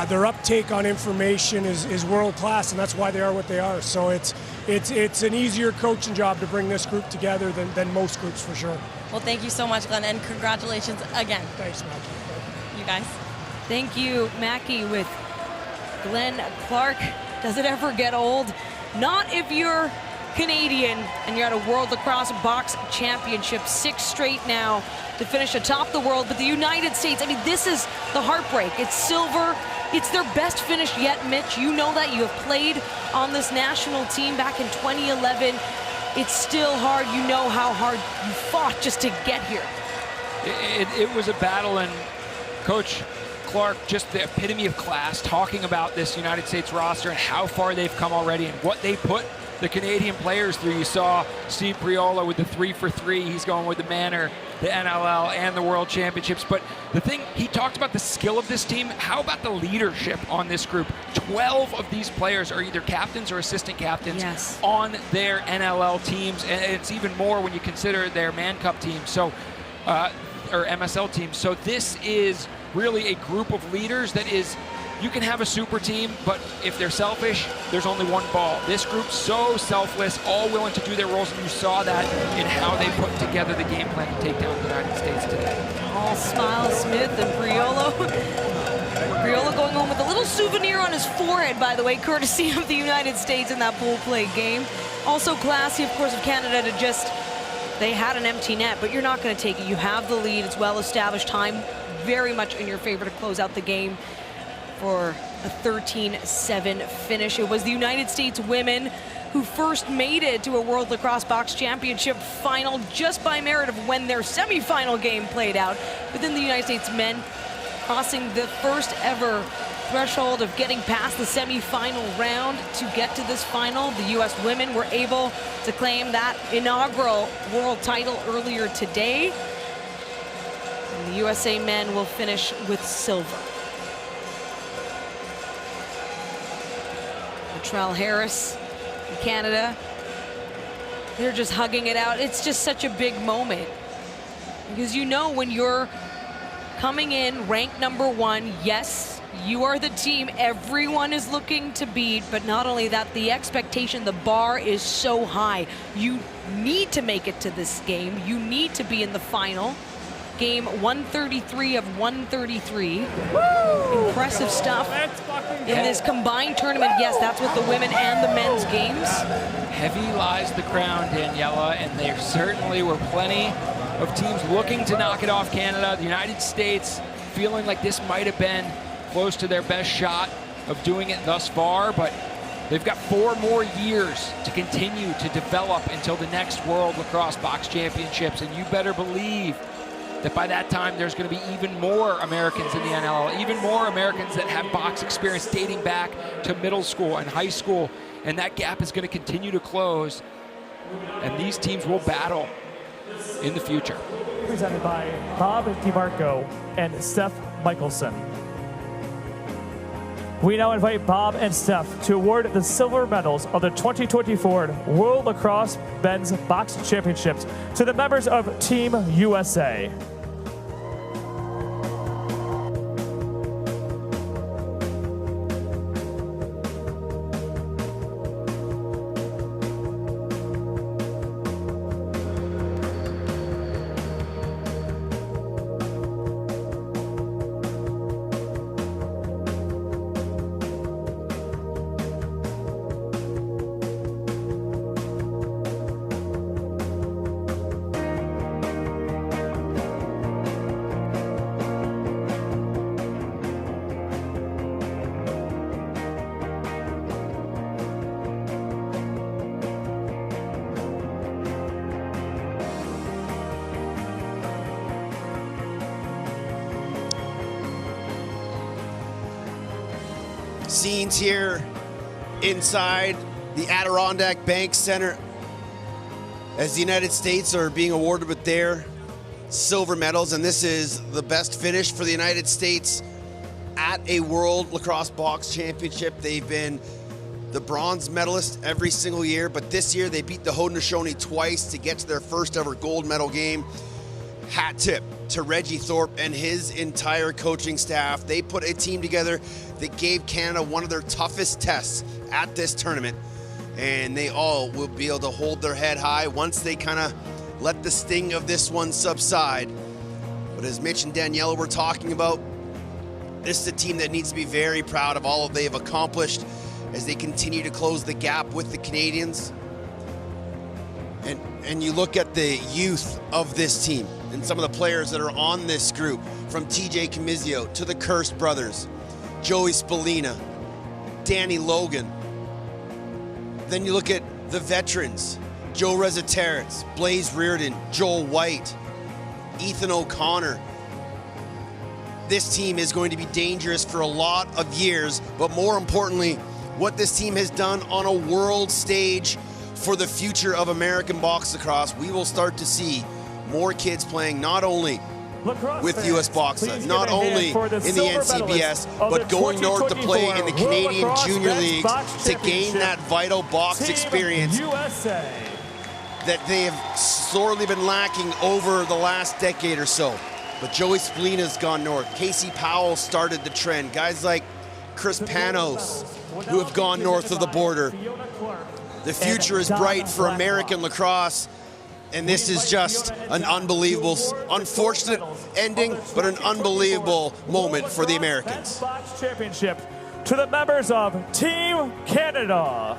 Their uptake on information is world-class, and that's why they are what they are. So it's an easier coaching job to bring this group together than most groups, for sure. Well, thank you so much, Glenn, and congratulations again. Thanks, Mackie. You guys. Thank you, Mackie, with Glenn Clark. Does it ever get old? Not if you're Canadian and you're at a World Lacrosse Box Championship, 6 straight now to finish atop the world. But the United States, I mean, this is the heartbreak. It's silver. It's their best finish yet, Mitch. You know that. You have played on this national team back in 2011. It's still hard. You know how hard you fought just to get here. It was a battle, and Coach Clark, just the epitome of class, talking about this United States roster and how far they've come already and what they put the Canadian players through. You saw Steve Priola with the 3-for-3. He's going with the Manor, the NLL, and the World Championships. But the thing, he talked about the skill of this team. How about the leadership on this group? 12 of these players are either captains or assistant captains on their NLL teams, and it's even more when you consider their Man Cup team, so or MSL teams. So this is really a group of leaders that is, you can have a super team, but if they're selfish, there's only one ball. This group's so selfless, all willing to do their roles, and you saw that in how they put together the game plan to take down the United States today. All smile, Smith and Priola. Priola going home with a little souvenir on his forehead, by the way, courtesy of the United States in that pool play game. Also classy, of course, of Canada to just, they had an empty net, but you're not going to take it. You have the lead. It's well-established. Time very much in your favor to close out the game for a 13-7 finish. It was the United States women who first made it to a World Lacrosse Box Championship final just by merit of when their semifinal game played out. But then the United States men crossing the first ever threshold of getting past the semifinal round to get to this final. The U.S. women were able to claim that inaugural world title earlier today. And the USA men will finish with silver. Latrell Harris in Canada, they're just hugging it out. It's just such a big moment, because you know when you're coming in ranked #1, yes, you are the team everyone is looking to beat, but not only that, the expectation, the bar is so high. You need to make it to this game. You need to be in the final. Game 133 of 133. Woo! Impressive stuff in this combined tournament. Yes, that's with the women and the men's games. Heavy lies the crown, Daniela, and there certainly were plenty of teams looking to knock it off Canada. The United States feeling like this might have been close to their best shot of doing it thus far, but they've got 4 more years to continue to develop until the next World Lacrosse Box Championships, and you better believe that by that time there's going to be even more Americans in the NLL, even more Americans that have box experience dating back to middle school and high school, and that gap is going to continue to close, and these teams will battle in the future. Presented by Bob DeMarco and Steph Michelson. We now invite Bob and Steph to award the silver medals of the 2024 World Lacrosse Men's Box Championships to the members of Team USA. Scenes here inside the Adirondack Bank Center as the United States are being awarded with their silver medals, and this is the best finish for the United States at a World Lacrosse Box Championship. They've been the bronze medalist every single year, but this year they beat the Haudenosaunee twice to get to their first ever gold medal game. Hat tip to Reggie Thorpe and his entire coaching staff. They put a team together that gave Canada one of their toughest tests at this tournament, and they all will be able to hold their head high once they kind of let the sting of this one subside. But as Mitch and Daniela were talking about, this is a team that needs to be very proud of all they've accomplished as they continue to close the gap with the Canadians. And you look at the youth of this team and some of the players that are on this group, from TJ Camizio to the Kirst brothers, Joey Spallina, Danny Logan. Then you look at the veterans, Joe Rezateritz, Blaze Reardon, Joel White, Ethan O'Connor. This team is going to be dangerous for a lot of years, but more importantly, what this team has done on a world stage for the future of American box lacrosse. We will start to see more kids playing not only with U.S. Box, not only in the NCBS, but going north to play in the Canadian Junior Leagues to gain that vital box experience that they have sorely been lacking over the last decade or so. But Joey Spalina's gone north. Casey Powell started the trend. Guys like Chris Panos, who have gone north of the border. The future is bright for American lacrosse, and this is just an unbelievable, unfortunate ending, but an unbelievable moment for the Americans. Box Championship to the members of Team Canada.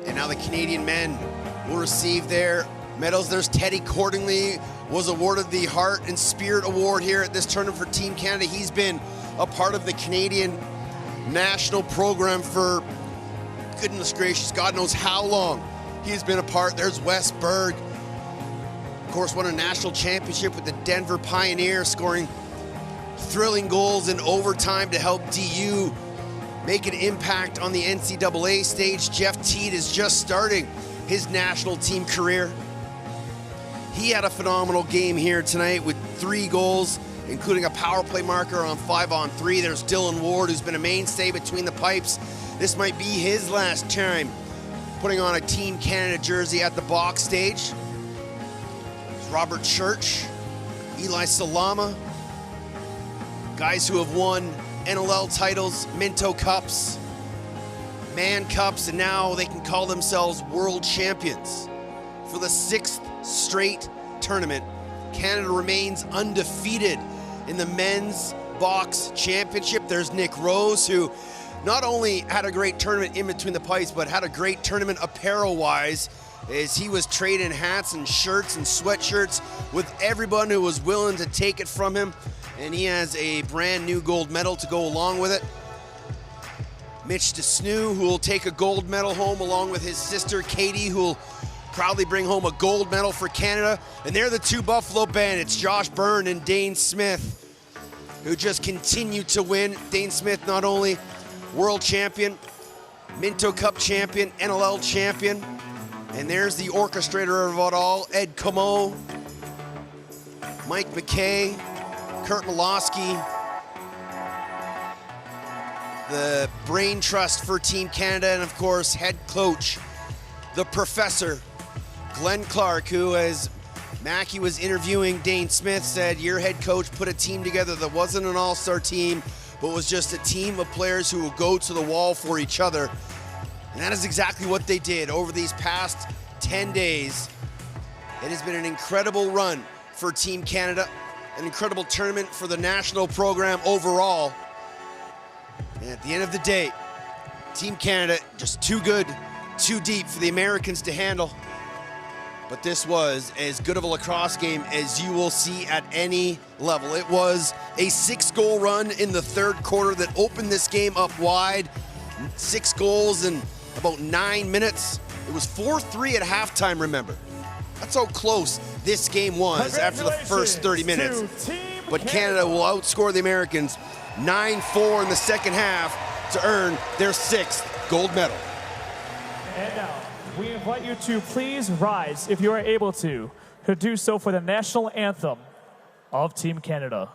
And now the Canadian men will receive their medals. There's Teddy Cordingley, was awarded the Heart and Spirit Award here at this tournament for Team Canada. He's been a part of the Canadian national program for, goodness gracious, God knows how long he's been a part. There's Wes Berg, of course, won a national championship with the Denver Pioneers, scoring thrilling goals in overtime to help DU make an impact on the NCAA stage. Jeff Teed is just starting his national team career. He had a phenomenal game here tonight with 3 goals, including a power play marker on 5-on-3. There's Dylan Ward, who's been a mainstay between the pipes. This might be his last time putting on a Team Canada jersey at the box stage. There's Robert Church, Eli Salama, guys who have won NLL titles, Minto Cups, Man Cups, and now they can call themselves world champions. For the 6th straight tournament, Canada remains undefeated in the men's box championship. There's Nick Rose, who not only had a great tournament in between the pipes, but had a great tournament apparel-wise, as he was trading hats and shirts and sweatshirts with everyone who was willing to take it from him. And he has a brand new gold medal to go along with it. Mitch DeSnew, who will take a gold medal home along with his sister Katie, who will proudly bring home a gold medal for Canada. And they're the 2 Buffalo Bandits, Josh Byrne and Dane Smith, who just continue to win. Dane Smith, not only world champion, Minto Cup champion, NLL champion. And there's the orchestrator of it all, Ed Como, Mike McKay, Kurt Malosky, the brain trust for Team Canada, and of course, head coach, the professor, Glenn Clark, who, as Mackey was interviewing Dane Smith, said your head coach put a team together that wasn't an all-star team, but was just a team of players who will go to the wall for each other. And that is exactly what they did over these past 10 days. It has been an incredible run for Team Canada, an incredible tournament for the national program overall. And at the end of the day, Team Canada just too good, too deep for the Americans to handle. But this was as good of a lacrosse game as you will see at any level. It was a 6-goal run in the 3rd quarter that opened this game up wide. 6 goals in about 9 minutes. It was 4-3 at halftime, remember. That's how close this game was after the first 30 minutes. But Canada will outscore the Americans 9-4 in the second half to earn their 6th gold medal. And now, we invite you to please rise, if you are able to do so for the national anthem of Team Canada.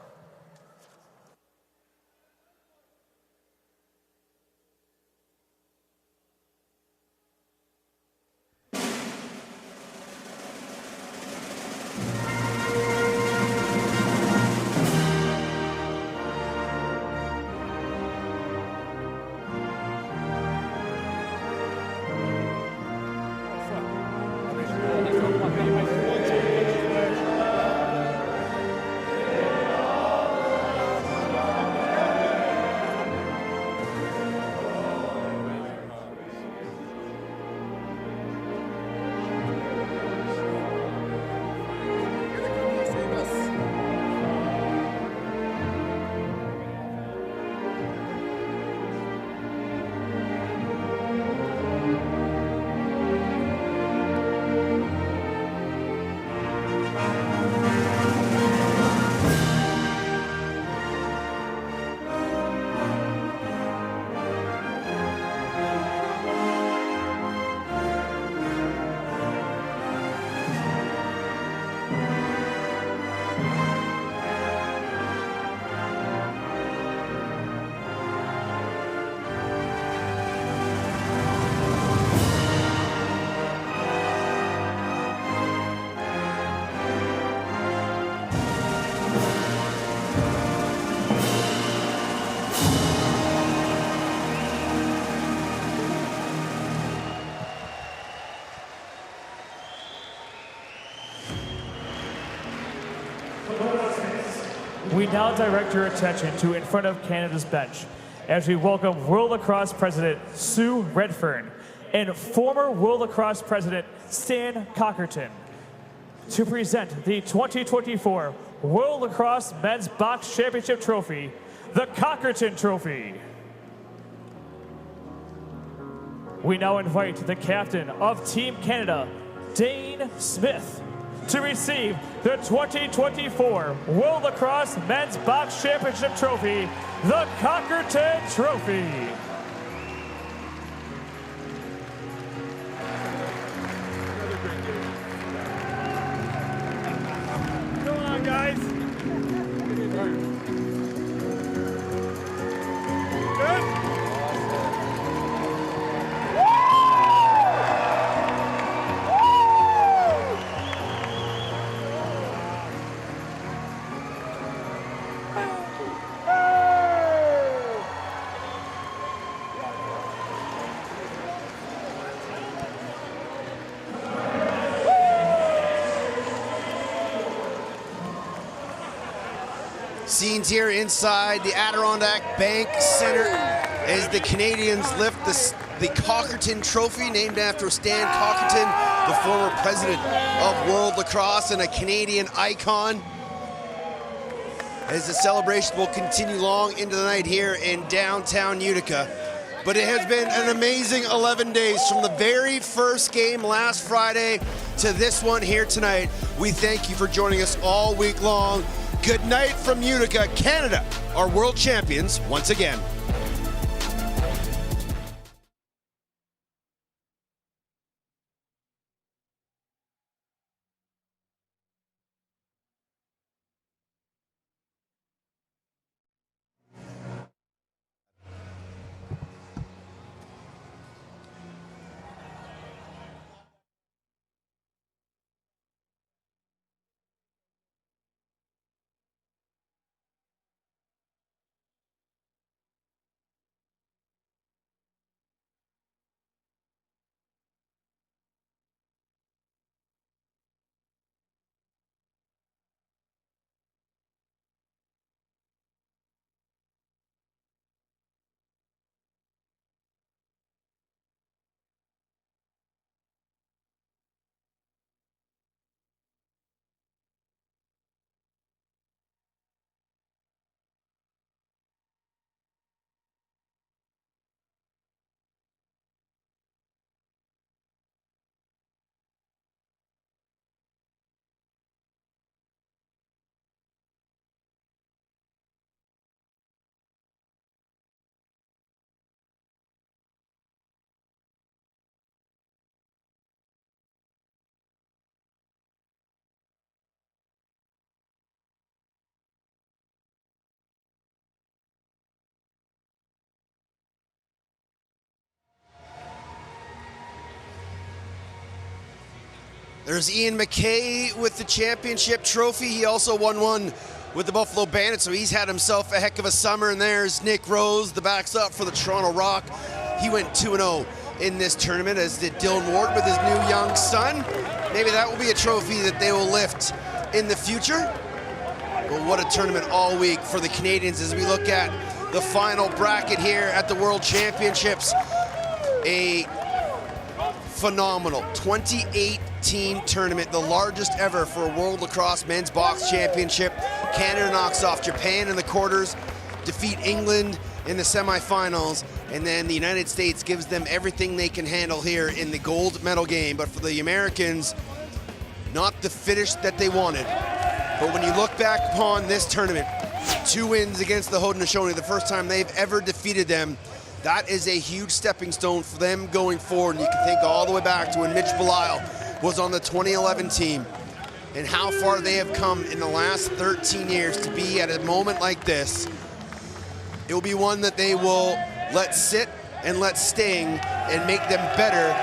we now direct your attention to in front of Canada's bench as we welcome World Lacrosse President Sue Redfern and former World Lacrosse President Stan Cockerton to present the 2024 World Lacrosse Men's Box Championship Trophy, the Cockerton Trophy. We now invite the captain of Team Canada, Dane Smith, to receive the 2024 World Lacrosse Men's Box Championship Trophy, the Cockerton Trophy. Come on, guys. Good. Scenes here inside the Adirondack Bank Center as the Canadians lift the Cockerton Trophy, named after Stan Cockerton, the former president of World Lacrosse and a Canadian icon. As the celebration will continue long into the night here in downtown Utica. But it has been an amazing 11 days from the very first game last Friday to this one here tonight. We thank you for joining us all week long. Good night from Utica. Canada are world champions once again. There's Ian McKay with the championship trophy. He also won one with the Buffalo Bandits, so he's had himself a heck of a summer. And there's Nick Rose, the backstop for the Toronto Rock. He went 2-0 in this tournament, as did Dylan Ward with his new young son. Maybe that will be a trophy that they will lift in the future. But what a tournament all week for the Canadians as we look at the final bracket here at the World Championships. A phenomenal 28-team tournament, the largest ever for a World Lacrosse Men's Box Championship. Canada knocks off Japan in the quarters, defeat England in the semifinals, and then the United States gives them everything they can handle here in the gold medal game. But for the Americans, not the finish that they wanted. But when you look back upon this tournament, 2 wins against the Haudenosaunee, the first time they've ever defeated them. That is a huge stepping stone for them going forward. And you can think all the way back to when Mitch Belisle was on the 2011 team and how far they have come in the last 13 years to be at a moment like this. It will be one that they will let sit and let sting and make them better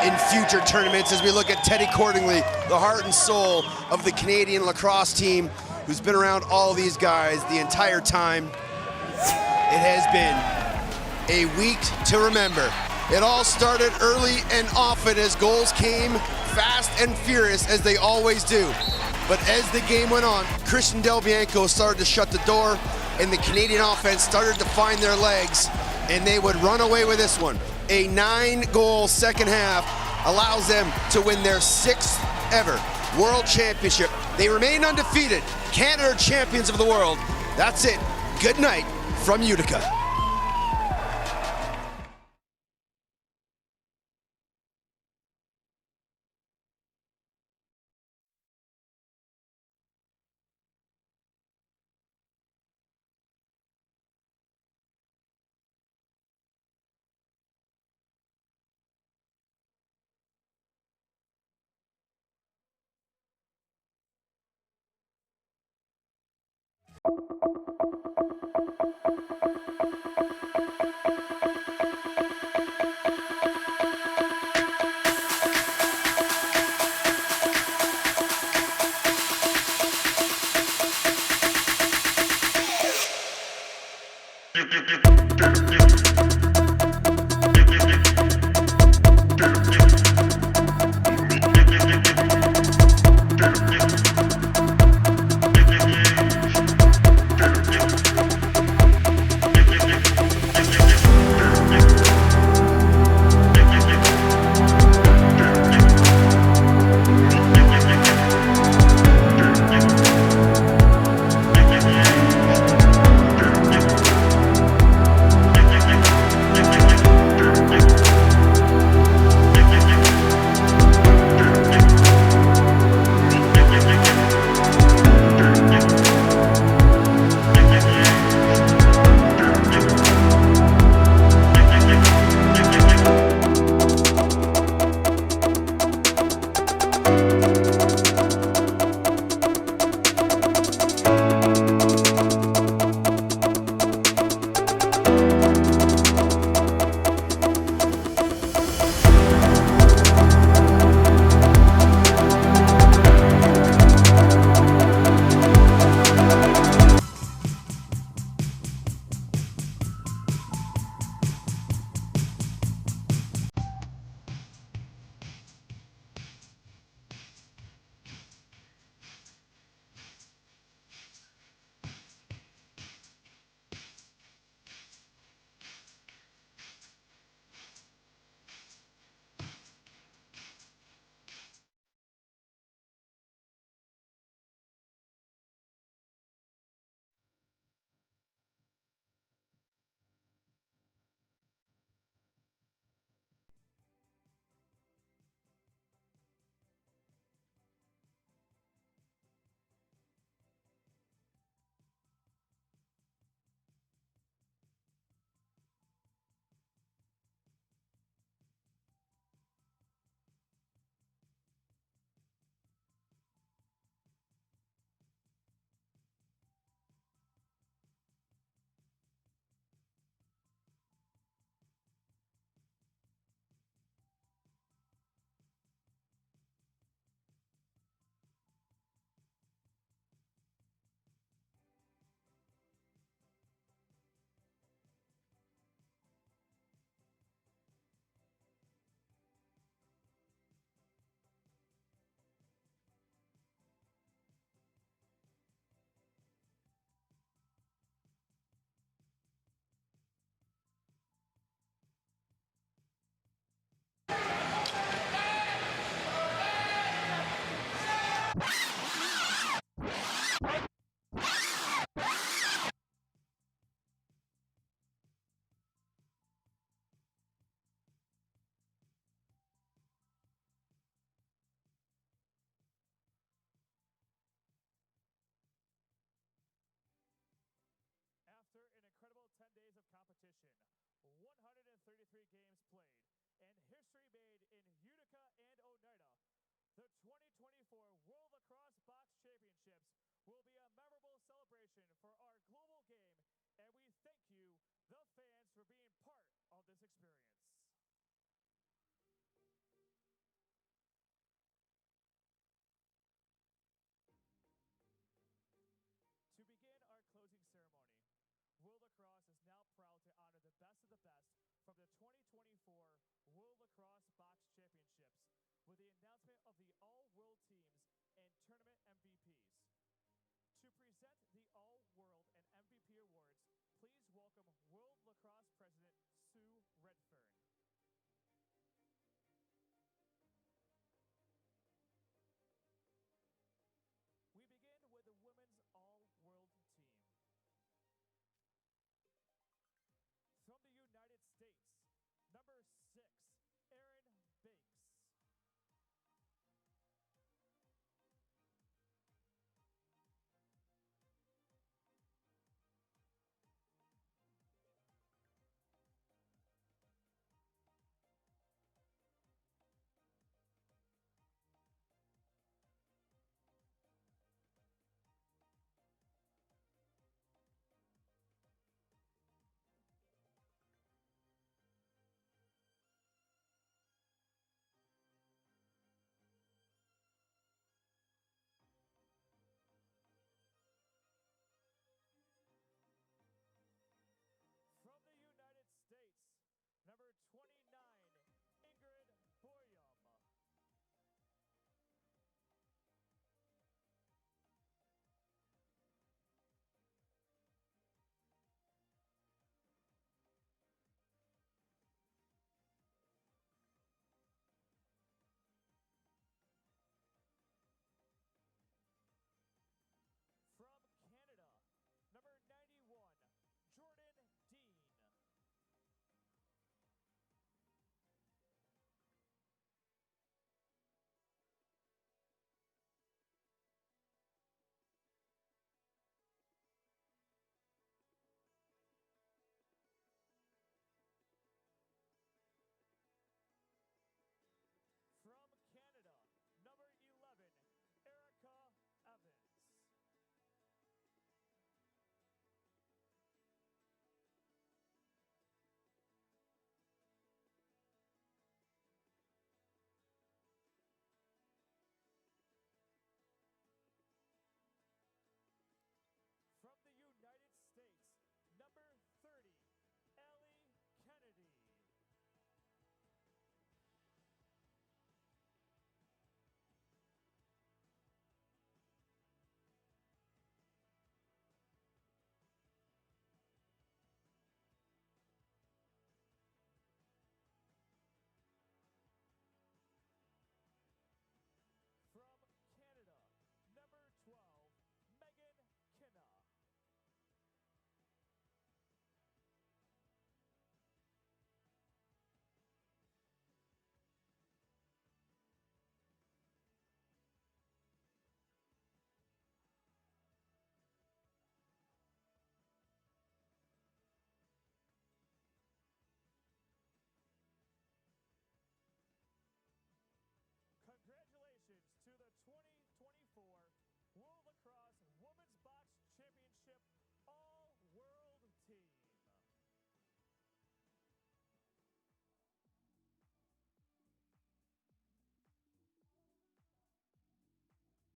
in future tournaments, as we look at Teddy Cordingley, the heart and soul of the Canadian lacrosse team, who's been around all these guys the entire time. It has been a week to remember. It all started early and often as goals came fast and furious, as they always do. But as the game went on, Christian Del Bianco started to shut the door, and the Canadian offense started to find their legs, and they would run away with this one. A 9-goal second half allows them to win their 6th ever World Championship. They remain undefeated. Canada are champions of the world. That's it. Good night from Utica. After an incredible 10 days of competition, 133 games played, and history made in Utica and Oneida, the 2024 World Lacrosse Box Championships will be a memorable celebration for our global game, and we thank you, the fans, for being part of this experience. To begin our closing ceremony, World Lacrosse is now proud to honor the best of the best from the 2024 World Lacrosse Box Championships with the announcement of the all-world teams and tournament MVPs. To present the All-World and MVP awards, please welcome World Lacrosse President